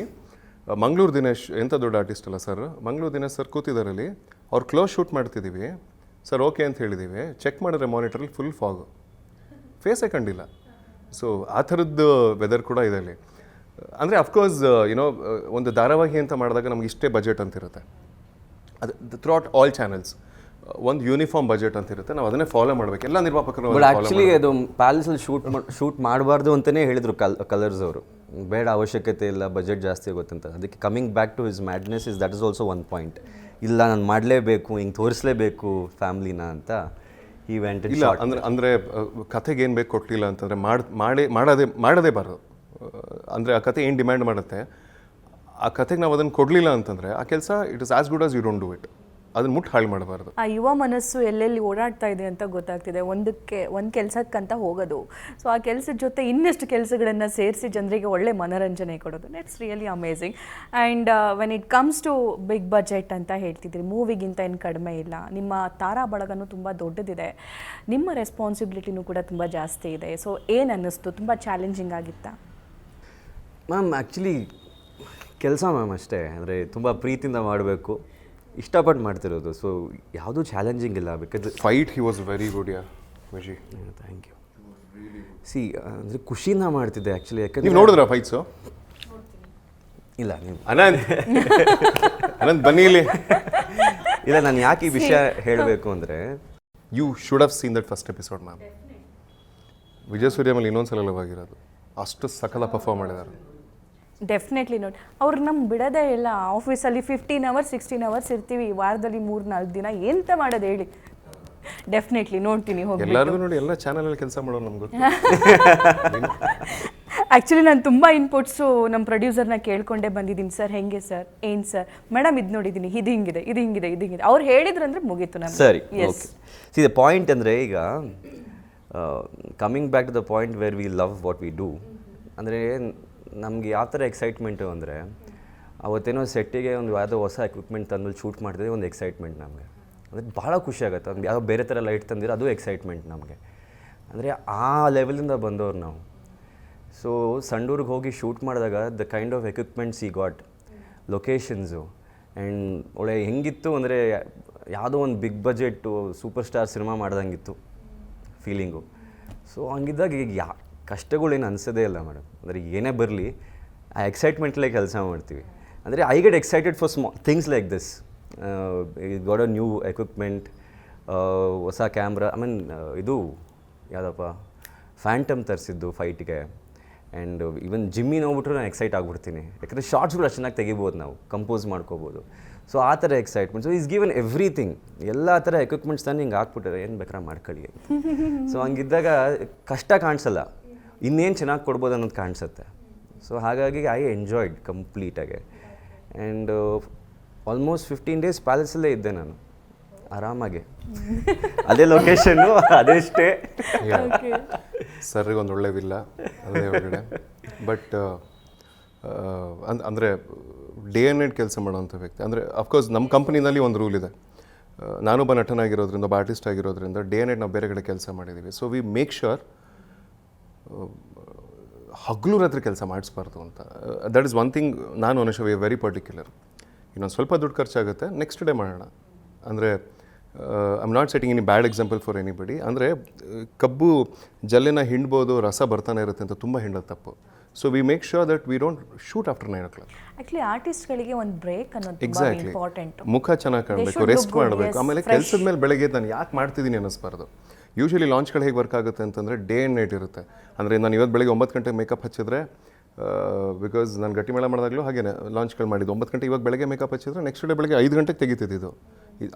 ಮಂಗಳೂರು ದಿನೇಶ್ ಎಂಥ ದೊಡ್ಡ ಆರ್ಟಿಸ್ಟ್ ಅಲ್ಲ ಸರ್, ಮಂಗಳೂರು ದಿನೇಶ್ ಸರ್ ಕೂತಿದ್ದಾರಲ್ಲಿ, ಅವ್ರು ಕ್ಲೋಸ್ ಶೂಟ್ ಮಾಡ್ತಿದ್ದೀವಿ ಸರ್, ಓಕೆ ಅಂತ ಹೇಳಿದ್ದೀವಿ. ಚೆಕ್ ಮಾಡಿದ್ರೆ ಮಾನಿಟರಲ್ಲಿ ಫುಲ್ ಫಾಗು, ಫೇಸೇ ಕಂಡಿಲ್ಲ. ಸೊ ಆ ಥರದ್ದು ವೆದರ್ ಕೂಡ ಇದೆ ಅಲ್ಲಿ. ಅಂದರೆ ಅಫ್ಕೋರ್ಸ್ ಯುನೋ ಒಂದು ಧಾರಾವಾಹಿ ಅಂತ ಮಾಡಿದಾಗ ನಮ್ಗೆ ಇಷ್ಟೇ ಬಜೆಟ್ ಅಂತಿರುತ್ತೆ, ಅದು ಥ್ರೂ ಔಟ್ ಆಲ್ ಚಾನಲ್ಸ್ ಒಂದು ಯೂನಿಫಾರ್ಮ್ ಬಜೆಟ್ ಅಂತ ಇರುತ್ತೆ, ನಾವು ಅದನ್ನೇ ಫಾಲೋ ಮಾಡಬೇಕು. ಎಲ್ಲ ನಿರ್ಮಾಪಕರು ಬಟ್ ಆ್ಯಕ್ಚುಲಿ ಅದು ಪ್ಯಾಲೇಸಲ್ಲಿ ಶೂಟ್ ಮಾಡಬಾರ್ದು ಅಂತಲೇ ಹೇಳಿದರು ಕಲರ್ಸ್ ಅವರು. ಬೇಡ, ಅವಶ್ಯಕತೆ ಇಲ್ಲ, ಬಜೆಟ್ ಜಾಸ್ತಿ ಆಗುತ್ತೆ ಅಂತ. ಅದಕ್ಕೆ coming back to his madness is that is also one point. ಇಲ್ಲ ನಾನು ಮಾಡಲೇಬೇಕು, ಹಿಂಗೆ ತೋರಿಸಲೇಬೇಕು ಫ್ಯಾಮ್ಲಿನ ಅಂತ ಈ ವೆಂಟ್. ಇಲ್ಲ ಅಂದರೆ ಕಥೆಗೆ ಏನು ಬೇಕು ಕೊಟ್ಟಲಿಲ್ಲ ಅಂತಂದರೆ ಮಾಡದೇ ಬಾರದು. ಅಂದರೆ ಆ ಕತೆ ಏನು ಡಿಮ್ಯಾಂಡ್ ಮಾಡುತ್ತೆ, ಆ ಕತೆಗೆ ನಾವು ಅದನ್ನು ಕೊಡಲಿಲ್ಲ ಅಂತಂದರೆ ಆ ಕೆಲಸ it is as good as you don't do it. ಅದನ್ನ ಮುಟ್ಟು ಹಾಳು ಮಾಡಬಾರ್ದು. ಆ ಯುವ ಮನಸ್ಸು ಎಲ್ಲೆಲ್ಲಿ ಓಡಾಡ್ತಾ ಇದೆ ಅಂತ ಗೊತ್ತಾಗ್ತಿದೆ. ಒಂದು ಕೆಲಸಕ್ಕಂತ ಹೋಗೋದು, ಸೊ ಆ ಕೆಲಸದ ಜೊತೆ ಇನ್ನಷ್ಟು ಕೆಲಸಗಳನ್ನು ಸೇರಿಸಿ ಜನರಿಗೆ ಒಳ್ಳೆ ಮನೋರಂಜನೆ ಕೊಡೋದು, it's really amazing. And when it comes to big budget ಅಂತ ಹೇಳ್ತಿದ್ರಿ, ಮೂವಿಗಿಂತ ಏನು ಕಡಿಮೆ ಇಲ್ಲ, ನಿಮ್ಮ ತಾರಾ ಬಳಗನೂ ತುಂಬ ದೊಡ್ಡದಿದೆ, ನಿಮ್ಮ ರೆಸ್ಪಾನ್ಸಿಬಿಲಿಟಿನೂ ಕೂಡ ತುಂಬ ಜಾಸ್ತಿ ಇದೆ. ಸೊ ಏನು ಅನ್ನಿಸ್ತು, ತುಂಬ ಚಾಲೆಂಜಿಂಗ್ ಆಗಿತ್ತಾ? ಮ್ಯಾಮ್ ಆ್ಯಕ್ಚುಲಿ ಕೆಲಸ ಮ್ಯಾಮ್ ಅಷ್ಟೇ, ಅಂದರೆ ತುಂಬ ಪ್ರೀತಿಯಿಂದ ಮಾಡಬೇಕು, ಇಷ್ಟಪಟ್ಟು ಮಾಡ್ತಿರೋದು. ಸೊ ಯಾವುದೂ ಚಾಲೆಂಜಿಂಗ್ ಇಲ್ಲ. Because fight he was very good. Yeah Viji, thank you. ಸಿ ಅಂದರೆ ಖುಷಿನ ಮಾಡ್ತಿದ್ದೆ ಆ್ಯಕ್ಚುಲಿ. ಯಾಕಂದ್ರೆ ನೀವು ನೋಡಿದ್ರಾ ಫೈಟ್ಸು? ಇಲ್ಲ ನೀವು ಅನಂತ್ ಬನ್ನಿ ಇಲ್ಲಿ. ಇಲ್ಲ, ನಾನು ಯಾಕೆ ಈ ವಿಷಯ ಹೇಳಬೇಕು ಅಂದರೆ, you should have seen that first episode ma'am. Vijay Surya ಮೇಲೆ ಇನ್ನೊಂದ್ಸಲ ಲವ್ ಆಗಿರೋದು, ಅಷ್ಟು ಸಕಲ ಪರ್ಫಾರ್ಮ್ ಮಾಡಿದ್ದಾರೆ. ಡೆಫಿನೆಟ್ಲಿ ನೋಡಿ, ಅವ್ರು ನಮ್ಗೆ ಬಿಡೋದೇ ಇಲ್ಲ. ಆಫೀಸಲ್ಲಿ 15 hours 16 hours ಇರ್ತೀವಿ, ವಾರದಲ್ಲಿ 3-4 ದಿನ ಎಂತ ಮಾಡೋದು ಹೇಳಿ. ಡೆಫಿನೆಟ್ಲಿ ನೋಡ್ತೀನಿ ಹೋಗಿ. ಎಲ್ಲರಿಗೂ ನೋಡಿ, ಎಲ್ಲ ಚಾನಲಲ್ಲಿ ಕೆಲಸ ಮಾಡೋರು ನಮ್ಗೆ ಗೊತ್ತು. ಆ್ಯಕ್ಚುಲಿ ನಾನು ತುಂಬ ಇನ್ಪುಟ್ಸು ನಮ್ಮ ಪ್ರೊಡ್ಯೂಸರ್ನ ಕೇಳ್ಕೊಂಡೇ ಬಂದಿದ್ದೀನಿ. ಸರ್ ಹೆಂಗೆ ಸರ್, ಏನು ಸರ್, ಮೇಡಮ್ ಇದು ನೋಡಿದ್ದೀನಿ, ಇದು ಹಿಂಗಿದೆ, ಇದು ಹಿಂಗಿದೆ, ಇದು ಹಿಂಗಿದೆ, ಅವ್ರು ಹೇಳಿದ್ರು ಅಂದರೆ ಮುಗೀತು ನಮ್ಗೆ. ಸರಿ, ಎಸ್. ಸಿ ದ ಪಾಯಿಂಟ್ ಅಂದರೆ, ಈಗ coming back to the point where we love what we do. ಅಂದರೆ ನಮಗೆ ಯಾವ ಥರ ಎಕ್ಸೈಟ್ಮೆಂಟು ಅಂದರೆ, ಅವತ್ತೇನೋ ಸೆಟ್ಟಿಗೆ ಒಂದು ಯಾವುದೋ ಹೊಸ ಎಕ್ವಿಪ್ಮೆಂಟ್ ತಂದ್ಮೇಲೆ ಶೂಟ್ ಮಾಡ್ತಿದ್ದೆ, ಒಂದು ಎಕ್ಸೈಟ್ಮೆಂಟ್ ನಮಗೆ. ಅಂದರೆ ಭಾಳ ಖುಷಿ ಆಗುತ್ತೆ. ಅದು ಯಾವುದೋ ಬೇರೆ ಥರ ಲೈಟ್ ತಂದಿರೋ ಅದು ಎಕ್ಸೈಟ್ಮೆಂಟ್ ನಮಗೆ. ಅಂದರೆ ಆ ಲೆವೆಲಿಂದ ಬಂದವ್ರು ನಾವು. ಸೊ ಸಂಡೂರಿಗೆ ಹೋಗಿ ಶೂಟ್ ಮಾಡಿದಾಗ ದ ಕೈಂಡ್ ಆಫ್ ಎಕ್ವಿಪ್ಮೆಂಟ್ಸ್ ಈ ಗಾಟ್, ಲೊಕೇಶನ್ಸು, ಆ್ಯಂಡ್ ಒಳ್ಳೆ ಹೆಂಗಿತ್ತು ಅಂದರೆ ಯಾವುದೋ ಒಂದು ಬಿಗ್ ಬಜೆಟ್ಟು ಸೂಪರ್ ಸ್ಟಾರ್ ಸಿನಿಮಾ ಮಾಡ್ದಂಗಿತ್ತು ಫೀಲಿಂಗು. ಸೊ ಹಂಗಿದ್ದಾಗ ಈಗ ಕಷ್ಟಗಳೇನು ಅನಿಸೋದೇ ಇಲ್ಲ ಮೇಡಮ್. ಅಂದರೆ ಏನೇ ಬರಲಿ ಆ ಎಕ್ಸೈಟ್ಮೆಂಟ್ಲೇ ಕೆಲಸ ಮಾಡ್ತೀವಿ. ಅಂದರೆ I get excited for things like this. Got a new equipment, ಹೊಸ ಕ್ಯಾಮ್ರಾ, ಐ ಮೀನ್ ಇದು ಯಾವುದಪ್ಪ ಫ್ಯಾಂಟಮ್ ತರಿಸಿದ್ದು ಫೈಟಿಗೆ. ಆ್ಯಂಡ್ ಈವನ್ ಜಿಮ್ಮಿ ನೋಡ್ಬಿಟ್ರೆ ನಾನು ಎಕ್ಸೈಟ್ ಆಗಿಬಿಡ್ತೀನಿ, ಯಾಕಂದರೆ ಶಾರ್ಟ್ಸ್ಗಳು ಅಷ್ಟು ಚೆನ್ನಾಗಿ ತೆಗಿಬೋದು, ನಾವು ಕಂಪೋಸ್ ಮಾಡ್ಕೋಬೋದು. ಸೊ ಆ ಥರ excitement. So is given everything, ಎಲ್ಲ ಥರ ಎಕ್ವಿಪ್ಮೆಂಟ್ಸ್ ತಂದು ಹಿಂಗೆ ಹಾಕ್ಬಿಟ್ಟಾರೆ, ಏನು ಬೇಕಾದ್ರೆ ಮಾಡ್ಕೊಳ್ಳಿ ಅಂತ. ಸೊ ಹಂಗಿದ್ದಾಗ ಕಷ್ಟ ಕಾಣಿಸಲ್ಲ, ಇನ್ನೇನು ಚೆನ್ನಾಗಿ ಕೊಡ್ಬೋದು ಅನ್ನೋದು ಕಾಣಿಸುತ್ತೆ. ಸೊ ಹಾಗಾಗಿ ಐ ಎಂಜಾಯ್ಡ್ ಕಂಪ್ಲೀಟಾಗೆ. ಆ್ಯಂಡ್ ಆಲ್ಮೋಸ್ಟ್ 15 days ಪ್ಯಾಲೇಸಲ್ಲೇ ಇದ್ದೆ ನಾನು ಆರಾಮಾಗಿ. ಅದೇ ಲೊಕೇಶನ್ನು, ಅದೇ ಸ್ಟೇ. ಸರ್ಗೆ ಒಂದು ಒಳ್ಳೆ ವಿಲ್ಲ ಅದೇ ಒಳಗಡೆ. ಬಟ್ ಅಂದರೆ ಡೇ ಆ್ಯಂಡ್ ನೈಟ್ ಕೆಲಸ ಮಾಡೋವಂಥ ವ್ಯಕ್ತಿ. ಅಂದರೆ ಅಫ್ಕೋರ್ಸ್ ನಮ್ಮ ಕಂಪ್ನಿನಲ್ಲಿ ಒಂದು ರೂಲ್ ಇದೆ, ನಾನೊಬ್ಬ ನಟನಾಗಿರೋದ್ರಿಂದ, ಒಬ್ಬ ಆರ್ಟಿಸ್ಟ್ ಆಗಿರೋದ್ರಿಂದ ಡೇ ಆ್ಯಂಡ್ ನೈಟ್ ನಾವು ಬೇರೆ ಕಡೆ ಕೆಲಸ ಮಾಡಿದ್ದೀವಿ. ಸೊ ವಿ ಮೇಕ್ ಶ್ಯೂರ್ ಹಗಲು ರಾತ್ರಿ ಕೆಲಸ ಮಾಡಿಸ್ಬಾರ್ದು ಅಂತ. That is one thing. ನಾನು ಅನುಷ ವಿ ವೆರಿ ಪರ್ಟಿಕ್ಯುಲರ್. ಇನ್ನೊಂದು ಸ್ವಲ್ಪ ದುಡ್ಡು ಖರ್ಚಾಗುತ್ತೆ, ನೆಕ್ಸ್ಟ್ ಡೇ ಮಾಡೋಣ. ಅಂದರೆ I am not setting any bad example for anybody. ಅಂದರೆ ಕಬ್ಬು ಜಲ್ಲೆನ ಹಿಂಡ್ಬೋದು, ರಸ ಬರ್ತಾನೆ ಇರುತ್ತೆ ಅಂತ ತುಂಬ ಹಿಂಡೋದು ತಪ್ಪು. So we make sure that we don't shoot after 9 o'clock. Actually ಆರ್ಟಿಸ್ಟ್ಗಳಿಗೆ ಒಂದು ಬ್ರೇಕ್ ಅನ್ನೋದು ಎಕ್ಸಾಕ್ಟ್ಲಿ. ಇಂಪಾರ್ಟೆಂಟ್. ಮುಖ ಚೆನ್ನಾಗಿ ಕಾಣಬೇಕು, ರೆಸ್ಟ್ ಮಾಡಬೇಕು. ಆಮೇಲೆ ಕೆಲಸದ ಮೇಲೆ ಬೆಳಗ್ಗೆ ನಾನು ಯಾಕೆ ಮಾಡ್ತಿದ್ದೀನಿ ಅನ್ನಿಸ್ಬಾರ್ದು. ಯೂಶ್ವಲಿ ಲಾಂಚ್ಗಳು ಹೇಗೆ ವರ್ಕ್ ಆಗುತ್ತೆ ಅಂತಂದರೆ ಡೇ ಆ್ಯಂಡ್ ನೈಟ್ ಇರುತ್ತೆ. ಅಂದರೆ ನಾನು ಇವತ್ತು ಬೆಳಗ್ಗೆ 9 ಗಂಟೆಗೆ ಮೇಕಪ್ ಹಚ್ಚಿದ್ರೆ, ಬಿಕಾಸ್ ನಾನು ಗಟ್ಟಿ ಮೇಳ ಮಾಡಿದಾಗಲೂ ಹಾಗೇ ಲಾಂಚ್ಗಳು ಮಾಡಿದ್ದು 9 ಗಂಟೆ, ಇವಾಗ ಬೆಳಗ್ಗೆ ಮೇಕಪ್ ಹಚ್ಚಿದ್ರೆ ನೆಕ್ಸ್ಟ್ ಡೇ ಬೆಳಗ್ಗೆ 5 ಗಂಟೆಗೆ ತೆಗಿತಿದ್ದು,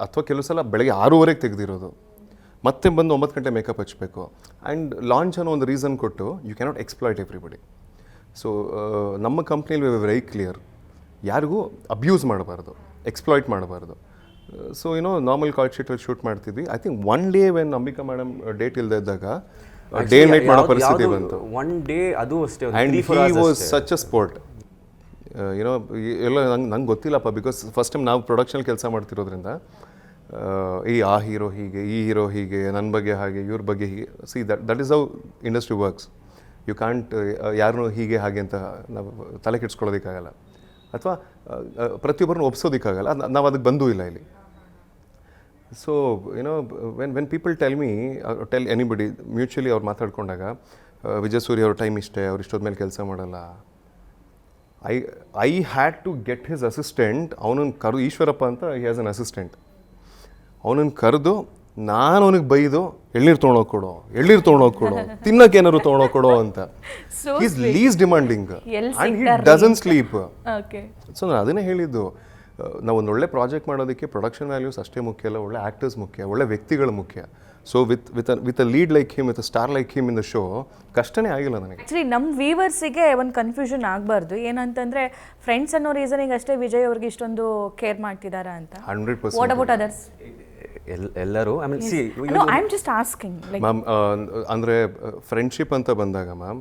ಅಥವಾ ಕೆಲವು ಸಲ ಬೆಳಗ್ಗೆ 6:30 ತೆಗೆದಿರೋದು, ಮತ್ತೆ ಬಂದು 9 ಗಂಟೆ ಮೇಕಪ್ ಹಚ್ಚಬೇಕು. ಆ್ಯಂಡ್ ಲಾಂಚ್ ಅನ್ನೋ ಒಂದು ರೀಸನ್ ಕೊಟ್ಟು you cannot exploit everybody. So ನಮ್ಮ ಕಂಪ್ನಿಯಲ್ಲಿ ವೆರಿ ಕ್ಲಿಯರ್, ಯಾರಿಗೂ ಅಬ್ಯೂಸ್ ಮಾಡಬಾರ್ದು, ಎಕ್ಸ್ಪ್ಲಾಯ್ಟ್ ಮಾಡಬಾರ್ದು. ಸೊ ನಾರ್ಮಲ್ ಕಾಲ್ ಶೀಟಲ್ಲಿ ಶೂಟ್ ಮಾಡ್ತಿದ್ವಿ. I think one day when Ambika madam date ಇಲ್ಲದೆ ಇದ್ದಾಗ ಡೇ ನೈಟ್ ಮಾಡೋ ಪರಿಸ್ಥಿತಿ ಬಂತು. ಒನ್ ಡೇ ಅದು ಅಷ್ಟೇ and he was such a sport. ಏನೋ ಎಲ್ಲ ನಂಗೆ ಗೊತ್ತಿಲ್ಲಪ್ಪ, ಬಿಕಾಸ್ ಫಸ್ಟ್ ಟೈಮ್ ನಾವು ಪ್ರೊಡಕ್ಷನ್ ಕೆಲಸ ಮಾಡ್ತಿರೋದ್ರಿಂದ ಆ ಹೀರೋ ಹೀಗೆ, ಈ ಹೀರೋ ಹೀಗೆ, ನನ್ನ ಬಗ್ಗೆ ಹಾಗೆ, ಇವ್ರ ಬಗ್ಗೆ ಹೀಗೆ. See that is how industry works. You can't ಯಾರನ್ನೂ ಹೀಗೆ ಹಾಗೆ ಅಂತ ನಾವು ತಲೆ ಕೆಡ್ಸ್ಕೊಳ್ಳೋದಕ್ಕಾಗಲ್ಲ, ಅಥವಾ ಪ್ರತಿಯೊಬ್ಬರನ್ನು ಒಪ್ಸೋದಕ್ಕಾಗಲ್ಲ. ನಾವು ಅದಕ್ಕೆ ಬಂದೂ ಇಲ್ಲ ಇಲ್ಲಿ. So you know when people tell anybody mutually ಅವ್ರು ಮಾತಾಡ್ಕೊಂಡಾಗ, ವಿಜಯ್ ಸೂರ್ಯ ಅವ್ರ ಟೈಮ್ ಇಷ್ಟೇ, ಅವ್ರು ಇಷ್ಟೊದ್ಮೇಲೆ ಕೆಲಸ ಮಾಡಲ್ಲ. I had to get his assistant. ಅವನನ್ನು ಈಶ್ವರಪ್ಪ ಅಂತ ಹಿ ಹ್ಯಾಸ್ ಅನ್ ಅಸಿಸ್ಟೆಂಟ್. ಅವನನ್ನು ಕರೆದು ನಾನು ಅವನಿಗೆ ಬೈದು ಎಳ್ನೀರು ತೊಗೊಂಡೋಗಿ ಕೊಡೋ, ಎಳ್ನೀರು ತೊಗೊಂಡೋಗಿ ಕೊಡೋ, ತಿನ್ನಕ್ಕೆ ಏನಾದ್ರು ತೊಗೊಂಡೋಗಿ ಕೊಡೋ ಅಂತ. Is lease demanding and he doesn't sleep. So ನಾನು ಅದನ್ನೇ ಹೇಳಿದ್ದು, ನಾವು ಒಂದು ಒಳ್ಳೆ ಪ್ರಾಜೆಕ್ಟ್ ಮಾಡೋದಕ್ಕೆ ಪ್ರೊಡಕ್ಷನ್ ವ್ಯಾಲ್ಯೂಸ್ ಅಷ್ಟೇ ಮುಖ್ಯ ಅಲ್ಲ, ಒಳ್ಳೆ ಆ್ಯಕ್ಟರ್ಸ್ ಮುಖ್ಯ, ಒಳ್ಳೆ ವ್ಯಕ್ತಿಗಳು ಮುಖ್ಯ. So with a lead like him, with a star like him in the show ಕಷ್ಟನೇ ಆಗಿಲ್ಲ ನನಗೆ. ಆ್ಯಕ್ಚುಲಿ ನಮ್ಮ ವ್ಯೂವರ್ಸಿಗೆ ಒಂದು ಕನ್ಫ್ಯೂಷನ್ ಆಗಬಾರ್ದು. ಏನಂತಂದರೆ ಫ್ರೆಂಡ್ಸ್ ಅನ್ನೋ ರೀಸನಿಗೆ ಅಷ್ಟೇ ವಿಜಯ್ ಅವ್ರಿಗೆ ಇಷ್ಟೊಂದು ಕೇರ್ ಮಾಡ್ತಿದ್ದಾರಾ ಅಂತ. 100%. What about others? ಎಲ್ಲರೂ I mean see I am just asking ma'am. ಅಂದರೆ ಫ್ರೆಂಡ್ಶಿಪ್ ಅಂತ ಬಂದಾಗ ಮ್ಯಾಮ್,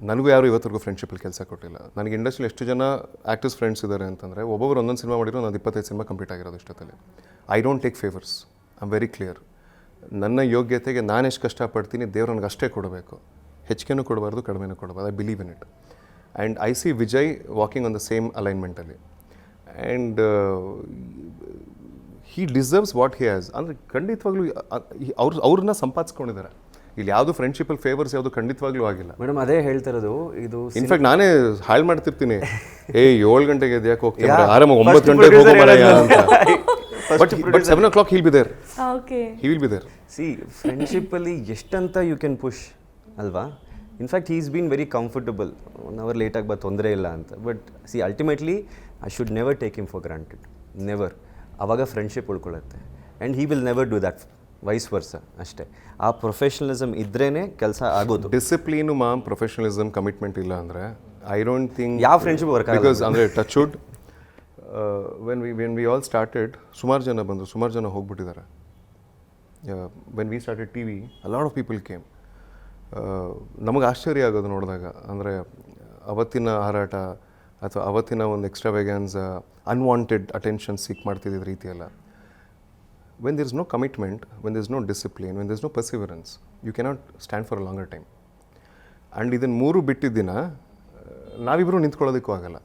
ನನಗೂ ಯಾರು ಇವತ್ತಿಗೂ ಫ್ರೆಂಡ್ಶಿಪ್ಪಲ್ಲಿ ಕೆಲಸ ಕೊಟ್ಟಿಲ್ಲ. ನನಗೆ ಇಂಡಸ್ಟ್ರಿಯಲ್ಲಿ ಎಷ್ಟು ಜನ ಆ್ಯಕ್ಟರ್ಸ್ ಫ್ರೆಂಡ್ಸ್ ಇದ್ದಾರೆ ಅಂತಂದರೆ, ಒಬ್ಬೊಬ್ಬರು ಒಂದೊಂದು ಸಿನಿಮಾ ಮಾಡಿರೋ ನಾನು 25 ಸಿನಿಮಾ ಕಂಪ್ಲೀಟ್ ಆಗಿರೋದು ಇಷ್ಟೊತ್ತಲ್ಲಿ. I don't take favours. I am very clear. ನನ್ನ ಯೋಗ್ಯತೆಗೆ ನಾನು ಎಷ್ಟು ಕಷ್ಟಪಡ್ತೀನಿ ದೇವ್ರು ನನಗೆ ಅಷ್ಟೇ ಕೊಡಬೇಕು, ಹೆಚ್ಚಿಗೆನೂ ಕೊಡಬಾರ್ದು, ಕಡಿಮೆನೂ ಕೊಡಬಾರ್ದು. I believe in it. And I see Vijay walking on the same ಅಲೈನ್ಮೆಂಟಲ್ಲಿ. And he deserves what he has. ಅಂದರೆ ಖಂಡಿತವಾಗ್ಲೂ ಅವ್ರನ್ನ ಸಂಪಾದಿಸ್ಕೊಂಡಿದ್ದಾರೆ. ಇಲ್ಲಿ ಯಾವುದು ಫ್ರೆಂಡ್ಶಿಪ್ಪಲ್ಲಿ ಫೇವರ್ಸ್ ಯಾವುದು ಖಂಡಿತವಾಗ್ಲೂ ಆಗಿಲ್ಲ. ಮೇಡಮ್ ಅದೇ ಹೇಳ್ತಾ ಇರೋದು. ಇದು ಇನ್ಫ್ಯಾಕ್ಟ್ ನಾನೇ ಹಾಳು ಮಾಡ್ತಿರ್ತೀನಿ, 7 ಗಂಟೆಗೆ ಎದ್ಯಾಕೆ ಹೋಗ್ತೀನಿ, ಆರಾಮಾಗಿ 9 ಗಂಟೆಗೆ ಹೋಗೋ ಮರೆಯ ಅಂತ. But 7 o'clock he'll be there. Okay. He will be there. See, ಫ್ರೆಂಡ್ಶಿಪ್ಪಲ್ಲಿ ಎಷ್ಟಂತ ಯು ಕ್ಯಾನ್ ಪುಷ್ ಅಲ್ವಾ. In fact he is been very comfortable. 1 hour ಲೇಟಾಗಿ ಬಾ ತೊಂದರೆ ಇಲ್ಲ ಅಂತ. But see ultimately I should never take him for granted, never. ಆವಾಗ friendship ಉಳ್ಕೊಳ್ಳುತ್ತೆ. And he will never do that, vice versa ಅಷ್ಟೇ. ಆ ಪ್ರೊಫೆಷನಲಿಸಮ್ ಇದ್ರೇ ಕೆಲಸ ಆಗೋದು. ಡಿಸಿಪ್ಲೀನು ಮ್ಯಾಮ್, ಪ್ರೊಫೆಷನಲಿಸಮ್, ಕಮಿಟ್ಮೆಂಟ್ ಇಲ್ಲ ಅಂದರೆ ಐ ಡೋಂಟ್ ಥಿಂಕ್ ಯಾವ ಫ್ರೆಂಡ್ಶಿಪ್ ವರ್ಕ್ ಆಗಲ್ಲ. ಬಿಕಾಸ್ ಅಂದರೆ touch wood when we all started, ಸುಮಾರು ಜನ ಬಂದರು, ಸುಮಾರು ಜನ ಹೋಗ್ಬಿಟ್ಟಿದ್ದಾರೆ. When we started T V, a lot of people came. ನಮಗೆ ಆಶ್ಚರ್ಯ ಆಗೋದು ನೋಡಿದಾಗ. ಅಂದರೆ ಅವತ್ತಿನ ಹಾರಾಟ ಅಥವಾ ಅವತ್ತಿನ ಒಂದು ಎಕ್ಸ್ಟ್ರಾವೆಗ್ಯಾನ್ಸ್, ಅನ್ವಾಂಟೆಡ್ ಅಟೆನ್ಷನ್ ಸೀಕ್ ಮಾಡ್ತಿದ್ದ ರೀತಿಯಲ್ಲ. When there is no commitment, when there is no discipline, when there is no perseverance, you cannot stand for a longer time. And ಇದನ್ನು 3 ಬಿಟ್ಟಿದ್ದ ದಿನ ನಾವಿಬ್ಬರು ನಿಂತ್ಕೊಳ್ಳೋದಕ್ಕೂ ಆಗಲ್ಲ.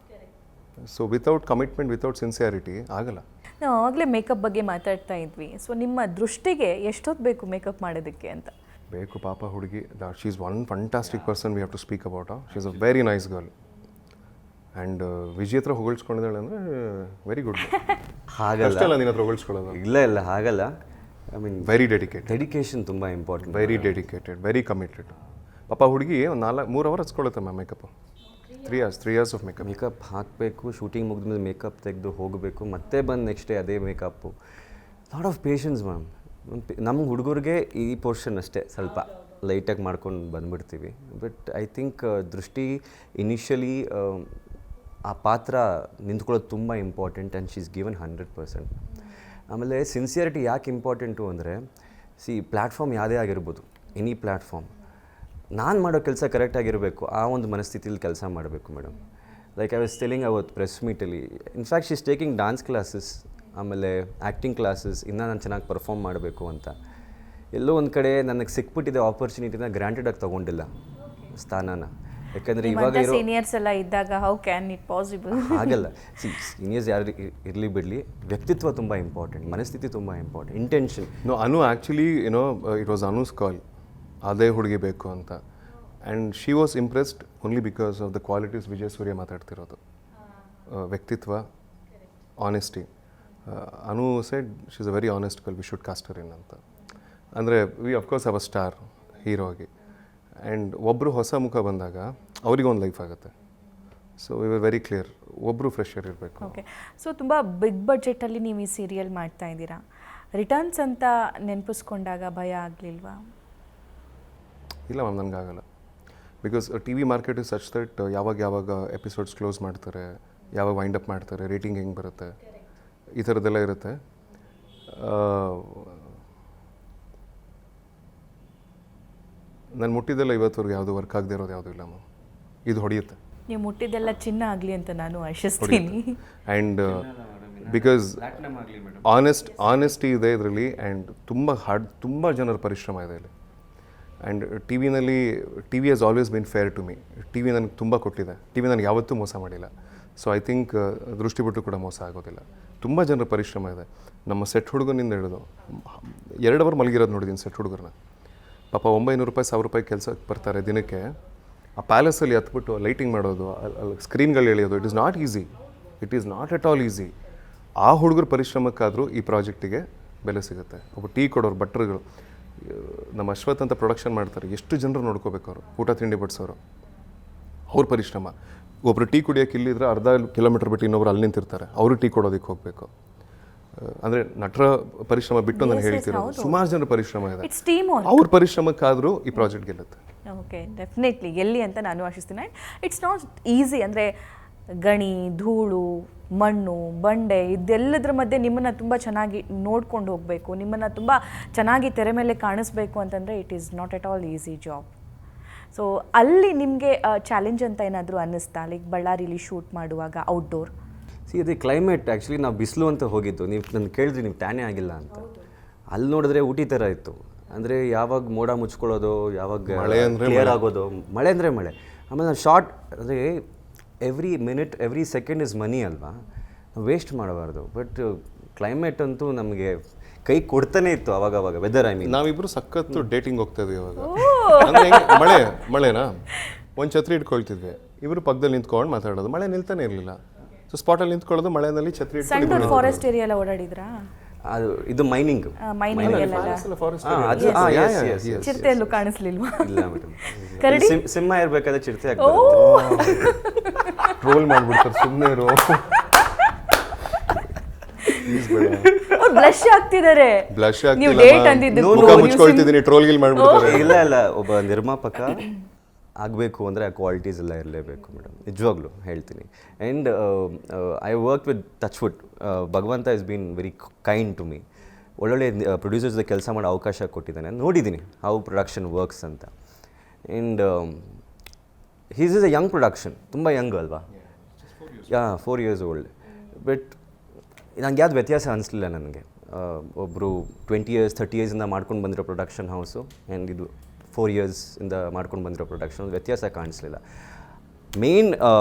So without commitment, without sincerity ಆಗಲ್ಲ. ನಾವು ಆವಾಗಲೇ ಮೇಕಪ್ ಬಗ್ಗೆ ಮಾತಾಡ್ತಾ ಇದ್ವಿ. ಸೊ ನಿಮ್ಮ ದೃಷ್ಟಿಗೆ ಎಷ್ಟೊತ್ತು ಬೇಕು ಮೇಕಪ್ ಮಾಡೋದಕ್ಕೆ ಅಂತ? ಬೇಕು ಪಾಪ ಹುಡುಗಿ. She is one fantastic person we have to speak about. She is a very nice girl. And Vijay ಹತ್ರ ಹೊಗಳ್ಸ್ಕೊಂಡಿದ್ದಾಳೆ ಅಂದರೆ ವೆರಿ ಗುಡ್. ಹಾಗಲ್ಲ, ನಿನ್ನ ಹತ್ರ ಹೊಗಳ್ಸ್ಕೊಳ್ಳೋದು ಇಲ್ಲ ಹಾಗಲ್ಲ. ಐ ಮೀನ್ ವೆರಿ ಡೆಡಿಕೇಶನ್ ತುಂಬ important. Very dedicated, very committed. ಪಾಪ ಹುಡುಗಿ ಒಂದು 3 hours ಹಚ್ಕೊಳ್ಳುತ್ತೆ ma'am makeup. 3 years of makeup ಹಾಕಬೇಕು, ಶೂಟಿಂಗ್ ಮುಗಿದ್ಮೇಲೆ ಮೇಕಪ್ ತೆಗೆದು ಹೋಗಬೇಕು, ಮತ್ತೆ ಬಂದು ನೆಕ್ಸ್ಟ್ ಡೇ ಅದೇ makeup. Lot of patience ma'am. ನಮ್ಮ ಹುಡುಗರಿಗೆ ಈ ಪೋರ್ಷನ್ ಅಷ್ಟೇ ಸ್ವಲ್ಪ ಲೈಟಾಗಿ ಮಾಡ್ಕೊಂಡು ಬಂದುಬಿಡ್ತೀವಿ. But I think Drishti initially ಆ ಪಾತ್ರ ನಿಂತ್ಕೊಳ್ಳೋದು ತುಂಬ important. And she is given 100%. ಆಮೇಲೆ ಸಿನ್ಸಿಯರಿಟಿ ಯಾಕೆ ಇಂಪಾರ್ಟೆಂಟು ಅಂದರೆ, ಪ್ಲ್ಯಾಟ್ಫಾರ್ಮ್ ಯಾವುದೇ ಆಗಿರ್ಬೋದು, ಎನಿ ಪ್ಲ್ಯಾಟ್ಫಾರ್ಮ್, ನಾನು ಮಾಡೋ ಕೆಲಸ ಕರೆಕ್ಟಾಗಿರಬೇಕು, ಆ ಒಂದು ಮನಸ್ಥಿತಿಲಿ ಕೆಲಸ ಮಾಡಬೇಕು madam. Like I was telling ಅವತ್ತು ಪ್ರೆಸ್ ಮೀಟಲ್ಲಿ, in fact she is taking dance classes, ಆಮೇಲೆ ಆ್ಯಕ್ಟಿಂಗ್ ಕ್ಲಾಸಸ್, ಇನ್ನೂ ನಾನು ಚೆನ್ನಾಗಿ ಪರ್ಫಾರ್ಮ್ ಮಾಡಬೇಕು ಅಂತ. ಎಲ್ಲೋ ಒಂದು ಕಡೆ ನನಗೆ ಸಿಕ್ಬಿಟ್ಟಿದೆ ಆಪರ್ಚುನಿಟಿನ, ಗ್ರಾಂಟೆಡಾಗಿ ತೊಗೊಂಡಿಲ್ಲ ಸ್ಥಾನನ. ಯಾಕಂದರೆ ಇವಾಗ ಸೀನಿಯರ್ಸ್ ಎಲ್ಲ ಇದ್ದಾಗ ಹೌ ಕ್ಯಾನ್ ಇಟ್ ಪಾಸಿಬಲ್? ಆಗಲ್ಲ. ಸೀನಿಯರ್ಸ್ ಯಾರು ಇರಲಿ ಬಿಡಲಿ, ವ್ಯಕ್ತಿತ್ವ ತುಂಬ ಇಂಪಾರ್ಟೆಂಟ್, ಮನಸ್ಥಿತಿ ತುಂಬ important, intention. Anu actually it was Anu's call, ಅದೇ ಹುಡುಗಿ ಬೇಕು ಅಂತ. And she was impressed only because of the qualities Vijay Surya ಮಾತಾಡ್ತಿರೋದು. ವ್ಯಕ್ತಿತ್ವ, honesty. Anu said she is a very honest girl, we should cast her in ಅಂತ. ಅಂದರೆ we of course have a star hero ಆಗಿ. And ಒಬ್ಬರು ಹೊಸ ಮುಖ ಬಂದಾಗ ಅವರಿಗೊಂದು ಲೈಫ್ ಆಗುತ್ತೆ. So we are very clear, ಒಬ್ಬರು ಫ್ರೆಶರ್ ಇರಬೇಕು. ಓಕೆ. ಸೊ ತುಂಬ ಬಿಗ್ ಬಡ್ಜೆಟಲ್ಲಿ ನೀವು ಈ ಸೀರಿಯಲ್ ಮಾಡ್ತಾ ಇದ್ದೀರಾ. ರಿಟರ್ನ್ಸ್ ಅಂತ ನೆನಪಿಸ್ಕೊಂಡಾಗ ಭಯ ಆಗಲಿಲ್ವಾ? ಇಲ್ಲ ಮ್ಯಾಮ್, ನನಗಾಗಲ್ಲ. Because T V market is such that ಯಾವಾಗ ಎಪಿಸೋಡ್ಸ್ ಕ್ಲೋಸ್ ಮಾಡ್ತಾರೆ, ಯಾವಾಗ ವೈಂಡ್ ಅಪ್ ಮಾಡ್ತಾರೆ, ರೇಟಿಂಗ್ ಹೆಂಗೆ ಬರುತ್ತೆ, ಈ ಥರದ್ದೆಲ್ಲ ಇರುತ್ತೆ. ನಾನು ಮುಟ್ಟಿದ್ದೆಲ್ಲ ಇವತ್ತವರೆಗೂ ಯಾವುದು ವರ್ಕ್ ಆಗದೆ ಇರೋದು ಯಾವುದೂ ಇಲ್ಲ ಮ್ಯಾಮ್. ಇದು ಹೊಡೆಯುತ್ತೆ. ನೀವು ಮುಟ್ಟಿದ್ದೆಲ್ಲ ಚಿನ್ನ ಆಗಲಿ ಅಂತ ನಾನು ಆಶಿಸ್ತೀನಿ. ಆ್ಯಂಡ್ ಬಿಕಾಸ್ ಆನೆಸ್ಟಿ ಇದೆ ಇದರಲ್ಲಿ, ಆ್ಯಂಡ್ ತುಂಬ ಜನರ ಪರಿಶ್ರಮ ಇದೆ ಇಲ್ಲಿ. And T V has always been fair to me. T V ನನಗೆ ತುಂಬ ಕೊಟ್ಟಿದೆ. ಟಿ ವಿ ನನಗೆ ಯಾವತ್ತೂ ಮೋಸ ಮಾಡಿಲ್ಲ. ಸೊ ಐ ಥಿಂಕ್ ದೃಷ್ಟಿ ಬಿಟ್ಟು ಕೂಡ ಮೋಸ ಆಗೋದಿಲ್ಲ. ತುಂಬ ಜನರ ಪರಿಶ್ರಮ ಇದೆ. ನಮ್ಮ ಸೆಟ್ ಹುಡುಗನಿಂದ ಹಿಡಿದು 2 ಅವರ್ ಮಲಗಿರೋದು ನೋಡಿದ್ದೀನಿ ಸೆಟ್ ಹುಡುಗರನ್ನ. ಪಾಪ 900 ರೂಪಾಯಿ 1000 ರೂಪಾಯಿ ಕೆಲಸಕ್ಕೆ ಬರ್ತಾರೆ ದಿನಕ್ಕೆ. ಆ ಪ್ಯಾಲೇಸಲ್ಲಿ ಹತ್ಬಿಟ್ಟು ಲೈಟಿಂಗ್ ಮಾಡೋದು, ಅಲ್ಲಿ ಸ್ಕ್ರೀನ್ಗಳು ಎಳೆಯೋದು, it is not easy. It is not at all easy. ಆ ಹುಡುಗರ ಪರಿಶ್ರಮಕ್ಕಾದರೂ ಈ ಪ್ರಾಜೆಕ್ಟಿಗೆ ಬೆಲೆ ಸಿಗುತ್ತೆ. ಒಬ್ಬ ಟೀ ಕೊಡೋರು, ಭಟ್ರುಗಳು, ನಮ್ಮ ಅಶ್ವಥ್ ಅಂತ ಪ್ರೊಡಕ್ಷನ್ ಮಾಡ್ತಾರೆ, ಎಷ್ಟು ಜನರು ನೋಡ್ಕೋಬೇಕು ಅವರು, ಊಟ ತಿಂಡಿ ಬಡಿಸೋರು, ಅವ್ರ ಪರಿಶ್ರಮ. ಒಬ್ಬರು ಟೀ ಕುಡಿಯೋಕೆ ಇಲ್ಲಿದ್ರೆ ಅರ್ಧ ಕಿಲೋಮೀಟರ್ ಬಿಟ್ಟು ಇನ್ನೊಬ್ರು ಅಲ್ಲಿ ನಿಂತಿರ್ತಾರೆ, ಅವರು ಟೀ ಕೊಡೋದಕ್ಕೆ ಹೋಗಬೇಕು. ಅಂದರೆ ನಟರ ಪರಿಶ್ರಮ ಬಿಟ್ಟು ನಾನು ಹೇಳ್ತಿರೋದು, ಸುಮಾರು ಜನರ ಪರಿಶ್ರಮ ಇದೆ. It's team work. ಅವ್ರ ಪರಿಶ್ರಮಕ್ಕಾದರೂ ಈ ಪ್ರಾಜೆಕ್ಟ್ ಗೆಲ್ಲುತ್ತೆ. ಓಕೆ, ಡೆಫಿನೆಟ್ಲಿ ಗೆಲ್ಲಿ ಅಂತ ನಾನು ಆಶಿಸ್ತೀನಿ. It's not easy. ಅಂದರೆ ಗಣಿ, ಧೂಳು, ಮಣ್ಣು, ಬಂಡೆ ಇದೆಲ್ಲದ್ರ ಮಧ್ಯೆ ನಿಮ್ಮನ್ನು ತುಂಬ ಚೆನ್ನಾಗಿ ನೋಡ್ಕೊಂಡು ಹೋಗಬೇಕು, ನಿಮ್ಮನ್ನು ತುಂಬ ಚೆನ್ನಾಗಿ ತೆರೆ ಮೇಲೆ ಕಾಣಿಸ್ಬೇಕು ಅಂತಂದರೆ it is not at all easy job. So ಅಲ್ಲಿ ನಿಮಗೆ ಚಾಲೆಂಜ್ ಅಂತ ಏನಾದರೂ ಅನ್ನಿಸ್ತಾ, ಲೈಕ್ ಬಳ್ಳಾರಿಲಿ ಶೂಟ್ ಮಾಡುವಾಗ ಔಟ್ಡೋರ್? ಅದೇ ಕ್ಲೈಮೇಟ್ ಆ್ಯಕ್ಚುಲಿ ನಾವು ಬಿಸಿಲು ಅಂತ ಹೋಗಿದ್ದು. ನೀವು ನನ್ನ ಕೇಳಿದ್ರಿ ನೀವು ಟ್ಯಾನೇ ಆಗಿಲ್ಲ ಅಂತ. ಅಲ್ಲಿ ನೋಡಿದ್ರೆ ಊಟಿ ಥರ ಇತ್ತು. ಅಂದರೆ ಯಾವಾಗ ಮೋಡ ಮುಚ್ಕೊಳ್ಳೋದು, ಯಾವಾಗ ಕ್ಲಿಯರ್ ಆಗೋದು, ಮಳೆ ಅಂದರೆ ಮಳೆ. ಆಮೇಲೆ ನಾನು ಶಾರ್ಟ್ ಅಂದರೆ every minute every second is money ಅಲ್ವಾ, ನಾವು ವೇಸ್ಟ್ ಮಾಡಬಾರ್ದು. ಬಟ್ ಕ್ಲೈಮೇಟ್ ಅಂತೂ ನಮಗೆ ಕೈ ಕೊಡ್ತಾನೆ ಇತ್ತು ಅವಾಗವಾಗ. ವೆದರ್ ಐ ಮೀನ್ ನಾವಿಬ್ರು ಸಖತ್ತು ಡೇಟಿಂಗ್ ಹೋಗ್ತಾ ಇದ್ವಿ ಇವಾಗ. ಮಳೆನಾ ಒಂದು ಛತ್ರಿ ಇಟ್ಕೊಳ್ತಿದ್ವಿ, ಇವರು ಪಕ್ಕದಲ್ಲಿ ನಿಂತ್ಕೊಂಡು ಮಾತಾಡೋದು, ಮಳೆ ನಿಲ್ತಾನೆ ಇರಲಿಲ್ಲ. ಸೊ ಸ್ಪಾಟಲ್ಲಿ ನಿಂತ್ಕೊಳ್ಳೋದು, ಮಳೆನಲ್ಲಿ ಛತ್ರಿ ಸಣ್ಣ ಫಾರೆಸ್ಟ್ ಏರಿಯಾ ಎಲ್ಲ ಓಡಾಡಿದ್ರಾ? ಅದು ಇದು ಮೈನಿಂಗ್ ಚಿರತೆ ಎಲ್ಲೂ ಕಾಣಿಸ್ಲಿಲ್ವಾ? ಇಲ್ಲ ಮೇಡಮ್, ಸಿಂಹ ಇರಬೇಕಾದ್ರೆ ಚಿರತೆ ಟ್ರೋಲ್ ಮಾಡ್ಬಿಡ್ತಾರೆ, ಸುಮ್ಮನೆ ಇರೋ. ಬ್ಲಶ್ ಆಗ್ತಿದ್ದಾರೆ. ಬ್ಲಶ್ ನೀವು ಡೇಟ್ ಅಂದಿದ್ದು ಮುಚ್ಕೊಳ್ತಿದ್ದೀನಿ, ಟ್ರೋಲ್ ಗಿಲ್ ಮಾಡ್ಬಿಡ್ತಾರೆ. ಇಲ್ಲ ಒಬ್ಬ ನಿರ್ಮಾಪಕ ಆಗಬೇಕು ಅಂದರೆ ಆ ಕ್ವಾಲಿಟೀಸ್ ಎಲ್ಲ ಇರಲೇಬೇಕು ಮೇಡಮ್, ನಿಜವಾಗ್ಲೂ ಹೇಳ್ತೀನಿ. And I work with touch wood. ಭಗವಂತ is been very kind to me. ಒಳ್ಳೊಳ್ಳೆ ಪ್ರೊಡ್ಯೂಸರ್ಸ್ ಕೆಲಸ ಮಾಡೋ ಅವಕಾಶ ಕೊಟ್ಟಿದ್ದಾನೆ. ನೋಡಿದ್ದೀನಿ ಹೌ ಪ್ರೊಡಕ್ಷನ್ ವರ್ಕ್ಸ್ ಅಂತ. And he's is a young production, ತುಂಬ ಯಂಗ್ ಅಲ್ವಾ? 4 years ಓಲ್ಡ್. ಬಟ್ ನಂಗೆ ಯಾವ್ದು ವ್ಯತ್ಯಾಸ ಅನಿಸ್ಲಿಲ್ಲ ನನಗೆ. ಒಬ್ಬರು 20 years 30 yearsಯಿಂದ ಮಾಡ್ಕೊಂಡು ಬಂದಿರೋ ಪ್ರೊಡಕ್ಷನ್ ಹೌಸು, ಆ್ಯಂಡ್ ಇದು 4 years ಇಂದ ಮಾಡ್ಕೊಂಡು ಬಂದಿರೋ ಪ್ರೊಡಕ್ಷನ್, ವ್ಯತ್ಯಾಸ ಕಾಣಿಸ್ಲಿಲ್ಲ. ಮೇನ್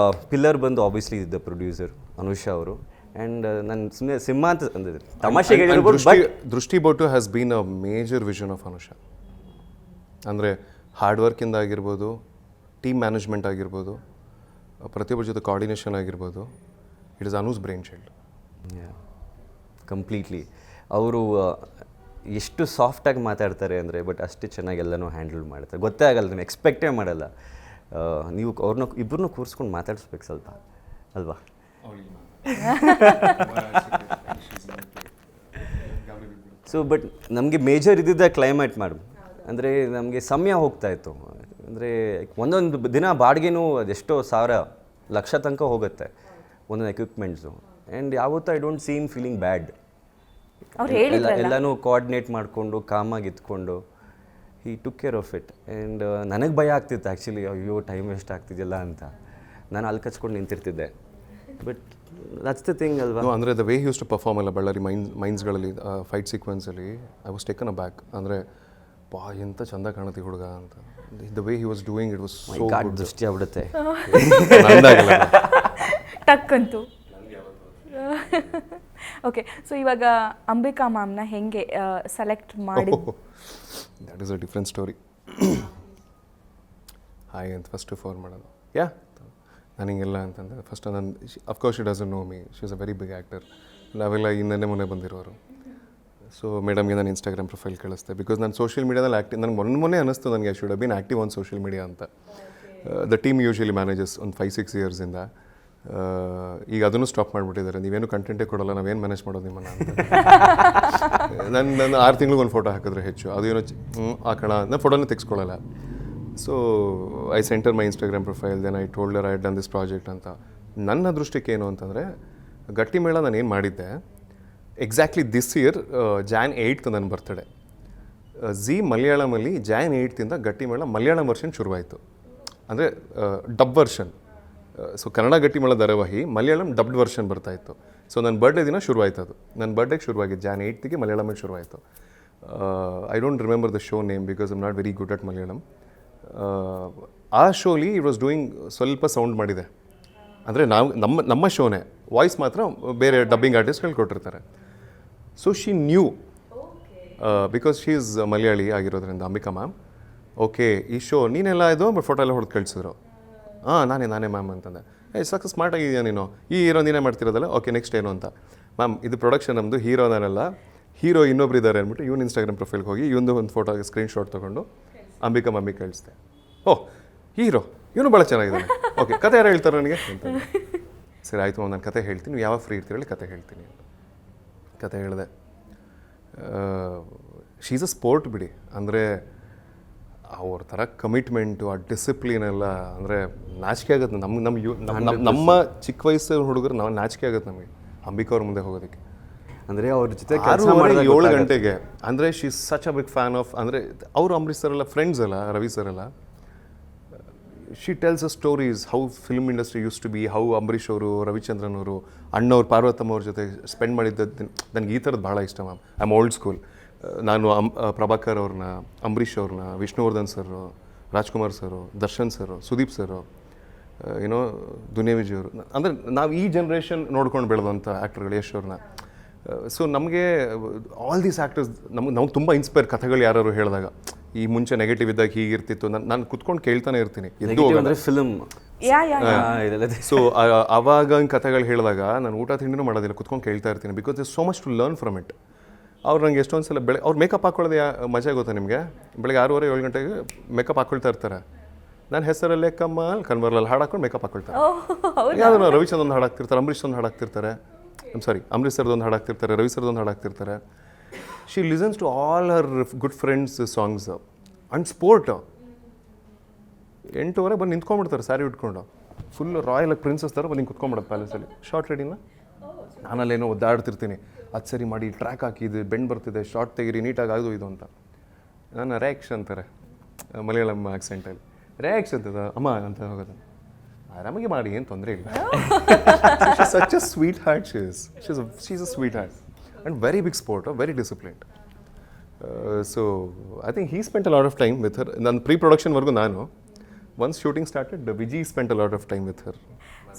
ಪಿಲ್ಲರ್ ಬಂದು ಆಬ್ವಿಯಸ್ಲಿ ದ ಪ್ರೊಡ್ಯೂಸರ್ ಅನುಷಾ ಅವರು. ಆ್ಯಂಡ್ ನಾನು ಸುಮ್ಮನೆ ಸಿಂಹ ಅಂತ ಅಂದಿದ್ದೆ ತಮಾಷೆಗೆ ಹೇಳಿರ್ಬೋದು. ದೃಷ್ಟಿ boat has been a major vision of Anusha. ಅಂದರೆ ಹಾರ್ಡ್ ವರ್ಕಿಂದ ಆಗಿರ್ಬೋದು, ಟೀಮ್ ಮ್ಯಾನೇಜ್ಮೆಂಟ್ ಆಗಿರ್ಬೋದು, ಪ್ರತಿಯೊಬ್ಬರ ಜೊತೆ ಕೋಆರ್ಡಿನೇಷನ್ ಆಗಿರ್ಬೋದು, it is Anu's brain child. Completely. ಅವರು ಎಷ್ಟು ಸಾಫ್ಟಾಗಿ ಮಾತಾಡ್ತಾರೆ ಅಂದರೆ, ಬಟ್ ಅಷ್ಟೇ ಚೆನ್ನಾಗಿ ಎಲ್ಲನೂ ಹ್ಯಾಂಡಲ್ ಮಾಡ್ತಾರೆ. ಗೊತ್ತೇ ಆಗಲ್ಲ, ನೀವು ಎಕ್ಸ್ಪೆಕ್ಟೇ ಮಾಡಲ್ಲ. ನೀವು ಅವ್ರನ್ನ ಇಬ್ಬರನ್ನೂ ಕೂರಿಸ್ಕೊಂಡು ಮಾತಾಡಿಸ್ಬೇಕು ಸ್ವಲ್ಪ ಅಲ್ವಾ? ಸೊ ಬಟ್ ನಮಗೆ ಮೇಜರ್ ಇದ್ದಿದ್ದ ಕ್ಲೈಮೇಟ್ ಮೇಡಮ್. ಅಂದರೆ ನಮಗೆ ಸಮಯ ಹೋಗ್ತಾ ಇತ್ತು. ಅಂದರೆ ಒಂದೊಂದು ದಿನ ಬಾಡಿಗೆನೂ ಅದೆಷ್ಟೋ 1000 ಲಕ್ಷ ತನಕ ಹೋಗುತ್ತೆ ಒಂದೊಂದು ಎಕ್ವಿಪ್ಮೆಂಟ್ಸು. ಆ್ಯಂಡ್ ಯಾವತ್ತೂ I don't seem feeling bad. ಎಲ್ಲನೂ ಕೋಆರ್ಡಿನೇಟ್ ಮಾಡಿಕೊಂಡು ಕಾಮಾಗಿ ಇದ್ಕೊಂಡು he took care of it. And ನನಗೆ ಭಯ ಆಗ್ತಿತ್ತು ಆ್ಯಕ್ಚುಲಿ, ಅಯ್ಯೋ ಟೈಮ್ ವೇಸ್ಟ್ ಆಗ್ತಿದ್ದಿಲ್ಲ ಅಂತ. ನಾನು ಅಲ್ಲಿ ಕಚ್ಕೊಂಡು ನಿಂತಿರ್ತಿದ್ದೆ. ಬಟ್ ದಟ್ಸ್ ದ ಥಿಂಗ್ ಅಲ್ವಾ? ಅಂದರೆ the way he use to perform ಅಲ್ಲ ಬಳ್ಳಾರಿ ಮೈನ್ಸ್ಗಳಲ್ಲಿ ಫೈಟ್ ಸೀಕ್ವೆನ್ಸಲ್ಲಿ I was taken aback. ಅಂದರೆ ಪಾ ಎಂಥ ಚಂದ ಕಾಣುತ್ತೆ ಹುಡುಗ ಅಂತ. The way he was doing it was so good. ದೃಷ್ಟಿ ಆಗ್ಬಿಡುತ್ತೆ ಟಕ್ಕಂತೂ. ಓಕೆ, ಸೊ ಇವಾಗ ಅಂಬಿಕಾ ಮ್ಯಾಮ್ನ ಹೆಂಗೆ ಸೆಲೆಕ್ಟ್ ಮಾಡಿ? That is a different story. Hi ಅಂತ ಫಸ್ಟು ಫೋನ್ ಮಾಡೋದು, ಯಾ ನನಗೆಲ್ಲ ಅಂತಂದರೆ ಫಸ್ಟ್ ನಾನು of course she doesn't know me, she is a very big actor. ನಾವೆಲ್ಲ ಇನ್ನೇ ಮೊನ್ನೆ ಬಂದಿರೋರು. ಸೊ ಮೇಡಮ್ಗೆ ನಾನು ಇನ್ಸ್ಟಾಗ್ರಾಮ್ ಪ್ರೊಫೈಲ್ ಕಳಿಸ್ದೆ, ಬಿಕಾಸ್ ನಾನು ಸೋಷಿಯಲ್ ಮೀಡಿಯಾದಲ್ಲಿ ಆ್ಯಕ್ಟಿವ್. ನನಗೆ ಮೊನ್ನೆ ಅನ್ನಿಸ್ತು ನನಗೆ I should have been active on social media ಅಂತ. ದ ಟೀಮ್ ಯೂಶಲಿ ಮ್ಯಾನೇಜಸ್ ಒಂದು 5-6 yearsಯಿಂದ. ಈಗ ಅದನ್ನು ಸ್ಟಾಪ್ ಮಾಡಿಬಿಟ್ಟಿದ್ದಾರೆ. ನೀವೇನು ಕಂಟೆಂಟೇ ಕೊಡೋಲ್ಲ, ನಾವೇನು ಮ್ಯಾನೇಜ್ ಮಾಡೋದು ನಿಮ್ಮನ್ನು ಅಂತ. ನನ್ನ 6 ತಿಂಗಳಿಗೆ ಒಂದು ಫೋಟೋ ಹಾಕಿದ್ರೆ ಹೆಚ್ಚು, ಅದು ಏನೋ ಹಾಕೋಣ, ನಾನು ಫೋಟೋನೇ ತೆಗೆಸ್ಕೊಳ್ಳಲ್ಲ. So I centre my Instagram profile, then I told her I had done this project ಅಂತ. ನನ್ನ ದೃಷ್ಟಿಗೆ ಏನು ಅಂತಂದರೆ, ಗಟ್ಟಿ ಮೇಳ ನಾನು ಏನು ಮಾಡಿದ್ದೆ, exactly this year Jan 8th ನನ್ನ ಬರ್ತಡೇ. ಝೀ ಮಲಯಾಳಮಲ್ಲಿ ಜಾನ್ 8th ಗಟ್ಟಿಮೇಳ ಮಲಯಾಳಂ ವರ್ಷನ್ ಶುರುವಾಯಿತು, ಅಂದರೆ ಡಬ್ ವರ್ಷನ್. ಸೊ ಕನ್ನಡ ಗಟ್ಟಿಮೇಳ ಧಾರಾವಾಹಿ ಮಲಯಾಳಂ ಡಬ್ಡ್ ವರ್ಷನ್ ಬರ್ತಾಯಿತ್ತು. ಸೊ ನನ್ನ ಬರ್ಡೇ ದಿನ ಶುರುವಾಯ್ತು ಅದು. ನನ್ನ ಬರ್ಡೇಗೆ ಶುರುವಾಗಿದ್ದು ಜಾನ್ 8th ಮಲಯಾಳಮಲ್ಲಿ ಶುರುವಾಯಿತು. I don't remember the show name because I'm not very good at Malayalam. ಆ ಶೋಲಿ ಇಟ್ ವಾಸ್ ಡೂಯಿಂಗ್ ಸ್ವಲ್ಪ ಸೌಂಡ್ ಮಾಡಿದೆ, ಅಂದರೆ ನಾವು ನಮ್ಮ ಶೋನೇ ವಾಯ್ಸ್ ಮಾತ್ರ ಬೇರೆ ಡಬ್ಬಿಂಗ್ ಆರ್ಟಿಸ್ಟ್ಗಳು ಕೊಟ್ಟಿರ್ತಾರೆ. So she knew because she is Malayali ಆಗಿರೋದ್ರಿಂದ ಅಂಬಿಕಾ ಮ್ಯಾಮ್. ಓಕೆ ಈ ಶೋ ನೀನೆಲ್ಲ ಇದು ಫೋಟೋ ಎಲ್ಲ ಹೊಡೆದು ಕಳಿಸಿದ್ರು. ನಾನೇ ಮ್ಯಾಮ್ ಅಂತಂದೆ. ಸಾಕು ಸ್ಮಾರ್ಟ್ ಆಗಿದೆಯಾ ನೀನು, ಈ ಹೀರೋ ನೀನೇ ಮಾಡ್ತಿರೋದಲ್ಲ, ಓಕೆ ನೆಕ್ಸ್ಟ್ ಏನು ಅಂತ. ಮ್ಯಾಮ್ ಇದು ಪ್ರೊಡಕ್ಷನ್ ನಮ್ಮದು, ಹೀರೋ ನಾನೆಲ್ಲ, ಹೀರೋ ಇನ್ನೊಬ್ರು ಇದ್ದಾರೆ ಅಂದ್ಬಿಟ್ಟು ಇವನು ಇನ್ಸ್ಟಾಗ್ರಾಮ್ ಪ್ರೊಫೈಲ್ಗೆ ಹೋಗಿ ಇವೊಂದು ಒಂದು ಫೋಟೋ ಸ್ಕ್ರೀನ್ಶಾಟ್ ತೊಗೊಂಡು ಅಂಬಿಕಾ ಮಮ್ಮಿಗೆ ಕಳಿಸ್ದೆ. ಓಹ್ ಹೀರೋ ಇವನು ಭಾಳ ಚೆನ್ನಾಗಿದ್ದಾನೆ, ಓಕೆ ಕತೆ ಯಾರು ಹೇಳ್ತಾರೆ ನನಗೆ ಅಂತ. ಸರಿ ಆಯಿತು ಮ್ಯಾಮ್ ನಾನು ಕತೆ ಹೇಳ್ತೀನಿ, ನೀವು ಯಾವಾಗ ಫ್ರೀ ಇರ್ತೀರಲ್ಲಿ ಕತೆ ಹೇಳ್ತೀನಿ ಅಂತ ಕತೆ ಹೇಳಿದೆ. ಶೀಸ್ ಅ ಸ್ಪೋರ್ಟ್ ಬಿಡಿ, ಅಂದರೆ ಅವ್ರ ಥರ ಕಮಿಟ್ಮೆಂಟು, ಆ ಡಿಸಿಪ್ಲಿನ್ ಎಲ್ಲ ಅಂದರೆ ನಾಚಿಕೆ ಆಗುತ್ತೆ. ನಮ್ಮ ಚಿಕ್ಕ ವಯಸ್ಸು ಹುಡುಗರು ನಾವು ನಾಚಿಕೆ ಆಗುತ್ತೆ ನಮಗೆ ಅಂಬಿಕಾ ಅವ್ರ ಮುಂದೆ ಹೋಗೋದಕ್ಕೆ. ಅಂದರೆ ಅವ್ರ ಜೊತೆ 7 ಗಂಟೆಗೆ, ಅಂದರೆ she is such a big fan of, ಅಂದರೆ ಅವರು ಅಂಬರೀಷ್ ಸರ್ ಎಲ್ಲ ಫ್ರೆಂಡ್ಸ್ ಅಲ್ಲ, ರವಿ ಸರ್ ಎಲ್ಲ. She tells a stories how film industry used to be, how Ambareesh ಅವರು, ರವಿಚಂದ್ರನ್ ಅವರು, ಅಣ್ಣವ್ರು, ಪಾರ್ವತಮ್ಮ ಅವ್ರ ಜೊತೆ ಸ್ಪೆಂಡ್ ಮಾಡಿದ್ದದ್ದು ನನಗೆ ಈ ಥರದ್ದು ಭಾಳ ಇಷ್ಟ ma'am. I am old school. ನಾನು ಪ್ರಭಾಕರ್ ಅವ್ರನ್ನ, ಅಂಬರೀಷ್ ಅವ್ರನ್ನ, ವಿಷ್ಣುವರ್ಧನ್ ಸರು, ರಾಜ್ಕುಮಾರ್ ಸರು, ದರ್ಶನ್ ಸರು, ಸುದೀಪ್ ಸರು, ಏನೋ ದುನಿಯಾ ವಿಜಯ್ ಅವರು, ಅಂದರೆ ನಾವು ಈ ಜನ್ರೇಷನ್ ನೋಡ್ಕೊಂಡು ಬೆಳೆದಂಥ ಆ್ಯಕ್ಟರ್ಗಳು, ಯಶ್ ಅವ್ರನ್ನ. ಸೊ ನಮಗೆ ಆಲ್ ದೀಸ್ ಆ್ಯಕ್ಟರ್ಸ್ ನಮ್ಗೆ ತುಂಬ ಇನ್ಸ್ಪೈರ್. ಕಥೆಗಳು ಯಾರು ಹೇಳಿದಾಗ ಈ ಮುಂಚೆ ನೆಗೆಟಿವ್ ಇದ್ದಾಗ ಹೀಗಿರ್ತಿತ್ತು, ನಾನು ಕುತ್ಕೊಂಡು ಕೇಳ್ತಾನೆ ಇರ್ತೀನಿ. ಫಿಲ್ಮ್ ಸೊ ಅವಾಗ ಕಥೆಗಳು ಹೇಳಿದಾಗ ನಾನು ಊಟ ತಿಂಡಿನೂ ಮಾಡೋದಿಲ್ಲ, ಕುತ್ಕೊಂಡು ಕೇಳ್ತಾ ಇರ್ತೀನಿ. Because is so much to learn from it. ಅವ್ರು ನಂಗೆ ಎಷ್ಟೊಂದು ಸಲ ಅವ್ರು ಮೇಕಪ್ ಹಾಕೊಳ್ಳೋದು ಮಜಾ ಗೊತ್ತಾ ನಿಮಗೆ? ಬೆಳಗ್ಗೆ 6:30 7 ಗಂಟೆಗೆ ಮೇಕಪ್ ಹಾಕೊಳ್ತಾ ಇರ್ತಾರೆ. ನಾನು ಹೆಸರಲ್ಲೇ ಕಮ್ಮಲ್ ಕನ್ವರ್ಲಲ್ಲಿ ಹಾಡು ಹಾಕೊಂಡು ಮೇಕಪ್ ಹಾಕೊಳ್ತಾರೆ. ಯಾವ್ದು ರವಿಚಂದ್ರನ್ ಹಾಡು ಹಾಕ್ತಿರ್ತಾರೆ, ಅಂಬರೀಷ್ ಒಂದು ಹಾಡು ಹಾಕ್ತಿರ್ತಾರೆ, ಅಂಬರೀಷ್ ಸರ್ದೊಂದು ಹಾಡು ಹಾಕ್ತಿರ್ತಾರೆ, ರವಿ ಸರ್ದೊಂದು ಹಾಡು ಹಾಕ್ತಿರ್ತಾರೆ. She listens to all her good friends songs and sport. 8:00 ಬಂದು ನಿಂತ್ಕೊಂಡ್ಬಿಡ್ತಾರೆ ಸ್ಯಾರಿ ಉಟ್ಕೊಂಡು, ಫುಲ್ ರಾಯಲ್ ಪ್ರಿನ್ಸಸ್ ಥರ ಬಂದು ಕುತ್ಕೊಂಡ್ಬಿಡೋದು ಪ್ಯಾಲೇಸಲ್ಲಿ. ಶಾರ್ಟ್ ರೆಡಿನ ನಾನಲ್ಲೇನೋ ಒದ್ದಾಡ್ತಿರ್ತೀನಿ, ಅದು ಸರಿ ಮಾಡಿ ಟ್ರ್ಯಾಕ್ ಹಾಕಿದ್ದು ಬೆಂಡ್ ಬರ್ತಿದೆ, ಶಾರ್ಟ್ ತೆಗೀರಿ ನೀಟಾಗಿ ಆಗೋದು ಇದು ಅಂತ. ನಾನು ರ್ಯಾಕ್ಷ್ ಅಂತಾರೆ ಮಲಯಾಳಂ ಆಕ್ಸೆಂಟಲ್ಲಿ, ರ್ಯಾಕ್ಷ್ ಅಂತದ ಅಮ್ಮ ಅಂತ ಹೋಗೋದು. ಆರಾಮಾಗಿ ಮಾಡಿ, ಏನು ತೊಂದರೆ ಇಲ್ಲ. Such a sweetheart she's a sweetheart and very big sport, very disciplined. So I think he spent a lot of time with her. ನನ್ನ ಪ್ರೀ ಪ್ರೊಡಕ್ಷನ್ವರೆಗೂ ನಾನು, once shooting started Viji spent a lot of time with her.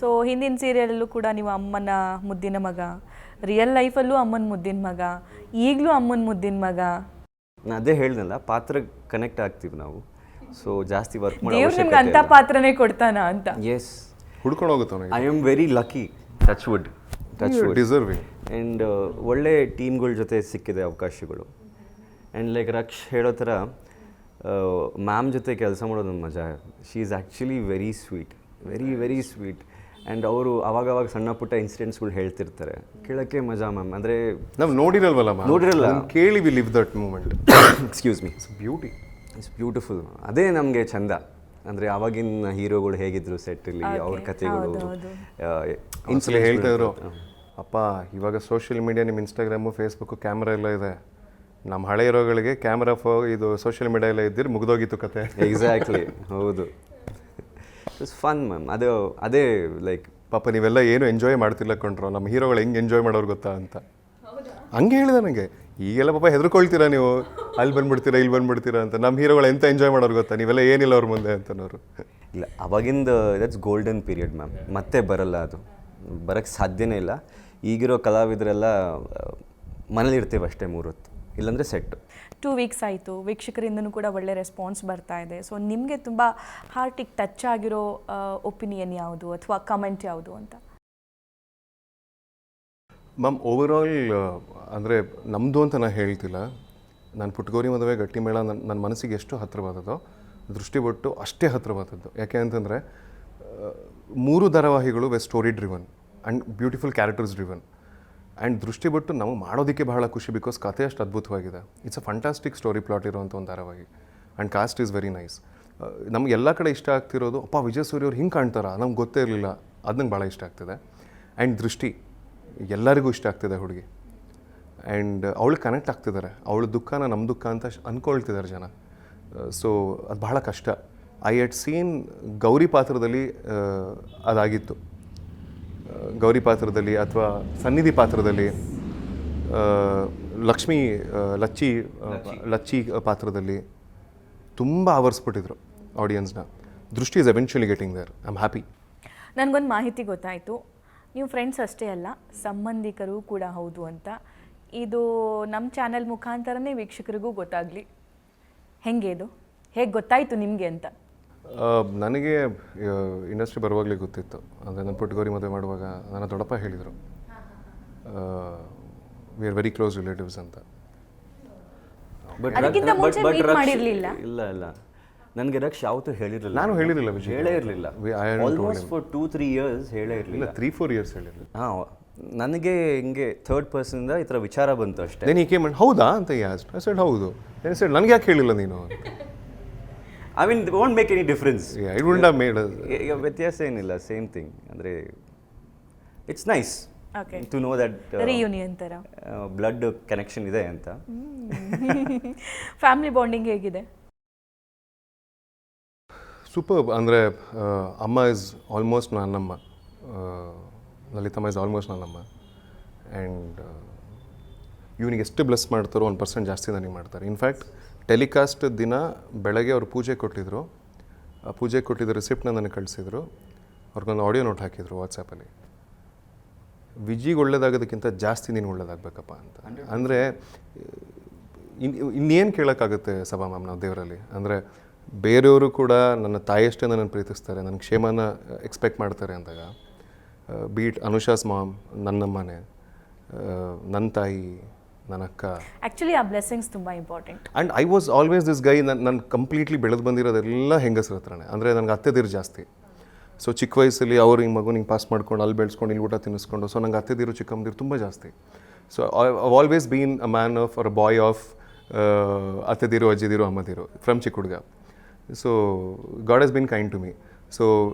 So ಹಿಂದಿನ ಸೀರಿಯಲಲ್ಲೂ ಕೂಡ ನೀವು ಅಮ್ಮನ ಮುದ್ದಿನ ಮಗ, ರಿಯಲ್ ಲೈಫಲ್ಲೂ ಅಮ್ಮನ ಮುದ್ದಿನ ಮಗ, ಈಗಲೂ ಅಮ್ಮನ ಮುದ್ದಿನ ಮಗ. ನಾನು ಅದೇ ಹೇಳ್ದಲ್ಲ, ಪಾತ್ರ ಕನೆಕ್ಟ್ ಆಗ್ತೀವಿ ನಾವು. ಸೊ ಜಾಸ್ತಿ ವರ್ಕ್ ದೇವ್ರು ನಿಮ್ಗೆ ಅಂಥ ಪಾತ್ರನೇ ಕೊಡ್ತಾನ ಅಂತ. ಎಸ್, ಹುಡ್ಕೊಂಡು ಹೋಗುತ್ತೆ. I am very lucky, touch wood deserving. And ಒಳ್ಳೆ ಟೀಮ್ಗಳ ಜೊತೆ ಸಿಕ್ಕಿದೆ ಅವಕಾಶಗಳು. ಆ್ಯಂಡ್ ಲೈಕ್ ರಕ್ಷ್ ಹೇಳೋ ಥರ ಮ್ಯಾಮ್ ಜೊತೆ ಕೆಲಸ ಮಾಡೋದು ಮಜಾ. She is actually very sweet, very very sweet. And ಅವರು ಅವಾಗವಾಗ ಸಣ್ಣ ಪುಟ್ಟ ಇನ್ಸಿಡೆಂಟ್ಸ್ಗಳು ಹೇಳ್ತಿರ್ತಾರೆ, ಕೇಳೋಕ್ಕೆ ಮಜಾ ಮ್ಯಾಮ್. ಅಂದರೆ ನಾವು ನೋಡಿರಲ್ವಲ್ಲ, ಕೇಳಿ we live that moment. Excuse me, it's beauty, it's beautiful. ಅದೇ ನಮಗೆ ಚಂದ. ಅಂದರೆ ಆವಾಗಿನ ಹೀರೋಗಳು ಹೇಗಿದ್ರು ಸೆಟ್ಟಲ್ಲಿ, ಅವ್ರ ಕಥೆಗಳು. ಒಂದ್ಸಲ ಹೇಳ್ತಾ ಇದ್ರು, ಅಪ್ಪ ಇವಾಗ ಸೋಷಿಯಲ್ ಮೀಡಿಯಾ, ನಿಮ್ಮ ಇನ್ಸ್ಟಾಗ್ರಾಮು ಫೇಸ್ಬುಕ್ಕು ಕ್ಯಾಮ್ರಾ ಎಲ್ಲ ಇದೆ, ನಮ್ಮ ಹಳೆ ಹೀರೋಗಳಿಗೆ ಕ್ಯಾಮ್ರಾ ಇದು ಸೋಷಿಯಲ್ ಮೀಡಿಯಾ ಎಲ್ಲ ಇದ್ದಿರು ಮುಗ್ದೋಗಿತ್ತು ಕತೆ. ಎಕ್ಸಾಕ್ಟ್ಲಿ, ಹೌದು. It's fun ma'am. ಅದೇ ಲೈಕ್ ಪಾಪ ನೀವೆಲ್ಲ ಏನು ಎಂಜಾಯ್ ಮಾಡ್ತಿಲ್ಲ ಕೊಂಡ್ರು, ನಮ್ಮ ಹೀರೋಗಳು ಹೆಂಗೆ ಎಂಜಾಯ್ ಮಾಡೋರು ಗೊತ್ತಾ ಅಂತ ಹಂಗೆ ಹೇಳಿದೆ ನನಗೆ. ಈಗೆಲ್ಲ ಪಾಪ ಹೆದರ್ಕೊಳ್ತೀರಾ ನೀವು, ಅಲ್ಲಿ ಬಂದ್ಬಿಡ್ತೀರಾ ಇಲ್ಲಿ ಬಂದ್ಬಿಡ್ತೀರಾ ಅಂತ. ನಮ್ಮ ಹೀರೋಗಳು ಎಂತ ಎಂಜಾಯ್ ಮಾಡೋರು ಗೊತ್ತಾ, ನೀವೆಲ್ಲ ಏನಿಲ್ಲ ಅವ್ರ ಮುಂದೆ ಅಂತನವರು. ಇಲ್ಲ, ಅವಾಗಿಂದ ದಟ್ಸ್ ಗೋಲ್ಡನ್ ಪೀರಿಯಡ್ ಮ್ಯಾಮ್. ಮತ್ತೆ ಬರಲ್ಲ, ಅದು ಬರೋಕ್ಕೆ ಸಾಧ್ಯನೇ ಇಲ್ಲ. ಈಗಿರೋ ಕಲಾವಿದರೆಲ್ಲ ಮನೇಲಿ ಇರ್ತೀವಿ ಅಷ್ಟೇ 3 ಹೊತ್ತು, ಇಲ್ಲಾಂದರೆ ಸೆಟ್ಟು. 2 ವೀಕ್ಸ್ ಆಯಿತು, ವೀಕ್ಷಕರಿಂದನೂ ಕೂಡ ಒಳ್ಳೆ ರೆಸ್ಪಾನ್ಸ್ ಬರ್ತಾ ಇದೆ. ಸೊ ನಿಮಗೆ ತುಂಬ ಹಾರ್ಟಿಗೆ ಟಚ್ ಆಗಿರೋ ಒಪಿನಿಯನ್ ಯಾವುದು ಅಥವಾ ಕಮೆಂಟ್ ಯಾವುದು ಅಂತ? ಮ್ಯಾಮ್ ಓವರಾಲ್ ಅಂದರೆ ನಮ್ಮದು ಅಂತ ನಾನು ಹೇಳ್ತಿಲ್ಲ. ನಾನು ಪುಟ್ಟಗೌರಿ ಮದುವೆ ಗಟ್ಟಿಮೇಳ ನನ್ನ ಮನಸ್ಸಿಗೆ ಎಷ್ಟು ಹತ್ತಿರವಾದದೋ ದೃಷ್ಟಿಬೊಟ್ಟು ಅಷ್ಟೇ ಹತ್ತಿರವಾದದ್ದು. ಯಾಕೆ ಅಂತಂದರೆ 3 ಧಾರಾವಾಹಿಗಳು we story driven and beautiful characters driven. And Drishtibottu ನಮಗೆ ಮಾಡೋದಕ್ಕೆ ಬಹಳ ಖುಷಿ, ಬಿಕಾಸ್ ಕಥೆ ಅಷ್ಟು ಅದ್ಭುತವಾಗಿದೆ. It's a fantastic story plot ಇರೋವಂಥ ಒಂದು ಧಾರಾವಾಹಿ. And cast is very nice. ನಮ್ಗೆ ಎಲ್ಲ ಕಡೆ ಇಷ್ಟ ಆಗ್ತಿರೋದು, ಅಪ್ಪ ವಿಜಯ್ ಸೂರ್ಯ ಅವ್ರು ಹಿಂಗೆ ಕಾಣ್ತಾರ, ನಮ್ಗೆ ಗೊತ್ತೇ ಇರಲಿಲ್ಲ, ಅದು ನಂಗೆ ಭಾಳ ಇಷ್ಟ ಆಗ್ತಿದೆ. ಆ್ಯಂಡ್ ದೃಷ್ಟಿ ಎಲ್ಲರಿಗೂ ಇಷ್ಟ ಆಗ್ತಿದೆ ಹುಡುಗಿ. ಆ್ಯಂಡ್ ಅವಳು ಕನೆಕ್ಟ್ ಆಗ್ತಿದ್ದಾರೆ, ಅವಳ ದುಃಖನ ನಮ್ಮ ದುಃಖ ಅಂತ ಅಂದ್ಕೊಳ್ತಿದ್ದಾರೆ ಜನ. ಸೊ ಅದು ಬಹಳ ಕಷ್ಟ. ಐ ಹ್ಯಾಡ್ ಸೀನ್ ಗೌರಿ ಪಾತ್ರದಲ್ಲಿ ಅದಾಗಿತ್ತು. ಗೌರಿ ಪಾತ್ರದಲ್ಲಿ ಅಥವಾ ಸನ್ನಿಧಿ ಪಾತ್ರದಲ್ಲಿ, ಲಕ್ಷ್ಮಿ ಲಚ್ಚಿ ಪಾತ್ರದಲ್ಲಿ ತುಂಬ ಆವರಿಸ್ಬಿಟ್ಟಿದ್ರು ಆಡಿಯನ್ಸ್ನ. Drishti is eventually getting there. I am happy. ನನಗೊಂದು ಮಾಹಿತಿ ಗೊತ್ತಾಯಿತು, ನೀವು ಫ್ರೆಂಡ್ಸ್ ಅಷ್ಟೇ ಅಲ್ಲ ಸಂಬಂಧಿಕರು ಕೂಡ ಹೌದು ಅಂತ. ಇದು ನಮ್ಮ ಚಾನೆಲ್ ಮುಖಾಂತರನೇ ವೀಕ್ಷಕರಿಗೂ ಗೊತ್ತಾಗಲಿ. ಹೆಂಗೆ ಇದು ಹೇಗೆ ಗೊತ್ತಾಯಿತು ನಿಮಗೆ ಅಂತ? ನನಗೆ ಇಂಡಸ್ಟ್ರಿ ಬರುವಾಗಲೇ ಗೊತ್ತಿತ್ತು. ಅಂದರೆ ನಾನು ಪುಟ್ಟಗೌರಿ ಮದುವೆ ಮಾಡುವಾಗ ನನ್ನ ದೊಡ್ಡಪ್ಪ ಹೇಳಿದರು, we are very close relatives ಅಂತ. ಅದಕ್ಕಿಂತ ಮುಂಚೆ meet ಮಾಡಿರ್ಲಿಲ್ಲ? ಇಲ್ಲ ನನಗೆ ರಕ್ಷ್ ಯಾವತ್ತೂ ಹೇಳಿರಲಿಲ್ಲ. ನಾನು ಹೇಳಿರಲಿಲ್ಲ ವಿಜಯ್, ಹೇಳೇ ಇರಲಿಲ್ಲ. ಆಲ್ಮೋಸ್ಟ್ ಫಾರ್ 2-3 years ಹೇಳೇ ಇರಲಿಲ್ಲ. 3-4 years ಹೇಳಿರಲಿಲ್ಲ. ಹಾಂ, ನನಗೆ ಹಿಂಗೆ ಥರ್ಡ್ ಪರ್ಸನಿಂದ ಈ ಥರ ವಿಚಾರ ಬಂತು ಅಷ್ಟೇ. ದೆನ್ ಹಿ ಕೇಮ್ ಅಂಡ್ ಹೌದಾ ಅಂತ ಐ ಸೆಡ್ ಹೌದು. ದೆನ್ ಸೆಡ್ ನನಗೆ ಯಾಕೆ ಹೇಳಿಲ್ಲ ನೀನು? I mean won't make any difference. I would have made. ಈಗ ವ್ಯತ್ಯಾಸ ಏನಿಲ್ಲ, ಸೇಮ್ ಥಿಂಗ್. ಅಂದರೆ it's nice okay to know that reunion ಥರ ಬ್ಲಡ್ ಕನೆಕ್ಷನ್ ಇದೆ ಅಂತ. ಫ್ಯಾಮಿಲಿ ಬಾಂಡಿಂಗ್ ಹೇಗಿದೆ? ಸೂಪರ್. ಅಂದರೆ ಅಮ್ಮ ಇಸ್ ಆಲ್ಮೋಸ್ಟ್ ನನ್ನಮ್ಮ, ಲಲಿತಮ್ಮ ಇಸ್ ಆಲ್ಮೋಸ್ಟ್ ನನ್ನಮ್ಮ. ಆ್ಯಂಡ್ ಇವನಿಗೆ ಎಷ್ಟು ಬ್ಲೆಸ್ ಮಾಡ್ತಾರೋ 1% ಜಾಸ್ತಿ ನನಗೆ ಮಾಡ್ತಾರೆ. ಇನ್ಫ್ಯಾಕ್ಟ್ ಟೆಲಿಕಾಸ್ಟ್ ದಿನ ಬೆಳಗ್ಗೆ ಅವ್ರು ಪೂಜೆ ಕೊಟ್ಟಿದ್ದರು. ಆ ಪೂಜೆ ಕೊಟ್ಟಿದ್ದ ರಿಸಿಪ್ಟ್ನ ನನಗೆ ಕಳಿಸಿದ್ರು. ಅವ್ರಿಗೊಂದು ಆಡಿಯೋ ನೋಟ್ ಹಾಕಿದರು ವಾಟ್ಸಪ್ಪಲ್ಲಿ. ವಿಜಿಗೆ ಒಳ್ಳೇದಾಗೋದಕ್ಕಿಂತ ಜಾಸ್ತಿ ನೀನು ಒಳ್ಳೇದಾಗಬೇಕಪ್ಪ ಅಂತ. ಅಂದರೆ ಇನ್ನೇನು ಕೇಳೋಕ್ಕಾಗುತ್ತೆ ಸಭಾ ಮ್ಯಾಮ್ ನಾವು ದೇವರಲ್ಲಿ? ಅಂದರೆ ಬೇರೆಯವರು ಕೂಡ ನನ್ನ ತಾಯಿಯಷ್ಟೇ ನನ್ನನ್ನು ಪ್ರೀತಿಸ್ತಾರೆ, ನನ್ನ ಕ್ಷೇಮನ ಎಕ್ಸ್ಪೆಕ್ಟ್ ಮಾಡ್ತಾರೆ ಅಂದಾಗ, ಬೀಟ್ ಅನುಷಾಸ್ ಮಾಮ್, ನನ್ನಮ್ಮನೆ, ನನ್ನ ತಾಯಿ, ನನ್ನ ಅಕ್ಕ. ಆ್ಯಕ್ಚುಲಿ ಆ ಬ್ಲೆಸ್ಸಿಂಗ್ಸ್ ತುಂಬ important. And I was always this guy. ನಾನು ಕಂಪ್ಲೀಟ್ಲಿ ಬೆಳೆದು ಬಂದಿರೋದೆಲ್ಲ ಹೆಂಗಸ್ರ ಹತ್ರನೇ. ಅಂದರೆ ನನಗೆ ಅತ್ತೆದಿರು ಜಾಸ್ತಿ. ಸೊ ಚಿಕ್ಕ ವಯಸ್ಸಲ್ಲಿ ಅವ್ರು ಹಿಂಗೆ ಮಗು ಹಿಂಗೆ ಪಾಸ್ ಮಾಡ್ಕೊಂಡು ಅಲ್ಲಿ ಬೆಳೆಸ್ಕೊಂಡು ಇಲ್ಲಿ ಊಟ ತಿನ್ನಿಸ್ಕೊಂಡು, ಸೊ ನಂಗೆ ಅತ್ತೆದಿರು ಚಿಕ್ಕಮ್ಮದಿರು ತುಂಬ ಜಾಸ್ತಿ. So I always been a man of or boy of ಅತ್ತೆದಿರು, ಅಜ್ಜಿದಿರು, ಅಮ್ಮದಿರು ಫ್ರಮ್ ಚಿಕ್ಕ ಹುಡುಗ. So God has been kind to me. So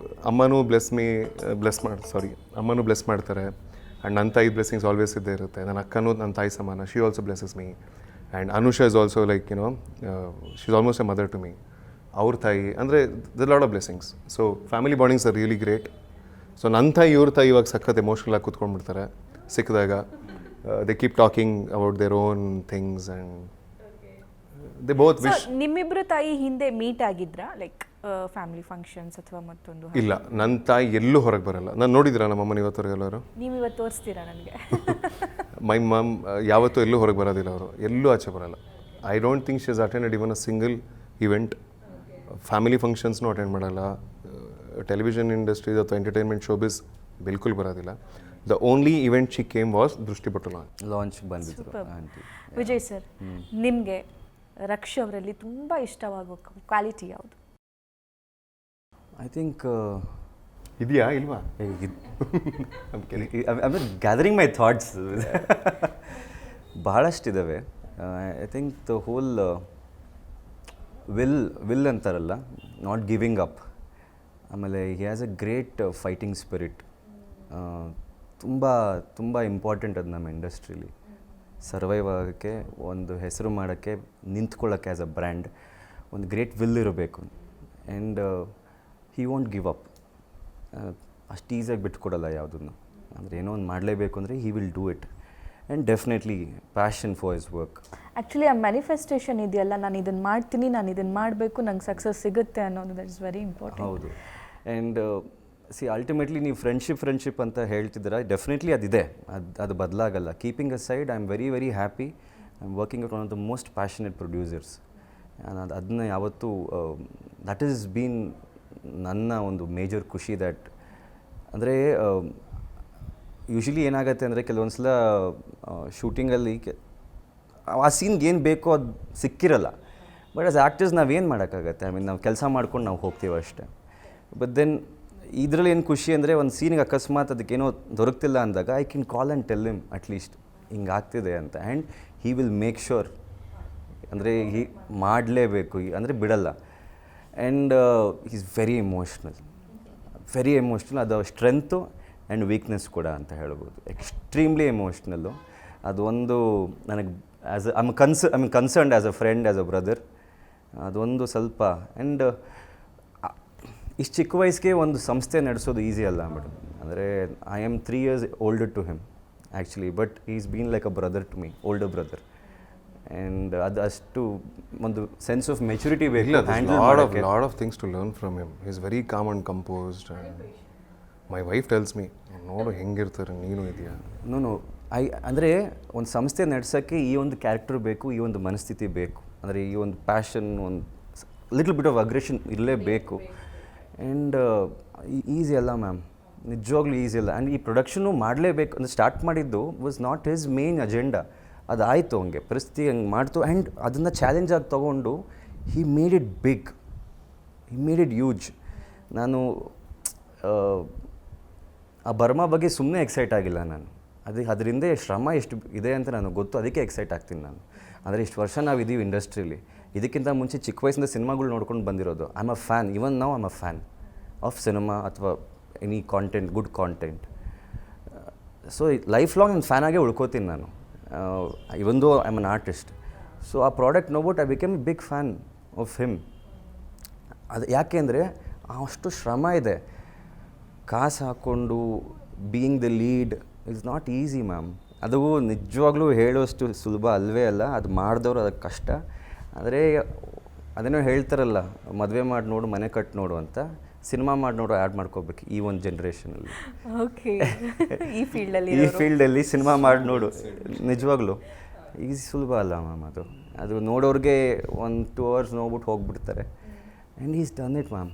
ಅಮ್ಮನೂ ಅಮ್ಮನೂ ಬ್ಲೆಸ್ ಮಾಡ್ತಾರೆ. ಆ್ಯಂಡ್ ನನ್ನ ತಾಯಿ ಬ್ಲೆಸ್ಸಿಂಗ್ಸ್ ಆಲ್ವೇಸ್ ಇದ್ದೇ ಇರುತ್ತೆ. ನನ್ನ ಅಕ್ಕನೂ ನನ್ನ ತಾಯಿ ಸಮಾನ. She also blesses me. And Anusha is also like she is almost a mother to me. ಅವ್ರ ತಾಯಿ ಅಂದರೆ the lot of blessings. So family bondings are really great. So ನನ್ನ ತಾಯಿ ಇವ್ರ ತಾಯಿ ಇವಾಗ ಸಖತ್ ಎಮೋಷ್ನಲ್ ಆಗಿ ಕೂತ್ಕೊಂಡ್ಬಿಡ್ತಾರೆ ಸಿಕ್ಕಿದಾಗ. They keep talking about their own things and they both wish. ನಿಮ್ಮಿಬ್ಬರು ತಾಯಿ ಹಿಂದೆ ಮೀಟ್ ಆಗಿದ್ರಾ, ಲೈಕ್ ಫ್ಯಾಮಿಲಿ ಫಂಕ್ಷನ್ಸ್ ಅಥವಾ ಮತ್ತೊಂದು? ಇಲ್ಲ, ನನ್ನ ತಾಯಿ ಎಲ್ಲೂ ಹೊರಗೆ ಬರಲ್ಲ. ನಾನು ನೋಡಿದ್ದೀರಾ ನಮ್ಮ ಅಮ್ಮನ ಇವತ್ತವರೆಗೆ ಎಲ್ಲರೂ? ನೀವು ಇವತ್ತು ತೋರಿಸ್ತೀರಾ ನನಗೆ? ಮೈ ಮಮ್ ಯಾವತ್ತೂ ಎಲ್ಲೂ ಹೊರಗೆ ಬರೋದಿಲ್ಲ. ಅವರು ಎಲ್ಲೂ ಆಚೆ ಬರಲ್ಲ. I don't think she is attended even a single event. Family ಫಂಕ್ಷನ್ಸ್ನೂ ಅಟೆಂಡ್ ಮಾಡಲ್ಲ. ಟೆಲಿವಿಷನ್ ಇಂಡಸ್ಟ್ರೀಸ್ ಅಥವಾ ಎಂಟರ್ಟೈನ್ಮೆಂಟ್ ಶೋಬಿಸ್ ಬಿಲ್ಕುಲ್ ಬರೋದಿಲ್ಲ. The only event she came was Drishti Bottu launch ಬಂದಿದ್ರು. ವಿಜಯ್ ಸರ್, ನಿಮಗೆ ರಕ್ಷ್ ಅವರಲ್ಲಿ ತುಂಬ ಇಷ್ಟವಾಗುವ ಕ್ವಾಲಿಟಿ ಯಾವುದು? ಐ ಥಿಂಕ್ ಇದೆಯಾ ಇಲ್ವಾ? Gathering my thoughts. ಬಹಳಷ್ಟಿದ್ದಾವೆ. I think the whole will ಅಂತಾರಲ್ಲ, ನಾಟ್ ಗಿವಿಂಗ್ ಅಪ್. ಆಮೇಲೆ he has a great fighting spirit. ತುಂಬ ಇಂಪಾರ್ಟೆಂಟ್ ಅದು ನಮ್ಮ ಇಂಡಸ್ಟ್ರೀಲಿ. ಸರ್ವೈವ್ ಆಗೋಕ್ಕೆ, ಒಂದು ಹೆಸರು ಮಾಡೋಕ್ಕೆ, ನಿಂತ್ಕೊಳ್ಳೋಕ್ಕೆ ಆ್ಯಸ್ ಅ ಬ್ರ್ಯಾಂಡ್ ಒಂದು ಗ್ರೇಟ್ ವಿಲ್ ಇರಬೇಕು. And he won't give up. ಅಷ್ಟು ಈಸಿಯಾಗಿ ಬಿಟ್ಕೊಡಲ್ಲ ಯಾವುದನ್ನು. ಅಂದರೆ ಏನೋ ಒಂದು ಮಾಡಲೇಬೇಕು ಅಂದರೆ he will do it. And definitely passion for his work. Actually ಆ ಮ್ಯಾನಿಫೆಸ್ಟೇಷನ್ ಇದೆಯಲ್ಲ, ನಾನು ಇದನ್ನು ಮಾಡ್ತೀನಿ, ನಾನು ಇದನ್ನು ಮಾಡಬೇಕು, ನಂಗೆ ಸಕ್ಸಸ್ ಸಿಗುತ್ತೆ ಅನ್ನೋದು, ದಟ್ ಇಸ್ ವೆರಿ ಇಂಪಾರ್ಟೆಂಟ್. ಹೌದು. ಆ್ಯಂಡ್ ಅಲ್ಟಿಮೇಟ್ಲಿ ನೀವು ಫ್ರೆಂಡ್ಶಿಪ್ ಅಂತ ಹೇಳ್ತಿದ್ದೀರಾ, ಡೆಫಿನೆಟ್ಲಿ ಅದಿದೆ, ಅದು ಬದಲಾಗಲ್ಲ. Keeping aside, I am very very happy. I am working with one of the most passionate producers. ಅದನ್ನ ಯಾವತ್ತೂ ದಟ್ ಈಸ್ ಬೀನ್ ನನ್ನ ಒಂದು ಮೇಜರ್ ಖುಷಿ. ದ್ಯಾಟ್ ಅಂದರೆ ಯೂಶ್ವಲಿ ಏನಾಗುತ್ತೆ ಅಂದರೆ ಕೆಲವೊಂದು ಸಲ ಶೂಟಿಂಗಲ್ಲಿ ಆ ಸೀನ್ಗೆ ಏನು ಬೇಕೋ ಅದು ಸಿಕ್ಕಿರಲ್ಲ. ಬಟ್ ಆಸ್ ಆ್ಯಕ್ಟರ್ಸ್ ನಾವೇನು ಮಾಡೋಕ್ಕಾಗತ್ತೆ? ಐ ಮೀನ್ ನಾವು ಕೆಲಸ ಮಾಡ್ಕೊಂಡು ನಾವು ಹೋಗ್ತೀವಿ ಅಷ್ಟೇ. ಬಟ್ ದೆನ್ ಇದರಲ್ಲಿ ಏನು ಖುಷಿ ಅಂದರೆ ಒಂದು ಸೀನಿಗೆ ಅಕಸ್ಮಾತ್ ಅದಕ್ಕೇನೋ ದೊರಕ್ತಿಲ್ಲ ಅಂದಾಗ I can call and tell him at least ಹಿಂಗೆ ಆಗ್ತಿದೆ ಅಂತ. And he will make sure, ಅಂದರೆ ಮಾಡಲೇಬೇಕು ಅಂದರೆ ಬಿಡಲ್ಲ. And is very emotional. ಅದು ಸ್ಟ್ರೆಂತು ಆ್ಯಂಡ್ ವೀಕ್ನೆಸ್ ಕೂಡ ಅಂತ ಹೇಳ್ಬೋದು. ಎಕ್ಸ್ಟ್ರೀಮ್ಲಿ ಎಮೋಷ್ನಲ್ಲು. ಅದೊಂದು ನನಗೆ as I concerned as a friend, as a brother. ಅದೊಂದು ಸ್ವಲ್ಪ ಆ್ಯಂಡ್ ಇಷ್ಟು ಚಿಕ್ಕ ವಯಸ್ಸಿಗೆ ಒಂದು ಸಂಸ್ಥೆ ನಡೆಸೋದು ಈಸಿ ಅಲ್ಲ ಮೇಡಮ್. ಅಂದರೆ I am 3 years older to him actually, but is been like a brother to me, older brother. And ಅದು ಅಷ್ಟು ಒಂದು ಸೆನ್ಸ್ ಆಫ್ ಮೆಚುರಿಟಿ ಬೇಕು. lot of things to learn from him. He's very calm and composed. And my wife tells me, ನೋಡು ಹೆಂಗಿರ್ತಾರೆ ನೀನು ಇದೆಯಾ. No ಅಂದರೆ ಒಂದು ಸಂಸ್ಥೆ ನಡೆಸೋಕ್ಕೆ ಈ ಒಂದು ಕ್ಯಾರೆಕ್ಟರ್ ಬೇಕು, ಈ ಒಂದು ಮನಸ್ಥಿತಿ ಬೇಕು. ಅಂದರೆ ಈ ಒಂದು ಪ್ಯಾಷನ್, ಒಂದು ಲಿಟ್ಲ್ ಬಿಟ್ ಆಫ್ ಅಗ್ರೆಷನ್ ಇರಲೇಬೇಕು. ಆ್ಯಂಡ್ ಈಸಿ ಅಲ್ಲ ಮ್ಯಾಮ್, ನಿಜವಾಗ್ಲೂ ಈಸಿ ಅಲ್ಲ. ಆ್ಯಂಡ್ ಈ ಪ್ರೊಡಕ್ಷನ್ನು ಮಾಡಲೇಬೇಕು ಅಂದರೆ ಸ್ಟಾರ್ಟ್ ಮಾಡಿದ್ದು was not his main agenda. ಅದಾಯಿತು, ಹಂಗೆ ಪರಿಸ್ಥಿತಿ ಹಂಗೆ ಮಾಡ್ತು. ಆ್ಯಂಡ್ ಅದನ್ನು ಚಾಲೆಂಜಾಗಿ ತೊಗೊಂಡು he made it big, he made it huge. ನಾನು ಆ ಬರ್ಮಾ ಬಗ್ಗೆ ಸುಮ್ಮನೆ ಎಕ್ಸೈಟ್ ಆಗಿಲ್ಲ ನಾನು. ಅದರಿಂದ ಶ್ರಮ ಎಷ್ಟು ಇದೆ ಅಂತ ನನಗೆ ಗೊತ್ತು, ಅದಕ್ಕೆ ಎಕ್ಸೈಟ್ ಆಗ್ತೀನಿ ನಾನು. ಅಂದರೆ ಇಷ್ಟು ವರ್ಷ ನಾವು ಇದ್ದೀವಿ ಇಂಡಸ್ಟ್ರೀಲಿ. ಇದಕ್ಕಿಂತ ಮುಂಚೆ ಚಿಕ್ಕ ವಯಸ್ಸಿಂದ ಸಿನಿಮಾಗಳು ನೋಡ್ಕೊಂಡು ಬಂದಿರೋದು. I am a fan, even now I am a fan of cinema ಅಥವಾ any content, good content. So life long ನಾನು ಫ್ಯಾನ್ ಆಗೇ ಉಳ್ಕೋತೀನಿ ನಾನು, even though I am an artist. So ಆ ಪ್ರಾಡಕ್ಟ್ ನೋಡ್ಬಿಟ್ಟು I became a big fan of him. ಅದು ಯಾಕೆ ಅಂದರೆ ಅಷ್ಟು ಶ್ರಮ ಇದೆ. ಕಾಸು ಹಾಕ್ಕೊಂಡು being the lead is not easy ma'am. ಅದು ನಿಜವಾಗ್ಲೂ ಹೇಳೋಷ್ಟು ಸುಲಭ ಅಲ್ಲವೇ ಅಲ್ಲ. ಅದು ಮಾಡಿದವರು ಅದಕ್ಕೆ ಕಷ್ಟ. ಆದರೆ ಅದೇನೋ ಹೇಳ್ತಾರಲ್ಲ, ಮದುವೆ ಮಾಡಿ ನೋಡು ಮನೆ ಕಟ್ಟು ನೋಡು ಅಂತ. ಸಿನಿಮಾ ಮಾಡಿ ನೋಡು ಆ್ಯಡ್ ಮಾಡ್ಕೋಬೇಕು ಈ ಒಂದು ಜನ್ರೇಷನಲ್ಲಿ. ಓಕೆ, ಈ ಫೀಲ್ಡಲ್ಲಿ ಸಿನಿಮಾ ಮಾಡಿ ನೋಡು. ನಿಜವಾಗ್ಲೂ ಈಸಿ ಸುಲಭ ಅಲ್ಲ ಮ್ಯಾಮ್. ಅದು ನೋಡೋರಿಗೆ 1-2 hours ನೋಡ್ಬಿಟ್ಟು ಹೋಗ್ಬಿಡ್ತಾರೆ. And is done it ma'am.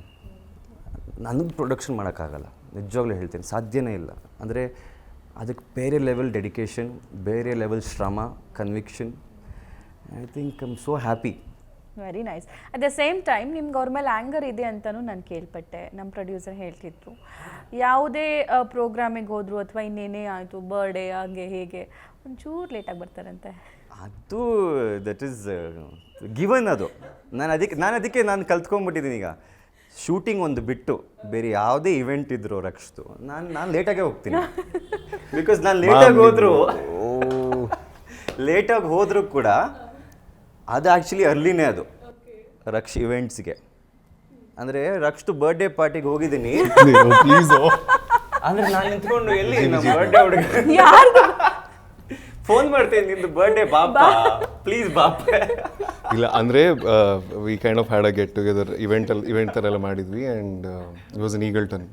ನನಗೆ ಪ್ರೊಡಕ್ಷನ್ ಮಾಡೋಕ್ಕಾಗಲ್ಲ, ನಿಜವಾಗ್ಲೂ ಹೇಳ್ತೀನಿ, ಸಾಧ್ಯನೇ ಇಲ್ಲ. ಅಂದರೆ ಅದಕ್ಕೆ ಬೇರೆ ಲೆವೆಲ್ ಡೆಡಿಕೇಶನ್, ಬೇರೆ ಲೆವೆಲ್ ಶ್ರಮ, conviction. I think I am so happy. Very nice. At the same time ನಿಮ್ಗೆ ಅವ್ರ ಮೇಲೆ ಆ್ಯಂಗರ್ ಇದೆ ಅಂತಲೂ ನಾನು ಕೇಳ್ಪಟ್ಟೆ. ನಮ್ಮ ಪ್ರೊಡ್ಯೂಸರ್ ಹೇಳ್ತಿದ್ರು, ಯಾವುದೇ ಪ್ರೋಗ್ರಾಮಿಗೆ ಹೋದ್ರು ಅಥವಾ ಇನ್ನೇನೇ ಆಯಿತು, ಬರ್ಡೇ ಹಾಗೆ ಹೇಗೆ ಒಂಚೂರು ಲೇಟಾಗಿ ಬರ್ತಾರಂತೆ. ಅದು ದಟ್ ಈಸ್ ಗಿವನ್. ಅದು ನಾನು ಕಲ್ತ್ಕೊಂಡ್ಬಿಟ್ಟಿದ್ದೀನಿ ಈಗ. ಶೂಟಿಂಗ್ ಒಂದು ಬಿಟ್ಟು ಬೇರೆ ಯಾವುದೇ ಇವೆಂಟ್ ಇದ್ರು ರಕ್ಷಿತು, ನಾನು ಲೇಟಾಗೇ ಹೋಗ್ತೀನಿ. ಬಿಕಾಸ್ ನಾನು ಲೇಟಾಗಿ ಹೋದರೂ ಕೂಡ ಅದು ಆ್ಯಕ್ಚುಲಿ ಅರ್ಲಿನೇ ಅದು ರಕ್ಷ್ ಇವೆಂಟ್ಸ್ಗೆ. ಅಂದರೆ ರಕ್ಷಿತು ಬರ್ಡೇ ಪಾರ್ಟಿಗೆ ಹೋಗಿದ್ದೀನಿ ಅಂದರೆ ನಾನು ನಿಂತ್ಕೊಂಡು ಎಲ್ಲಿ ನಮ್ಮ ಬರ್ಡೇ ಹುಡುಗ ಫೋನ್ ಮಾಡ್ತೇನೆ, ನಿಂದು ಬರ್ಡೇ ಬಾಪ ಪ್ಲೀಸ್ ಬಾಪ. ಇಲ್ಲ ಅಂದರೆ we kind of had a get together event ಥರ ಎಲ್ಲ ಮಾಡಿದ್ವಿ. And it was in Eagleton.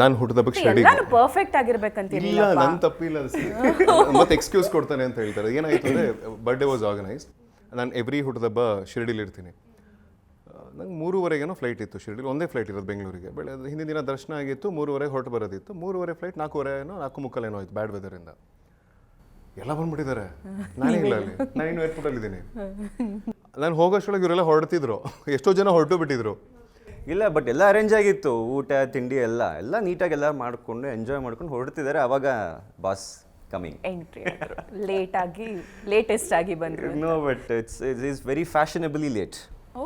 ನಾನು ಹುಟ್ಟಿದ ಹಬ್ಬಕ್ಕೆ ರೆಡಿ. ಪರ್ಫೆಕ್ಟ್ ಆಗಿರ್ಬೇಕಂತ ಇಲ್ಲ, ನನ್ನ ತಪ್ಪಿಲ್ಲ. ಮತ್ತೆ ಎಕ್ಸ್ಕ್ಯೂಸ್ ಕೊಡ್ತಾನೆ ಅಂತ ಹೇಳ್ತಾರೆ. ಏನಾಯಿತು ಅಂದರೆ ಬರ್ಡೇ ವಾಸ್ ಆರ್ಗನೈಸ್ಡ್. ನಾನು ಎವ್ರಿ ಹುಟ್ಟಿದ ಹಬ್ಬ ಶಿರ್ಡಿಲಿ ಇರ್ತೀನಿ. ನಂಗೆ 3:30 ಫ್ಲೈಟ್ ಇತ್ತು ಶಿರ್ಡಿಲಿ. ಒಂದೇ ಫ್ಲೈಟ್ ಇರೋದು ಬೆಂಗಳೂರಿಗೆ. ಹಿಂದಿನ ದಿನ ದರ್ಶನ ಆಗಿತ್ತು, 3:30 ಹೊರಟು ಬರೋದಿತ್ತು. 3:30 ಫ್ಲೈಟ್ 4:45 ಆಯಿತು ಬ್ಯಾಡ್ ವೆದರಿಂದ. ಎಲ್ಲ ಬಂದ್ಬಿಟ್ಟಿದ್ದಾರೆ, ನಾನೇ ಇಲ್ಲ ಅಲ್ಲಿ. ನಾನು ಇನ್ನೂ ಏರ್ಪೋರ್ಟಲ್ಲಿ ಇದ್ದೀನಿ. ನಾನು ಹೋಗೋಷ್ಟೊಳಗೆ ಇವರೆಲ್ಲ ಹೊರಡ್ತಿದ್ರು, ಎಷ್ಟೋ ಜನ ಹೊರಟು ಬಿಟ್ಟಿದ್ರು. ಇಲ್ಲ, ಬಟ್ ಎಲ್ಲ ಅರೇಂಜ್ ಆಗಿತ್ತು, ಊಟ ತಿಂಡಿ ಎಲ್ಲ ನೀಟಾಗಿ ಎಲ್ಲ ಮಾಡಿಕೊಂಡು ಎಂಜಾಯ್ ಮಾಡ್ಕೊಂಡು ಹೊರಡ್ತಿದ್ದಾರೆ. ಅವಾಗ ಬಾಸ್ ಕಮಿಂಗ್ ಎಂಟ್ರಿ ಲೇಟೆಸ್ಟ್ ಆಗಿ ಬಂದ್ರು. No, but it is very fashionably late. Oh,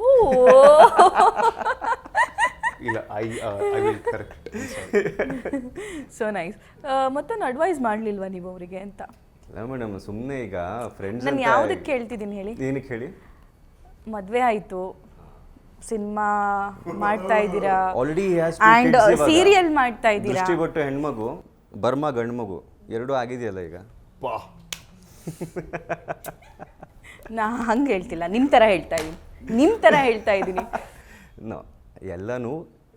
ಇಲ್ಲ, I will correct. So nice. ಮತ್ತೊಂದು ಅಡ್ವೈಸ್ ಮಾಡಲಿಲ್ವಾ ನೀವು ಅವರಿಗೆ ಅಂತ? ಇಲ್ಲ ಮೇಡಮ್, ಸುಮ್ಮನೆ ಈಗ ಫ್ರೆಂಡ್ಸ್. ನಾನು ಯಾವುದಕ್ಕೆ ಕೇಳ್ತಿದ್ದೀನಿ ಹೇಳಿ? ಏನಕ್ಕೆ ಹೇಳಿ? ಮದುವೆ ಆಯಿತು, ಸಿನಿಮಾ ಮಾಡ್ತಾ ಇದ್ದೀರಾ, ಆಲ್ರೆಡಿ ಆ್ಯಂಡ್ ಸೀರಿಯಲ್ ಮಾಡ್ತಾ ಇದ್ದೀರಾ. ದೃಷ್ಟಿಬೊಟ್ಟು ಹೆಣ್ಮಗು, ಬರ್ಮಾ ಗಂಡು ಮಗು ಎರಡೂ ಆಗಿದೆಯಲ್ಲ ಈಗ. ನಾ ಹಂಗೆ ಹೇಳ್ತಿಲ್ಲ, ನಿಮ್ಮ ಥರ ಹೇಳ್ತಾ ಇದ್ದೀನಿ. ನೋ,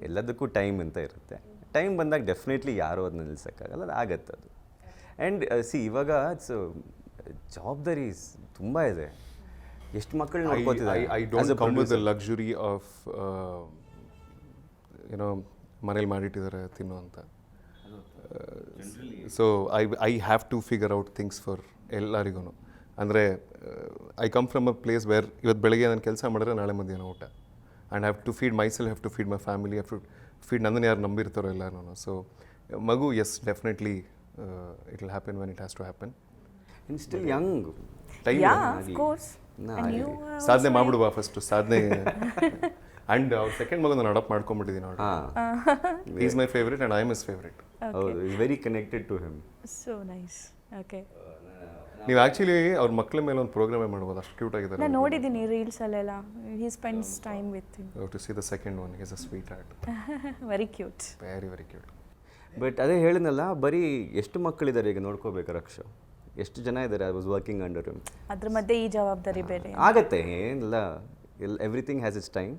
ಎಲ್ಲದಕ್ಕೂ ಟೈಮ್ ಅಂತ ಇರುತ್ತೆ. ಟೈಮ್ ಬಂದಾಗ ಡೆಫಿನೆಟ್ಲಿ ಯಾರೂ ಅದನ್ನ ನಿಲ್ಸೋಕ್ಕಾಗಲ್ಲ, ಅದು ಆಗತ್ತೆ ಅದು. ಆ್ಯಂಡ್ ಇವಾಗ ಜವಾಬ್ದಾರೀಸ್ ತುಂಬ ಇದೆ. ಎಷ್ಟು ಮಕ್ಕಳು ನೋಡ್ಕೋತಿದ್ದಾರೆ. I don't come with the luxury of ಏನೋ ಮನೇಲಿ ಮಾಡಿಟ್ಟಿದ್ದಾರೆ ತಿನ್ನೋ ಅಂತ. So I have to figure out things for ಎಲ್ಲರಿಗೂ. ಅಂದರೆ I come from a place where ಇವತ್ತು ಬೆಳಗ್ಗೆ ನಾನು ಕೆಲಸ ಮಾಡಿದ್ರೆ ನಾಳೆ ಮಧ್ಯಾಹ್ನ ಊಟ. And have to feed myself, have to feed my family, have to feed ನನ್ನನ್ನು ಯಾರು ನಂಬಿರ್ತಾರೋ ಎಲ್ಲರೂ. ಸೊ ಮಗು, yes, definitely it will happen when it has to happen. In still young time. Of course. ಸಾಧನೆ ಮಾಡ್ಬಿಡುವ first ಸಾಧನೆ. And ಅವ್ರ second ಮಗ ನಾನು ಅಡಾಪ್ಟ್ ಮಾಡ್ಕೊಂಡ್ಬಿಟ್ಟಿದ್ದೀನಿ ನೋಡಿ. Is my favourite and I am his favourite. ಹೌದು, is very connected to him. So nice. Okay. ನೀವು ಆ್ಯಕ್ಚುಲಿ ಅವ್ರ ಮಕ್ಕಳ ಮೇಲೆ ಒಂದು ಪ್ರೋಗ್ರಾಮೇ ಮಾಡ್ಬೋದು, ಅಷ್ಟು ಕ್ಯೂಟ್ ಆಗಿದ್ದಾರೆ. ನಾನು ನೋಡಿದ್ದೀನಿ ರೀಲ್ಸಲ್ಲೆಲ್ಲ, he spends time with him. To see the second one is a sweetheart, very cute. Very very cute. But ಅದೇ ಹೇಳಿದ್ನಲ್ಲ, ಬರೀ ಎಷ್ಟು ಮಕ್ಕಳಿದ್ದಾರೆ ಈಗ ನೋಡ್ಕೋಬೇಕು ರಕ್ಷ, ಎಷ್ಟು ಜನ ಇದ್ದಾರೆ. I was working under him. ಅದ್ರ ಮಧ್ಯೆ ಈ ಜವಾಬ್ದಾರಿ ಬೇರೆ ಆಗತ್ತೆ, ಏನಿಲ್ಲ, everything has its time,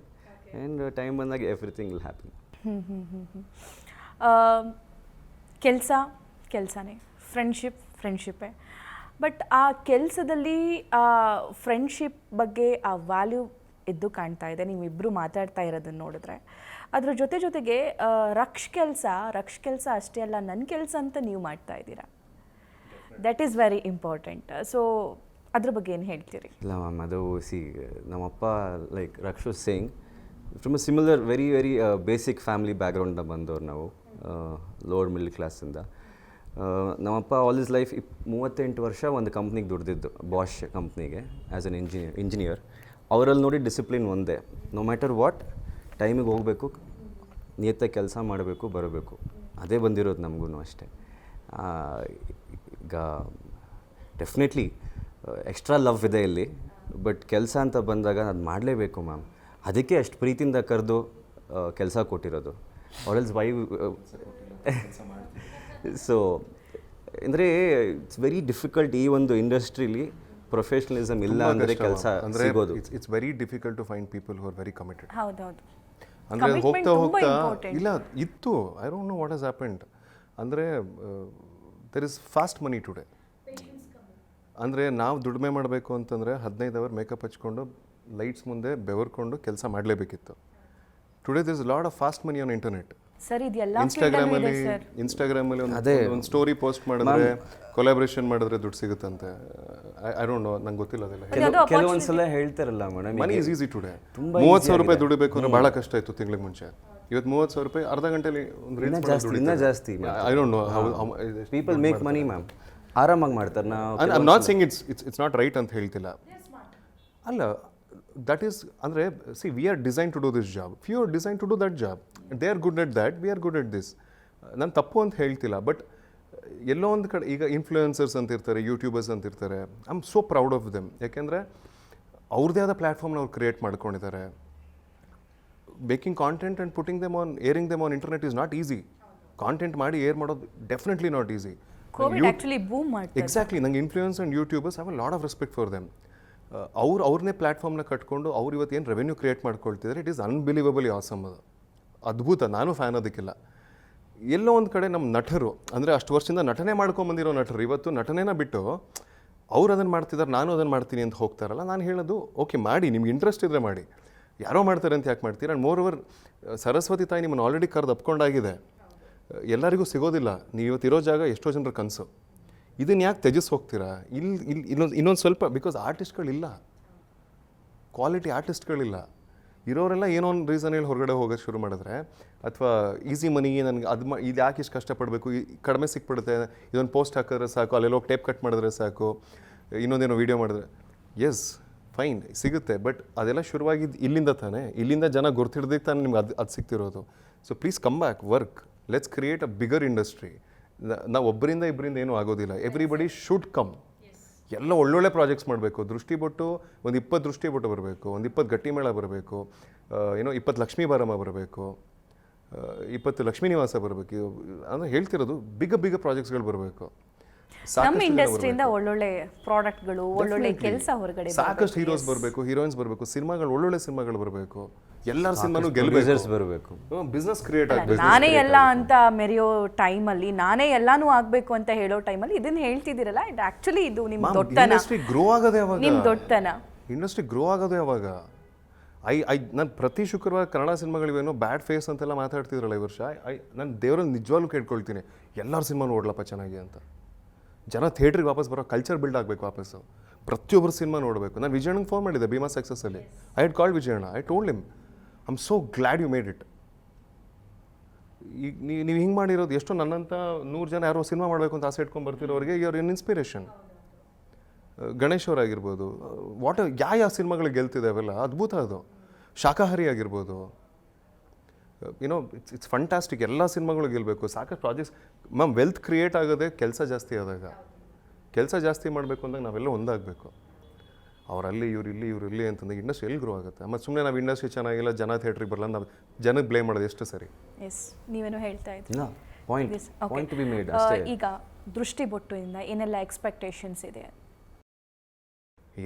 and time ಬಂದಾಗ ಎವ್ರಿಥಿಂಗ್ ವಿಲ್ ಹ್ಯಾಪನ್. ಕೆಲಸನೇ, ಫ್ರೆಂಡ್ಶಿಪ್ಪೇ. ಬಟ್ ಆ ಕೆಲಸದಲ್ಲಿ ಆ ಫ್ರೆಂಡ್ಶಿಪ್ ಬಗ್ಗೆ ಆ ವ್ಯಾಲ್ಯೂ ಎದ್ದು ಕಾಣ್ತಾ ಇದೆ ನೀವಿಬ್ಬರು ಮಾತಾಡ್ತಾ ಇರೋದನ್ನು ನೋಡಿದ್ರೆ. ಅದ್ರ ಜೊತೆಗೆ ರಕ್ಷ್ ಕೆಲಸ ಅಷ್ಟೇ ಅಲ್ಲ, ನನ್ನ ಕೆಲಸ ಅಂತ ನೀವು ಮಾಡ್ತಾ ಇದ್ದೀರಾ. That is very important. So ಅದ್ರ ಬಗ್ಗೆ ಏನು ಹೇಳ್ತೀರಿ? ಇಲ್ಲ ಮ್ಯಾಮ್, ಅದು ನಮ್ಮಪ್ಪ like Rakshu Singh from a similar very very basic family ಬ್ಯಾಕ್ಗ್ರೌಂಡಿಂದ ಬಂದವ್ರು ನಾವು, ಲೋವರ್ ಮಿಡ್ಲ್ ಕ್ಲಾಸಿಂದ. ನಮ್ಮಪ್ಪ ಆಲ್ ಇಸ್ ಲೈಫ್ 38 ವರ್ಷ ಒಂದು ಕಂಪ್ನಿಗೆ ದುಡ್ದಿದ್ದು, ಬಾಷ್ ಕಂಪ್ನಿಗೆ ಆ್ಯಸ್ ಅನ್ ಇಂಜಿನಿಯರ್. ಅವರಲ್ಲಿ ನೋಡಿ ಡಿಸಿಪ್ಲಿನ್ ಒಂದೇ, ನೋ ಮ್ಯಾಟರ್ ವಾಟ್, ಟೈಮಿಗೆ ಹೋಗಬೇಕು, ನಿಯತ್ತಾಗಿ ಕೆಲಸ ಮಾಡಬೇಕು, ಬರಬೇಕು. ಅದೇ ಬಂದಿರೋದು ನಮಗೂ ಅಷ್ಟೇ. ಈಗ ಡೆಫಿನೆಟ್ಲಿ ಎಕ್ಸ್ಟ್ರಾ ಲವ್ ಇದೆ ಇಲ್ಲಿ, ಬಟ್ ಕೆಲಸ ಅಂತ ಬಂದಾಗ ಅದು ಮಾಡಲೇಬೇಕು ಮ್ಯಾಮ್. ಅದಕ್ಕೆ ಅಷ್ಟು ಪ್ರೀತಿಯಿಂದ ಕರೆದು ಕೆಲಸ ಕೊಟ್ಟಿರೋದು. ಆರ್ ವೈ ಸೊ ಅಂದರೆ ಇಟ್ಸ್ ವೆರಿ ಡಿಫಿಕಲ್ಟ್ ಈ ಒಂದು ಇಂಡಸ್ಟ್ರೀಲಿ ಪ್ರೊಫೆಷನಲಿಸಮ್ ಇಲ್ಲ ಅಂದರೆ ಕೆಲಸ ಸಿಗೋದು. It's very difficult to find people who are very committed. ಹೌದೌದು. ಅಂದರೆ ಹೋಗ್ತಾ ಇಲ್ಲ ಇತ್ತು, I don't know what has happened. ಅಂದರೆ there is fast money today. ಅಂದರೆ ನಾವು ದುಡಿಮೆ ಮಾಡಬೇಕು ಅಂತಂದರೆ 15 ಅವರ್ ಮೇಕಪ್ ಹಚ್ಕೊಂಡು ಲೈಟ್ಸ್ ಮುಂದೆ ಬೆವರ್ಕೊಂಡು ಕೆಲಸ ಮಾಡಲೇಬೇಕಿತ್ತು. Today this lot of fast money on internet. Sir ಇದೆಲ್ಲ ಇನ್ಸ್ಟಾಗ್ರಾಮಲ್ಲಿ ಒಂದು ಸ್ಟೋರಿ ಪೋಸ್ಟ್ ಮಾಡಿದ್ರೆ, ಕೊಲಾಬ್ರೇಷನ್ ಮಾಡಿದ್ರೆ ದುಡ್ಡು ಸಿಗುತ್ತಂತೆ. ಐ ಡೋಂಟ್ ನೋ, ನಂಗೆ ಗೊತ್ತಿಲ್ಲ ಅದೆಲ್ಲ. ಕೆಲವೊಂದ್ಸಲ ಹೇಳ್ತಾರಲ್ಲ madam, money is easy today. 30,000 ರೂಪಾಯಿ ದುಡಿಬೇಕು ಅಂದ್ರೆ ಭಾಳ ಕಷ್ಟ ಇತ್ತು ತಿಂಗಳಿಗೆ ಮುಂಚೆ. ಇವತ್ತು 30,000 ರೂಪಾಯಿ ಅರ್ಧ ಗಂಟೆಲಿ ಒಂದು ಇನ್ನೂ ಜಾಸ್ತಿ. I don't know how people make money ma'am, ಆರಾಮಾಗಿ ಮಾಡ್ತಾರೆ. I am not saying it's not right ಅಂತ ಹೇಳ್ತಿಲ್ಲ. ಅಲ್ಲ, that is ಅಂದರೆ see we are design to do this job, few are design to do that job. They are good at that, we are good at this. ನಾನು ತಪ್ಪು ಅಂತ ಹೇಳ್ತಿಲ್ಲ, but ಎಲ್ಲೋ ಒಂದು ಕಡೆ ಈಗ ಇನ್ಫ್ಲೂಯೆನ್ಸರ್ಸ್ ಅಂತ ಇರ್ತಾರೆ, ಯೂಟ್ಯೂಬರ್ಸ್ ಅಂತ ಇರ್ತಾರೆ. I am so proud of them. ಯಾಕೆಂದರೆ ಅವ್ರದ್ದೇ ಆದ ಪ್ಲ್ಯಾಟ್ಫಾರ್ಮ್ನ ಅವ್ರು ಕ್ರಿಯೇಟ್ ಮಾಡ್ಕೊಂಡಿದ್ದಾರೆ. Making content and putting them on, airing them on internet is not easy. Content ಮಾಡಿ ಏರ್ ಮಾಡೋದು ಡೆಫಿನೆಟ್ಲಿ ನಾಟ್ ಈಸಿ. ಎಕ್ಸಾಕ್ಟ್ಲಿ. ನಂಗೆ influence and YouTubers have a lot of respect for them. ಅವ್ರನ್ನೇ ಪ್ಲ್ಯಾಟ್ಫಾರ್ಮ್ನ ಕಟ್ಕೊಂಡು ಅವ್ರು ಇವತ್ತು ಏನು ರೆವೆನ್ಯೂ ಕ್ರಿಯೇಟ್ ಮಾಡ್ಕೊಳ್ತಿದ್ದಾರೆ, ಇಟ್ ಈಸ್ ಅನ್ಬಿಲೀವಬಲಿ ಆಸಮ್. ಅದು ಅದ್ಭುತ. ನಾನು ಫ್ಯಾನ್ ಅದಕ್ಕಿಲ್ಲ. ಎಲ್ಲೋ ಒಂದು ಕಡೆ ನಮ್ಮ ನಟರು, ಅಂದರೆ ಅಷ್ಟು ವರ್ಷದಿಂದ ನಟನೆ ಮಾಡ್ಕೊಂಬಂದಿರೋ ನಟರು ಇವತ್ತು ನಟನೆನ ಬಿಟ್ಟು ಅವ್ರು ಅದನ್ನು ಮಾಡ್ತಿದ್ದಾರೆ, ನಾನು ಅದನ್ನು ಮಾಡ್ತೀನಿ ಅಂತ ಹೋಗ್ತಾರಲ್ಲ. ನಾನು ಹೇಳೋದು ಓಕೆ ಮಾಡಿ, ನಿಮ್ಗೆ ಇಂಟ್ರೆಸ್ಟ್ ಇದ್ದರೆ ಮಾಡಿ, ಯಾರೋ ಮಾಡ್ತಾರೆ ಅಂತ ಯಾಕೆ ಮಾಡ್ತೀರಾ? ಆ್ಯಂಡ್ ಮೋರ್ ಓವರ್ ಸರಸ್ವತಿ ತಾಯಿ ನಿಮ್ಮನ್ನು ಆಲ್ರೆಡಿ ಕರೆದು ಅಪ್ಕೊಂಡಾಗಿದೆ. ಎಲ್ಲರಿಗೂ ಸಿಗೋದಿಲ್ಲ. ನೀವು ಇವತ್ತಿರೋ ಜಾಗ ಎಷ್ಟೋ ಜನರ ಕನಸು. ಇದನ್ನು ಯಾಕೆ ತ್ಯಜಿಸಿ ಹೋಗ್ತೀರಾ? ಇನ್ನೊಂದು ಸ್ವಲ್ಪ, ಬಿಕಾಸ್ ಆರ್ಟಿಸ್ಟ್ಗಳಿಲ್ಲ, ಕ್ವಾಲಿಟಿ ಆರ್ಟಿಸ್ಟ್ಗಳಿಲ್ಲ. ಇರೋರೆಲ್ಲ ಏನೋ ಒಂದು ರೀಸನ್ ಹೇಳಿ ಹೊರಗಡೆ ಹೋಗೋದು ಶುರು ಮಾಡಿದ್ರೆ, ಅಥವಾ ಈಸಿ ಮನಿಗೆ ನನಗೆ ಇದು ಯಾಕೆ ಇಷ್ಟು ಕಷ್ಟಪಡಬೇಕು, ಕಡಿಮೆ ಸಿಕ್ಬಿಡುತ್ತೆ, ಇದೊಂದು ಪೋಸ್ಟ್ ಹಾಕಿದ್ರೆ ಸಾಕು, ಅಲ್ಲೆಲ್ಲೋ ಟೇಪ್ ಕಟ್ ಮಾಡಿದ್ರೆ ಸಾಕು, ಇನ್ನೊಂದೇನೋ ವೀಡಿಯೋ ಮಾಡಿದ್ರೆ ಎಸ್ ಫೈನ್ ಸಿಗುತ್ತೆ. ಬಟ್ ಅದೆಲ್ಲ ಶುರುವಾಗಿದ್ದು ಇಲ್ಲಿಂದ ತಾನೇ, ಇಲ್ಲಿಂದ ಜನ ಗುರ್ತಿಡ್ದಕ್ಕೆ ತಾನೇ ನಿಮ್ಗೆ ಅದು ಸಿಗ್ತಿರೋದು. So please come back, work, let's create a bigger industry. ನಾವು ಒಬ್ಬರಿಂದ ಇಬ್ಬರಿಂದ ಏನೂ ಆಗೋದಿಲ್ಲ. Everybody should come. ಎಲ್ಲ ಒಳ್ಳೊಳ್ಳೆ ಪ್ರಾಜೆಕ್ಟ್ಸ್ ಮಾಡಬೇಕು. ದೃಷ್ಟಿಬೊಟ್ಟು ಒಂದು 20 ದೃಷ್ಟಿಬೊಟ್ಟು ಬರಬೇಕು, ಒಂದು 20 ಗಟ್ಟಿಮೇಳ ಬರಬೇಕು, 20 ಲಕ್ಷ್ಮೀ ಬಾರಮ್ಮ ಬರಬೇಕು, 20 ಲಕ್ಷ್ಮೀ ನಿವಾಸ ಬರಬೇಕು. ಅಂದರೆ ಹೇಳ್ತಿರೋದು ಬಿಗ ಪ್ರಾಜೆಕ್ಟ್ಸ್ಗಳು ಬರಬೇಕು. ನಮ್ಮ ಇಂಡಸ್ಟ್ರಿಯಿಂದ ಒಳ್ಳೊಳ್ಳೆ ಪ್ರಾಡಕ್ಟ್ಗಳು, ಒಳ್ಳೊಳ್ಳೆ ಕೆಲಸ ಹೊರಗಡೆ ಸಾಕಷ್ಟು ಹೀರೋಸ್ ಬರಬೇಕು, ಹೀರೋಯಿನ್ಸ್ ಬರಬೇಕು, ಸಿನಿಮಾಗಳು ಒಳ್ಳೊಳ್ಳೆ ಸಿನಿಮಾಗಳು ಬರಬೇಕು, ಎಲ್ಲರ ಸಿನಿಮಾನು ಗೆಲ್ಲಬೇಕು, ಬಿಸ್ನೆಸ್ ಕ್ರಿಯೇಟ್ ಆಗಬೇಕು. ನಾನೇ ಎಲ್ಲ ಅಂತ ಮೆರೆಯೋ ಟೈಮಲ್ಲಿ, ನಾನೇ ಎಲ್ಲಾನು ಆಗಬೇಕು ಅಂತ ಹೇಳೋ ಟೈಮಲ್ಲಿ ಇದನ್ನ ಹೇಳ್ತಿದ್ದೀರಲ್ಲ, ಇದು ಆಕ್ಚುಲಿ ಇದು ನಿಮ್ಮ ದೊಡ್ಡತನ. ಇಂಡಸ್ಟ್ರಿ ಗ್ರೋ ಆಗೋದೇ ಯಾವಾಗ? ನಿಮ್ಮ ದೊಡ್ಡತನ. ಇಂಡಸ್ಟ್ರಿ ಗ್ರೋ ಆಗೋದೇ ಯಾವಾಗ? ನಾನು ಪ್ರತಿ ಶುಕ್ರವಾರ ಕನ್ನಡ ಸಿನಿಮಾಗಳಿವೇನೋ ಬ್ಯಾಡ್ ಫೇಸ್ ಅಂತೆಲ್ಲ ಮಾತಾಡ್ತಿದ್ರಲ್ಲ ಈ ವರ್ಷ. ನಾನು ದೇವರಲ್ಲಿ ನಿಜವಾಗ್ಲೂ ಕೇಳ್ಕೊಳ್ತೀನಿ, ಎಲ್ಲರ ಸಿನಿಮಾ ನೋಡ್ಲಪ್ಪ ಚೆನ್ನಾಗಿ ಅಂತ. ಜನ ಥಿಯೇಟ್ರಿಗೆ ವಾಪಸ್ ಬರೋ ಕಲ್ಚರ್ ಬಿಲ್ಡ್ ಆಗಬೇಕು ವಾಪಸ್ಸು. ಪ್ರತಿಯೊಬ್ಬರು ಸಿನಿಮಾ ನೋಡಬೇಕು. ನಾನು ವಿಜಯಣ್ಣಂಗೆ ಫೋನ್ ಮಾಡಿದ್ದೆ ಭೀಮಾ ಸಕ್ಸಸ್ಸಲ್ಲಿ. I had called Vijayanna. I told him I am so glad you made it. ಈಗ ನೀವು ಹಿಂಗೆ ಮಾಡಿರೋದು ಎಷ್ಟೋ ನನ್ನಂಥ 100 ಜನ ಯಾರೋ ಸಿನಿಮಾ ಮಾಡಬೇಕು ಅಂತ ಆಸೆ ಇಟ್ಕೊಂಡು ಬರ್ತಿರೋರಿಗೆ ಯುವರ್ ಇನ್ ಇನ್ಸ್ಪಿರೇಷನ್. ಗಣೇಶ್ ಅವರಾಗಿರ್ಬೋದು, ಯಾವ ಸಿನಿಮಾಗಳು ಗೆಲ್ತಿದೆ ಅವೆಲ್ಲ ಅದ್ಭುತ. ಅದು ಶಾಕಾಹಾರಿ ಆಗಿರ್ಬೋದು, ಇಟ್ಸ್ ಫಂಟಾಸ್ಟಿಕ್. ಎಲ್ಲ ಸಿನಿಮಾಗಳು ಗೆಲ್ಲಬೇಕು. ಸಾಕಷ್ಟು ಪ್ರಾಜೆಕ್ಟ್ಸ್ ಮ್ಯಾಮ್. ವೆಲ್ತ್ ಕ್ರಿಯೇಟ್ ಆಗೋದೇ ಕೆಲಸ ಜಾಸ್ತಿ ಆದಾಗ. ಕೆಲಸ ಜಾಸ್ತಿ ಮಾಡಬೇಕು ಅಂದಾಗ ನಾವೆಲ್ಲ ಒಂದಾಗಬೇಕು. ಅವರಲ್ಲಿ ಇವ್ರು ಇಲ್ಲಿ ಅಂತಂದಾಗ ಇಂಡಸ್ಟ್ರಿ ಎಲ್ಲಿ ಗ್ರೋ ಆಗುತ್ತೆ. ಮತ್ತು ಸುಮ್ಮನೆ ನಾವು ಇಂಡಸ್ಟ್ರಿ ಚೆನ್ನಾಗಿಲ್ಲ, ಜನ ಥಿಯೇಟ್ರಿಗೆ ಬರಲ್ಲ, ನಾವು ಜನಕ್ಕೆ ಬ್ಲೇಮ್ ಮಾಡೋದು ಎಷ್ಟು ಸರಿ. ಎಸ್, ನೀವೇನೋ ಹೇಳ್ತಾ ಇದ್ರಿ. Point to be made. ಈಗ ದೃಷ್ಟಿ ಬೊಟ್ಟುವಿಂದ ಏನೆಲ್ಲ ಎಕ್ಸ್ಪೆಕ್ಟೇಷನ್ಸ್ ಇದೆ?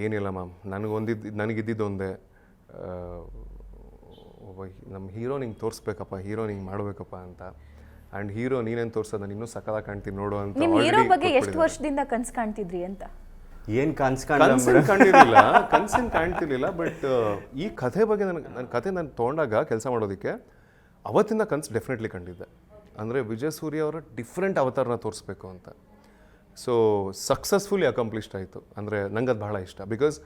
ಏನಿಲ್ಲ ಮ್ಯಾಮ್, ನನಗಿದ್ದಿದ್ದು ಒಂದೇ, ಒಬ್ಬ ನಮ್ಮ ಹೀರೋ ನಿಂಗೆ ತೋರಿಸ್ಬೇಕಪ್ಪ, ಹೀರೋ ನಿಂಗೆ ಮಾಡಬೇಕಪ್ಪ ಅಂತ. ಆ್ಯಂಡ್ ಹೀರೋ ನೀನೇನು ತೋರಿಸೋದು, ನಾನು ಇನ್ನೂ ಸಕ್ಕದಾಗ ಕಾಣ್ತೀನಿ ನೋಡು ಅಂತ. ನಿಮ್ಮ ಹೀರೋ ಬಗ್ಗೆ ಎಷ್ಟು ವರ್ಷದಿಂದ ಕನ್ಸು ಕಾಣ್ತಿದ್ರಿ ಅಂತ? ಏನು ಕನ್ಸೇನು ಕಾಣ್ತಿರ್ಲಿಲ್ಲ. ಬಟ್ ಈ ಕಥೆ ಬಗ್ಗೆ ನನ್ನ ಕಥೆ ನಾನು ತೊಗೊಂಡಾಗ ಕೆಲಸ ಮಾಡೋದಕ್ಕೆ ಅವತ್ತಿಂದ ಕನಸು ಡೆಫಿನೆಟ್ಲಿ ಕಂಡಿದ್ದೆ. ಅಂದರೆ ವಿಜಯ್ ಸೂರ್ಯ ಅವರ ಡಿಫ್ರೆಂಟ್ ಅವತಾರನ ತೋರಿಸ್ಬೇಕು ಅಂತ. ಸೊ ಸಕ್ಸಸ್ಫುಲಿ ಅಕಾಂಪ್ಲಿಷ್ಡ್ ಆಯಿತು. ಅಂದರೆ ನಂಗೆ ಅದು ಬಹಳ ಇಷ್ಟ. ಬಿಕಾಸ್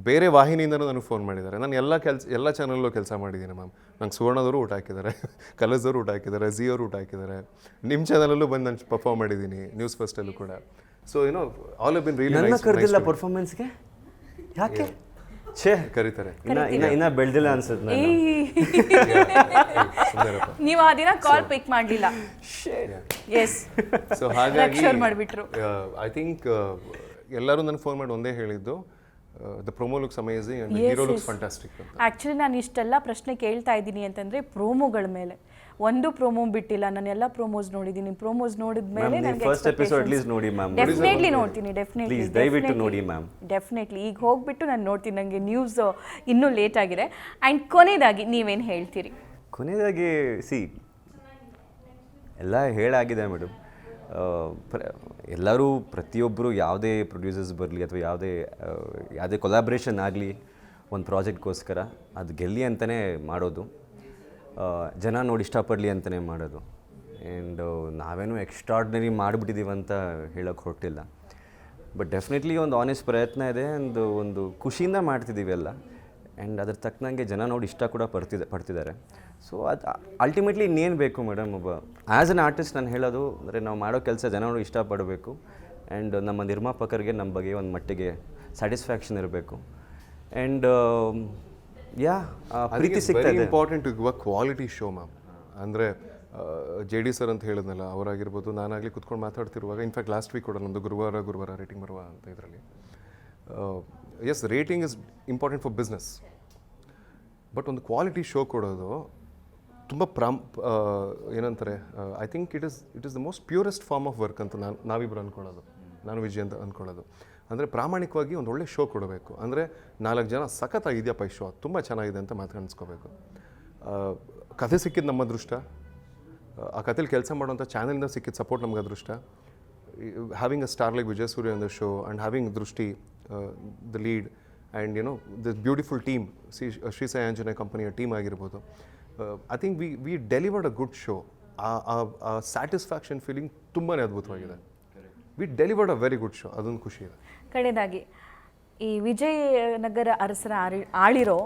ಬೇರೆ ವಾಹಿನಿಯಿಂದನೂ ನನಗೆ ಫೋನ್ ಮಾಡಿದ್ದಾರೆ. ನಾನು ಎಲ್ಲ ಚಾನಲ್ಲೂ ಕೆಲಸ ಮಾಡಿದ್ದೀನಿ ಮ್ಯಾಮ್. ನಂಗೆ ಸುವರ್ಣದವರು ಊಟ ಹಾಕಿದ್ದಾರೆ, ಕಲರ್ಸ್ದವರು ಊಟ ಹಾಕಿದ್ದಾರೆ, ಝೀ ಅವರು ಊಟ ಹಾಕಿದ್ದಾರೆ, ನಿಮ್ಮ ಚಾನಲಲ್ಲೂ ಬಂದು ನಾನು ಪರ್ಫಾರ್ಮ್ ಮಾಡಿದ್ದೀನಿ, ನ್ಯೂಸ್ ಫಸ್ಟಲ್ಲೂ ಕೂಡ. So all have been really nice. ಕರೆದಿಲ್ಲ ಪರ್ಫಾರ್ಮೆನ್ಸ್ಗೆ? ಯಾಕೆ? ಛೇ, ಕರೀತಾರೆ. ಇನ್ನ ಬೆಳೆದಿಲ್ಲ ಅನ್ಸುತ್ತೆ. ನೀವು ಆ ದಿನ ಕಾಲ್ ಪಿಕ್ ಮಾಡಲಿಲ್ಲ. ಎಸ್. ಸೊ ಹಾಗಾಗಿ ಮಾಡಿಬಿಟ್ರು. ಐ ಥಿಂಕ್ ಎಲ್ಲರೂ ನನಗೆ ಫೋನ್ ಮಾಡಿ ಒಂದೇ ಹೇಳಿದ್ದು, the promo looks amazing and hero looks fantastic ಅಂತ. ಆ್ಯಕ್ಚುಲಿ ನಾನು ಇಷ್ಟೆಲ್ಲ ಪ್ರಶ್ನೆ ಕೇಳ್ತಾ ಇದ್ದೀನಿ ಅಂತಂದರೆ ಪ್ರೋಮೋಗಳ ಮೇಲೆ. ಒಂದು ಪ್ರೋಮೋ ಬಿಟ್ಟಿಲ್ಲ, ನಾನು ಎಲ್ಲ ಪ್ರೋಮೋಸ್ ನೋಡಿದ್ದೀನಿ. ಪ್ರೋಮೋಸ್ ನೋಡಿದ ಮೇಲೆ ನನಗೆ ಫಸ್ಟ್ ಎಪಿಸೋಡ್ ಅಟ್ಲೀಸ್ಟ್ ನೋಡಿ ಮ್ಯಾಮ್. ಡೆಫಿನೆಟ್ಲಿ ನೋಡ್ತೀನಿ, ಡೆಫಿನೆಟ್ಲಿ ದಯವಿಟ್ಟು ನೋಡಿ ಮ್ಯಾಮ್. ಡೆಫಿನೆಟ್ಲಿ ಈಗ ಹೋಗ್ಬಿಟ್ಟು ನಾನು ನೋಡ್ತೀನಿ. ನನಗೆ ನ್ಯೂಸ್ ಇನ್ನೂ ಲೇಟ್ ಆಗಿದೆ. ಆ್ಯಂಡ್ ಕೊನೆಯದಾಗಿ ನೀವೇನು ಹೇಳ್ತೀರಿ? ಕೊನೆಯದಾಗಿ ಎಲ್ಲ ಹೇಳಾಗಿದೆ ಮೇಡಮ್. ಎಲ್ಲರೂ ಪ್ರತಿಯೊಬ್ಬರು ಯಾವುದೇ ಪ್ರೊಡ್ಯೂಸರ್ಸ್ ಬರಲಿ ಅಥವಾ ಯಾವುದೇ ಕೊಲಾಬ್ರೇಷನ್ ಆಗಲಿ ಒಂದು ಪ್ರಾಜೆಕ್ಟ್ಗೋಸ್ಕರ ಅದು ಗೆಲ್ಲಿ ಅಂತಲೇ ಮಾಡೋದು, ಜನ ನೋಡಿ ಇಷ್ಟಪಡಲಿ ಅಂತಲೇ ಮಾಡೋದು. ಆ್ಯಂಡ್ ನಾವೇನೂ ಎಕ್ಸ್ಟ್ರಾರ್ಡಿನರಿ ಮಾಡಿಬಿಟ್ಟಿದ್ದೀವಿ ಅಂತ ಹೇಳೋಕ್ಕೆ ಹೊರಟಿಲ್ಲ. ಬಟ್ ಡೆಫಿನೆಟ್ಲಿ ಒಂದು ಆನೆಸ್ಟ್ ಪ್ರಯತ್ನ ಇದೆ, ಒಂದು ಖುಷಿಯಿಂದ ಮಾಡ್ತಿದ್ದೀವಿ ಎಲ್ಲ. ಆ್ಯಂಡ್ ಅದ್ರ ತಕ್ಕನಂಗೆ ಜನ ನೋಡಿ ಇಷ್ಟ ಕೂಡ ಪಡ್ತಿದ್ದಾರೆ. ಸೊ ಅದು ಅಲ್ಟಿಮೇಟ್ಲಿ ಇನ್ನೇನು ಬೇಕು ಮೇಡಮ್, ಒಬ್ಬ ಆ್ಯಸ್ ಅನ್ ಆರ್ಟಿಸ್ಟ್ ನಾನು ಹೇಳೋದು ಅಂದರೆ ನಾವು ಮಾಡೋ ಕೆಲಸ ಜನ ನೋಡಿ ಇಷ್ಟಪಡಬೇಕು. ಆ್ಯಂಡ್ ನಮ್ಮ ನಿರ್ಮಾಪಕರಿಗೆ ನಮ್ಮ ಬಗ್ಗೆ ಒಂದು ಮಟ್ಟಿಗೆ ಸ್ಯಾಟಿಸ್ಫ್ಯಾಕ್ಷನ್ ಇರಬೇಕು. ಆ್ಯಂಡ್ ಪ್ರೀತಿ ಸಿಗ್ತಾ ಇದೆ. Important to give a quality show ma'am. ಅಂದರೆ JD ಸರ್ ಅಂತ ಹೇಳಿದ್ನಲ್ಲ, ಅವರಾಗಿರ್ಬೋದು, ನಾನಾಗಲಿ ಕುತ್ಕೊಂಡು ಮಾತಾಡ್ತಿರುವಾಗ, ಇನ್ಫ್ಯಾಕ್ಟ್ ಲಾಸ್ಟ್ ವೀಕ್ ಕೂಡ ನಮ್ಮದು ಗುರುವಾರ ರೇಟಿಂಗ್ ಬರುವ ಅಂತ ಇದರಲ್ಲಿ. Yes, rating is important for business. But ಒಂದು ಕ್ವಾಲಿಟಿ ಶೋ ಕೊಡೋದು ತುಂಬ ಏನಂತಾರೆ, I think it is the most purest form of work ಅಂತ ನಾವಿಬ್ಬರು ಅಂದ್ಕೊಳ್ಳೋದು, ನಾನು ವಿಜಯ್ ಅಂತ ಅಂದ್ಕೊಳ್ಳೋದು. ಅಂದರೆ ಪ್ರಾಮಾಣಿಕವಾಗಿ ಒಂದು ಒಳ್ಳೆ ಶೋ ಕೊಡಬೇಕು. ಅಂದರೆ 4 ಜನ ಸಖತ್ತಾಗಿದೆಯಪ್ಪ ಈ ಶೋ, ತುಂಬ ಚೆನ್ನಾಗಿದೆ ಅಂತ ಮಾತಾಡಿಸ್ಕೋಬೇಕು. ಕಥೆ ಸಿಕ್ಕಿದ್ದು ನಮ್ಮ ಅದೃಷ್ಟ, ಆ ಕಥೆಲಿ ಕೆಲಸ ಮಾಡೋಂಥ ಚಾನಲಿಂದ ಸಿಕ್ಕಿದ ಸಪೋರ್ಟ್ ನಮ್ಗೆ ಅದೃಷ್ಟ. Having a star like Vijay Surya on the show and having Drishti the lead and this beautiful team, Shri Sai Anjaneya ಕಂಪನಿಯ ಟೀಮ್ ಆಗಿರ್ಬೋದು. I think we delivered a good show. ಆ ಸ್ಯಾಟಿಸ್ಫ್ಯಾಕ್ಷನ್ ಫೀಲಿಂಗ್ ತುಂಬಾ ಅದ್ಭುತವಾಗಿದೆ. We delivered a very good show, ಅದೊಂದು ಖುಷಿ ಇದೆ. ಕಡೆಯದಾಗಿ ಈ ವಿಜಯನಗರ ಅರಸರ ಆಳಿರೋ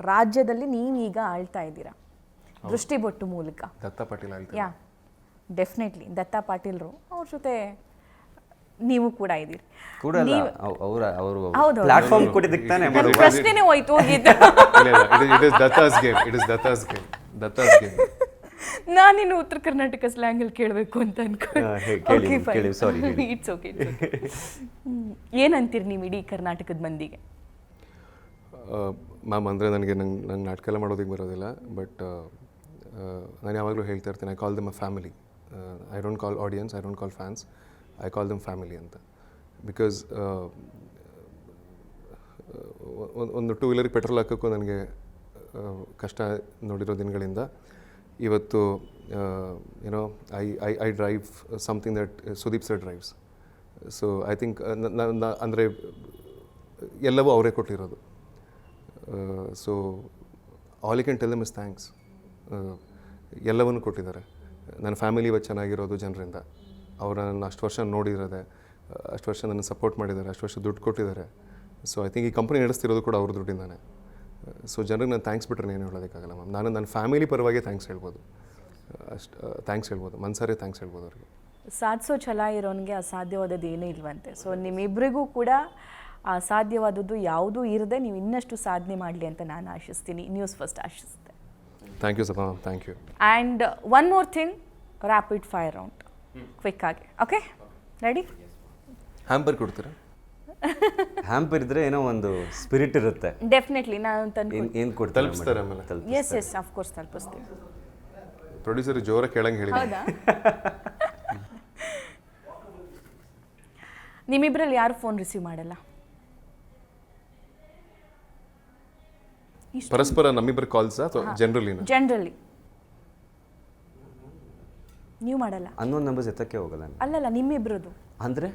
ರಾಜ್ಯದಲ್ಲಿ ನೀವೀಗ ಆಳ್ತಾ ಇದ್ದೀರಾ ದೃಷ್ಟಿ ಬೊಟ್ಟು ಮೂಲಕ. ದತ್ತಾ ಪಾಟೀಲ್ ಆಳ್ತಾರೆ. ಯಾ, ಡೆಫಿನೆಟ್ಲಿ ದತ್ತಾ ಪಾಟೀಲ್ರು ಅವ್ರ ಜೊತೆ ನೀವು ಕೂಡ ಇದ್ದೀರಿ. ಪ್ಲಾಟ್ಫಾರ್ಮ್ ಕೊಟ್ಟಿದ್ದಕ್ಕೆ ತಾನೇ ಪ್ರಶ್ನೆನೇ ಹೋಯ್ತು ಹೋಗಿದ್ದು. ನಾನಿನ್ನು ಉತ್ತರ ಕರ್ನಾಟಕ ಸ್ಲ್ಯಾಂಗಲ್ಲಿ ಕೇಳಬೇಕು ಅಂತ ಅನ್ಕೊಂಡು. It's okay. ಏನಂತೀರಿ ನೀವು ಇಡೀ ಕರ್ನಾಟಕದ ಮಂದಿಗೆ? ಮ್ಯಾಮ್, ಅಂದರೆ ನಂಗೆ ನಾಟಕ ಎಲ್ಲ ಮಾಡೋದಕ್ಕೆ ಬರೋದಿಲ್ಲ. ಬಟ್ ನಾನು ಯಾವಾಗಲೂ ಹೇಳ್ತಾ ಇರ್ತೀನಿ, I call dum a family. I don't call audience, I don't call fans, I call dum family ಅಂತ. ಬಿಕಾಸ್ ಒಂದು 2 ವೀಲರಿಗೆ ಪೆಟ್ರೋಲ್ ಹಾಕೋಕ್ಕೂ ನನಗೆ ಕಷ್ಟ ನೋಡಿರೋ ದಿನಗಳಿಂದ ಇವತ್ತು ಏನೋ I drive something that Sudeep sir drives. So I think ಅಂದರೆ ಎಲ್ಲವೂ ಅವರೇ ಕೊಟ್ಟಿರೋದು. So all you can tell them is thanks. ಎಲ್ಲವನ್ನೂ ಕೊಟ್ಟಿದ್ದಾರೆ. ನನ್ನ ಫ್ಯಾಮಿಲಿ ಇವತ್ತು ಚೆನ್ನಾಗಿರೋದು ಜನರಿಂದ. ಅವರು ನನ್ನ ಅಷ್ಟು ವರ್ಷ ನೋಡಿರೋದೆ, ಅಷ್ಟು ವರ್ಷ ನನ್ನ ಸಪೋರ್ಟ್ ಮಾಡಿದ್ದಾರೆ, ಅಷ್ಟು ವರ್ಷ ದುಡ್ಡು ಕೊಟ್ಟಿದ್ದಾರೆ. ಸೊ ಐ ಥಿಂಕ್ ಈ ಕಂಪ್ನಿ ನಡೆಸ್ತಿರೋದು ಕೂಡ ಅವ್ರ ದುಡ್ಡಿಂದಾನೆ. ಸೊ ಜನರಿಗೆ ನಾನು ಥ್ಯಾಂಕ್ಸ್ ಬಿಟ್ಟರೆ ಏನು ಹೇಳೋದಕ್ಕಾಗಲ್ಲ ಮ್ಯಾಮ್. ನಾನು ನನ್ನ ಫ್ಯಾಮಿಲಿ ಪರವಾಗಿ ಥ್ಯಾಂಕ್ಸ್ ಹೇಳ್ಬೋದು, ಥ್ಯಾಂಕ್ಸ್ ಹೇಳ್ಬೋದು, ಮನ್ಸಾರೆ ಥ್ಯಾಂಕ್ಸ್ ಹೇಳ್ಬೋದು ಅವ್ರಿಗೆ. ಸಾಧಿಸೋ ಛಲ ಇರೋನಿಗೆ ಅಸಾಧ್ಯವಾದದ್ದು ಏನೂ ಇಲ್ವಂತೆ. ಸೊ ನಿಮ್ಮಿಬ್ಬರಿಗೂ ಕೂಡ ಅಸಾಧ್ಯವಾದದ್ದು ಯಾವುದೂ ಇರದೆ ನೀವು ಇನ್ನಷ್ಟು ಸಾಧನೆ ಮಾಡಲಿ ಅಂತ ನಾನು ಆಶಿಸ್ತೀನಿ. ನ್ಯೂಸ್ ಫಸ್ಟ್ ಆಶಿಸ್ತೆ. Thank you sir, thank you. And one more thing, rapid fire round quick ಆಗಿ. Okay, ready? ಹ್ಯಾಂಪರ್ ಕೊಡ್ತೀರಾ? ಹ್ಯಾಂಪರ್ ಇದ್ರೆ ಏನೋ ಒಂದು ಸ್ಪಿರಿಟ್ ಇರುತ್ತೆ. ಡೆಫಿನೆಟ್ಲಿ ನಾನು ತಂದು ಏನು ಕೊಡ್ತಾರೆ ತಲುಪಿಸ್ತಾರೆ ಆಮೇಲೆ. ಎಸ್ ಎಸ್ ಆಫ್ ಕೋರ್ಸ್ ತಲುಪಿಸ್ತೀವಿ. ಪ್ರೊಡ್ಯೂಸರ್ ಜೋರ ಕೇಳಂಗೆ ಹೇಳಿ. ಹೌದಾ? ನಿಮ್ಮಿಬ್ಬರಲ್ಲಿ ಯಾರು ಫೋನ್ ರಿಸೀವ್ ಮಾಡಲ್ಲ? ಪರಸ್ಪರ ನಮ್ಮಿಬ್ಬರು ಕಾಲ್ಸ್ ಅಥವಾ ಜನರಲಿ? ಜನರಲಿ ನೀವು ಮಾಡಲ್ಲ? ಅನ್ನೋನ್ ನಂಬರ್ಸ್ ಎತ್ತಕ್ಕೆ ಹೋಗಲ್ಲ ನಾನು. ಅಲ್ಲಲ್ಲ, ನಿಮ್ಮಿಬ್ರದ್ದು ಅಂದರೆ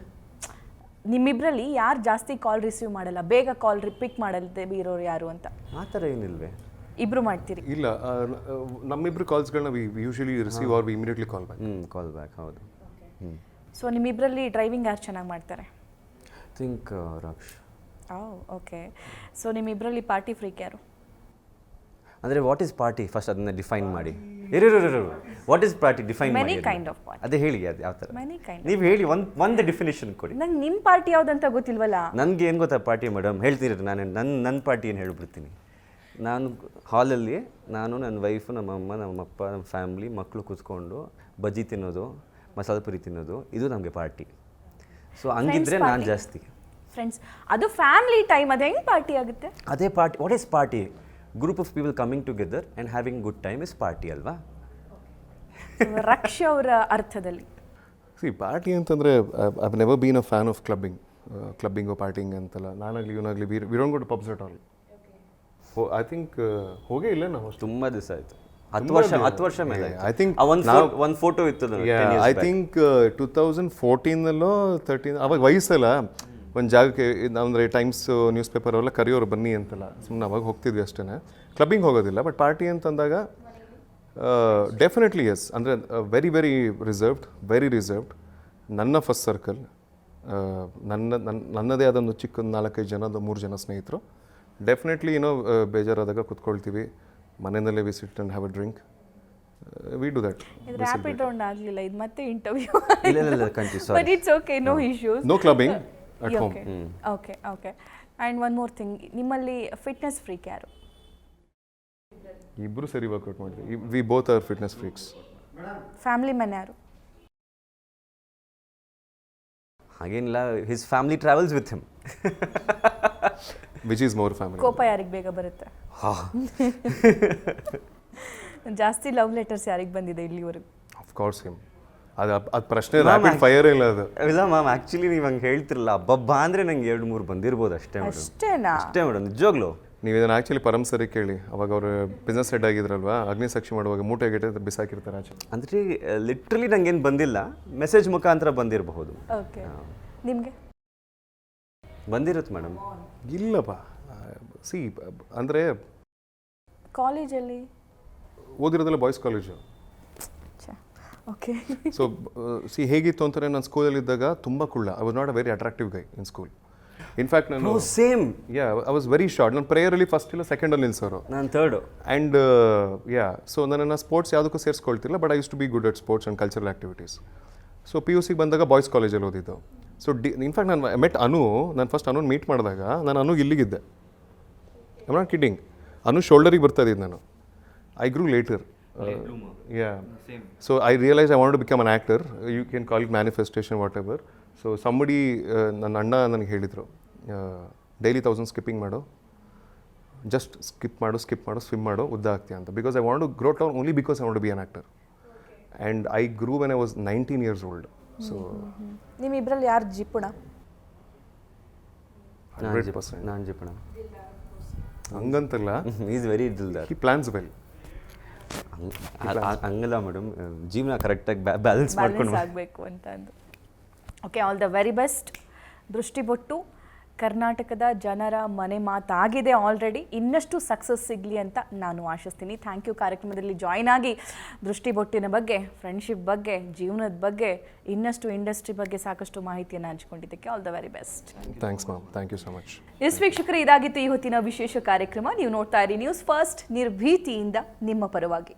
ನಿಮ್ಮಿಬ್ರಲ್ಲಿ ಯಾರು ಜಾಸ್ತಿ ಕಾಲ್ ರಿಸೀವ್ ಮಾಡಲ್ಲ, ಬೇಗ ಕಾಲ್ ಪಿಕ್ ಮಾಡಲ್ದೆ ಇರೋರು ಯಾರು ಅಂತ? ಆ ಥರ ಏನಿಲ್ವೇ? ಇಬ್ರು ಮಾಡ್ತೀರಿ? ಇಲ್ಲ, ನಮ್ಮಿಬ್ರು ಕಾಲ್ಸ್ಗಳನ್ನ usually receive or immediately call back. Call back, ಹೌದು. ಸೊ ನಿಮ್ಮಿಬ್ಬರಲ್ಲಿ ಡ್ರೈವಿಂಗ್ ಯಾರು ಚೆನ್ನಾಗಿ ಮಾಡ್ತಾರೆ? ಥಿಂಕ್ ರಾಕ್ಷ್. ಓಕೆ. ಸೊ ನಿಮ್ಮಿಬ್ಬರಲ್ಲಿ ಪಾರ್ಟಿ ಫ್ರೀಕ್ ಯಾರು? ಅಂದರೆ ವಾಟ್ ಈಸ್ ಪಾರ್ಟಿ ಫಸ್ಟ್ ಅದನ್ನ ಡಿಫೈನ್ ಮಾಡಿ. ವಾಟ್ ಈಸ್ ಪಾರ್ಟಿ ಡಿಫೈನ್ ಮಾಡಿ. Many kind of party. ಅದೇ ಹೇಳಿ, ಅದು ಯಾವ ಥರ? Many kind. ನೀವು ಹೇಳಿ, ಒಂದು ಡೆಫಿನೇಷನ್ ಕೊಡಿ. ನಂಗೆ ನಿಮ್ಮ ಪಾರ್ಟಿ ಯಾವ್ದಂತ ಗೊತ್ತಿಲ್ವಲ್ಲ. ನನಗೆ ಏನು ಗೊತ್ತಾ ಪಾರ್ಟಿ ಮೇಡಮ್, ಹೇಳ್ತೀನಿ ನಾನು ನನ್ನ ಪಾರ್ಟಿ ಏನು ಹೇಳ್ಬಿಡ್ತೀನಿ. ನಾನು ಹಾಲಲ್ಲಿ ನನ್ನ ವೈಫು, ನಮ್ಮಮ್ಮ, ನಮ್ಮಪ್ಪ, ನಮ್ಮ ಫ್ಯಾಮ್ಲಿ, ಮಕ್ಕಳು ಕೂತ್ಕೊಂಡು ಬಜ್ಜಿ ತಿನ್ನೋದು, ಮಸಾಲೆ ಪುರಿ ತಿನ್ನೋದು, ಇದು ನಮಗೆ ಪಾರ್ಟಿ. ಸೊ ಹಂಗಿದ್ರೆ ನಾನು ಜಾಸ್ತಿ ಫ್ರೆಂಡ್ಸ್, ಅದು ಫ್ಯಾಮಿಲಿ ಟೈಮ್, ಅದು ಹೆಂಗೆ ಪಾರ್ಟಿ ಆಗುತ್ತೆ? ಅದೇ party. What is party? Group of people coming together and having good time is party ಅಲ್ವಾ? ರಕ್ಷ ಅವರ ಅರ್ಥದಲ್ಲಿ ಪಾರ್ಟಿ ಅಂತಂದರೆ I've never been a fan of clubbing partying ಅಂತಲ್ಲ. ನಾನಾಗಲಿ ಇವನಾಗಲಿ we don't go to pubs at all. I think ಹೋಗೇ ಇಲ್ಲ ನಾವು. ತುಂಬ ದಿವಸ ಆಯಿತು, 10 ವರ್ಷ ಮೇಲೆ. ಐ ಥಿಂಕ್ ಒಂದು ಫೋಟೋ ಇತ್ತು. ಐ ಥಿಂಕ್ 2014ನಲ್ಲೋ 13 ಅವಾಗ ವಯಸ್ಸಲ್ಲ, ಒಂದು ಜಾಗಕ್ಕೆ ಅಂದರೆ ಟೈಮ್ಸ್ ನ್ಯೂಸ್ ಪೇಪರ್ ಅವೆಲ್ಲ ಕರೆಯೋರು ಬನ್ನಿ ಅಂತಲ್ಲ, ಸುಮ್ಮನೆ ಅವಾಗ ಹೋಗ್ತಿದ್ವಿ ಅಷ್ಟೇ. ಕ್ಲಬ್ಬಿಂಗ್ ಹೋಗೋದಿಲ್ಲ. ಬಟ್ ಪಾರ್ಟಿ ಅಂತಂದಾಗ ಡೆಫಿನೆಟ್ಲಿ ಎಸ್. ಅಂದರೆ ವೆರಿ ರಿಸರ್ವ್ಡ್. ನನ್ನ ಫಸ್ಟ್ ಸರ್ಕಲ್, ನನ್ನದೇ ಆದೊಂದು ಚಿಕ್ಕೊಂದು 4-5 ಜನ, 3 ಜನ ಸ್ನೇಹಿತರು. ಡೆಫಿನೆಟ್ಲಿ ಏನೋ ಬೇಜಾರಾದಾಗ ಕುತ್ಕೊಳ್ತೀವಿ ಮನೆಯಲ್ಲೇ, we sit and have a drink, we do that. ಇದು ರ್ಯಾಪಿಡ್ ರೌಂಡ್ ಆಗಲಿಲ್ಲ, ಇದು ಮತ್ತೆ ಇಂಟರ್ವ್ಯೂ. ಇಲ್ಲ ಕಂಟಿ, sorry. But it's okay, no issues. No clubbing at home. Okay. And one more thing, ನಿಮ್ಮಲ್ಲಿ ಫಿಟ್ನೆಸ್ ಫ್ರೀಕ್ ಯಾರು? ಇಬ್ಬರು ಸರಿ ವರ್ಕೌಟ್ ಮಾಡ್ತೀವಿ. We both are fitness freaks. Family man ಯಾರು? ಹಾಗೇನಿಲ್ಲ, his family travels with him. Which is more family. ಕೋಪ ಯಾರಿಗೆ ಬೇಗ ಬರುತ್ತೆ? ಜಾಸ್ತಿ ಲವ್ ಲೆಟರ್ಸ್ ಯಾರಿಗೆ ಬಂದಿದೆ ಇಲ್ಲಿವರೆಗೂ? Of course him. ಅದು ಪ್ರಶ್ನೆ ರ್ಯಾಪಿಡ್ ಫೈರ್ ಇಲ್ಲ ಅದು. ಇಲ್ಲ ಮ್ಯಾಮ್, ಆ್ಯಕ್ಚುಲಿ ನೀವು ಹಂಗೆ ಹೇಳ್ತಿರಲ್ಲ, ಹಬ್ಬ ಅಂದರೆ ನಂಗೆ 2-3 ಬಂದಿರ್ಬೋದು ಅಷ್ಟೇ ಮೇಡಮ್. ಅಷ್ಟೇನಾ? ಅಷ್ಟೇ ಮೇಡಮ್, ನಿಜವಾಗ್ಲೂ. ನೀವು ಇದನ್ನು ಆ್ಯಕ್ಚುಲಿ ಪರಮ್ ಸರಿ ಕೇಳಿ. ಅವಾಗ ಅವರು ಬಿಸ್ನೆಸ್ ಹೆಡ್ ಆಗಿದ್ರಲ್ವಾ, ಅಗ್ನಿಸಾಕ್ಷಿ ಮಾಡುವಾಗ ಮೂಟೆ ಗಿಟೆ ಬಿಸಾಕಿರ್ತಾರೆ ಆಚೆ. ಅಂದರೆ ಲಿಟ್ರಲಿ ನಂಗೇನು ಬಂದಿಲ್ಲ, ಮೆಸೇಜ್ ಮುಖಾಂತರ ಬಂದಿರಬಹುದು. ಓಕೆ. ನಿಮಗೆ ಬಂದಿರುತ್ತೆ ಮೇಡಮ್? ಇಲ್ಲಪ್ಪ, ಸಿ ಅಂದರೆ ಕಾಲೇಜಲ್ಲಿ ಓದಿರೋದೆಲ್ಲ boys college. Okay. So see ಹೇಗಿತ್ತು ಅಂತಂದರೆ, ನಾನು ಸ್ಕೂಲಲ್ಲಿದ್ದಾಗ ತುಂಬ ಕುಳ್ಳ. I was not a very attractive guy in school. In fact ನಾನು same I was very short. ನಾನು ಪ್ರೇಯರಲ್ಲಿ ಫಸ್ಟ್ ಇಲ್ಲ ಸೆಕೆಂಡಲ್ಲಿ ನಿಲ್ಸೋರು, ನಾನು ಥರ್ಡು. ಆ್ಯಂಡ್ ಸೊ ನನ್ನನ್ನು ಸ್ಪೋರ್ಟ್ಸ್ ಯಾವುದಕ್ಕೂ ಸೇರಿಸ್ಕೊಳ್ತಿಲ್ಲ. But I use to be good at sports and cultural activities. So PUC ಬಂದಾಗ ಬಾಯ್ಸ್ ಕಾಲೇಜಲ್ಲಿ ಓದಿದ್ದು. ಸೊ ಇನ್ಫ್ಯಾಕ್ಟ್ ನಾನು ಮೆಟ್ ನಾನು ಫಸ್ಟ್ ಅನು ಮೀಟ್ ಮಾಡಿದಾಗ ನಾನು ಅನುಗೆ ಇಲ್ಲಿಗಿದ್ದೆ. I not kidding. ಅನು ಶೋಲ್ಡರಿಗೆ ಬರ್ತಾ ಇದ್ದಿದ್ದು ನಾನು. I grew later. So I realized I wanted to become an actor. You can call it manifestation, whatever. So somebody, ನನ್ನ ಅಣ್ಣ ನನಗೆ ಹೇಳಿದರು, ಡೈಲಿ 1000 ಸ್ಕಿಪ್ಪಿಂಗ್ ಮಾಡು, ಜಸ್ಟ್ ಸ್ಕಿಪ್ ಮಾಡು, ಸ್ವಿಮ್ ಮಾಡು, ಉದ್ದ ಆಗ್ತೀಯ ಅಂತ. Because I want to grow town only because I want to be an actor. And I grew when I was 19 years old. So ನಿಮ್ಮಿಬ್ಬರಲ್ಲಿ ಯಾರು ಜಿಪುಣ? 100%. ನಾನು ಜಿಪಣ. ಹಂಗಂತಲ್ಲ, ಈಸ್ ವೆರಿ ದಿಲ್ದಾರ್. He plans well. ಹಂಗಲ್ಲ ಮೇಡಮ್, ಜೀವನ ಕರೆಕ್ಟಾಗಿ ಬ್ಯಾಲೆನ್ಸ್ ಮಾಡ್ಕೊಂಡು ಆಗಬೇಕು ಅಂತ ಅಂದು. Okay, all the very best. ದೃಷ್ಟಿಬೊಟ್ಟು ಕರ್ನಾಟಕದ ಜನರ ಮನೆ ಮಾತಾಗಿದೆ ಆಲ್ರೆಡಿ. ಇನ್ನಷ್ಟು ಸಕ್ಸಸ್ ಸಿಗಲಿ ಅಂತ ನಾನು ಆಶಿಸ್ತೀನಿ. ಥ್ಯಾಂಕ್ ಯು ಕಾರ್ಯಕ್ರಮದಲ್ಲಿ ಜಾಯ್ನ್ ಆಗಿ ದೃಷ್ಟಿಬೊಟ್ಟಿನ ಬಗ್ಗೆ, ಫ್ರೆಂಡ್ಶಿಪ್ ಬಗ್ಗೆ, ಜೀವನದ ಬಗ್ಗೆ, ಇನ್ನಷ್ಟು ಇಂಡಸ್ಟ್ರಿ ಬಗ್ಗೆ ಸಾಕಷ್ಟು ಮಾಹಿತಿಯನ್ನು ಹಂಚಿಕೊಂಡಿದ್ದಕ್ಕೆ all the very best. Thanks ma'am, thank you so much. Yes ವೀಕ್ಷಕರೇ, ಇದಾಗಿತ್ತು ಈ ಹೊತ್ತಿನ ವಿಶೇಷ ಕಾರ್ಯಕ್ರಮ. ನೀವು ನೋಡ್ತಾ ಇರಿ ನ್ಯೂಸ್ ಫಸ್ಟ್, ನಿರ್ಭೀತಿಯಿಂದ ನಿಮ್ಮ ಪರವಾಗಿ.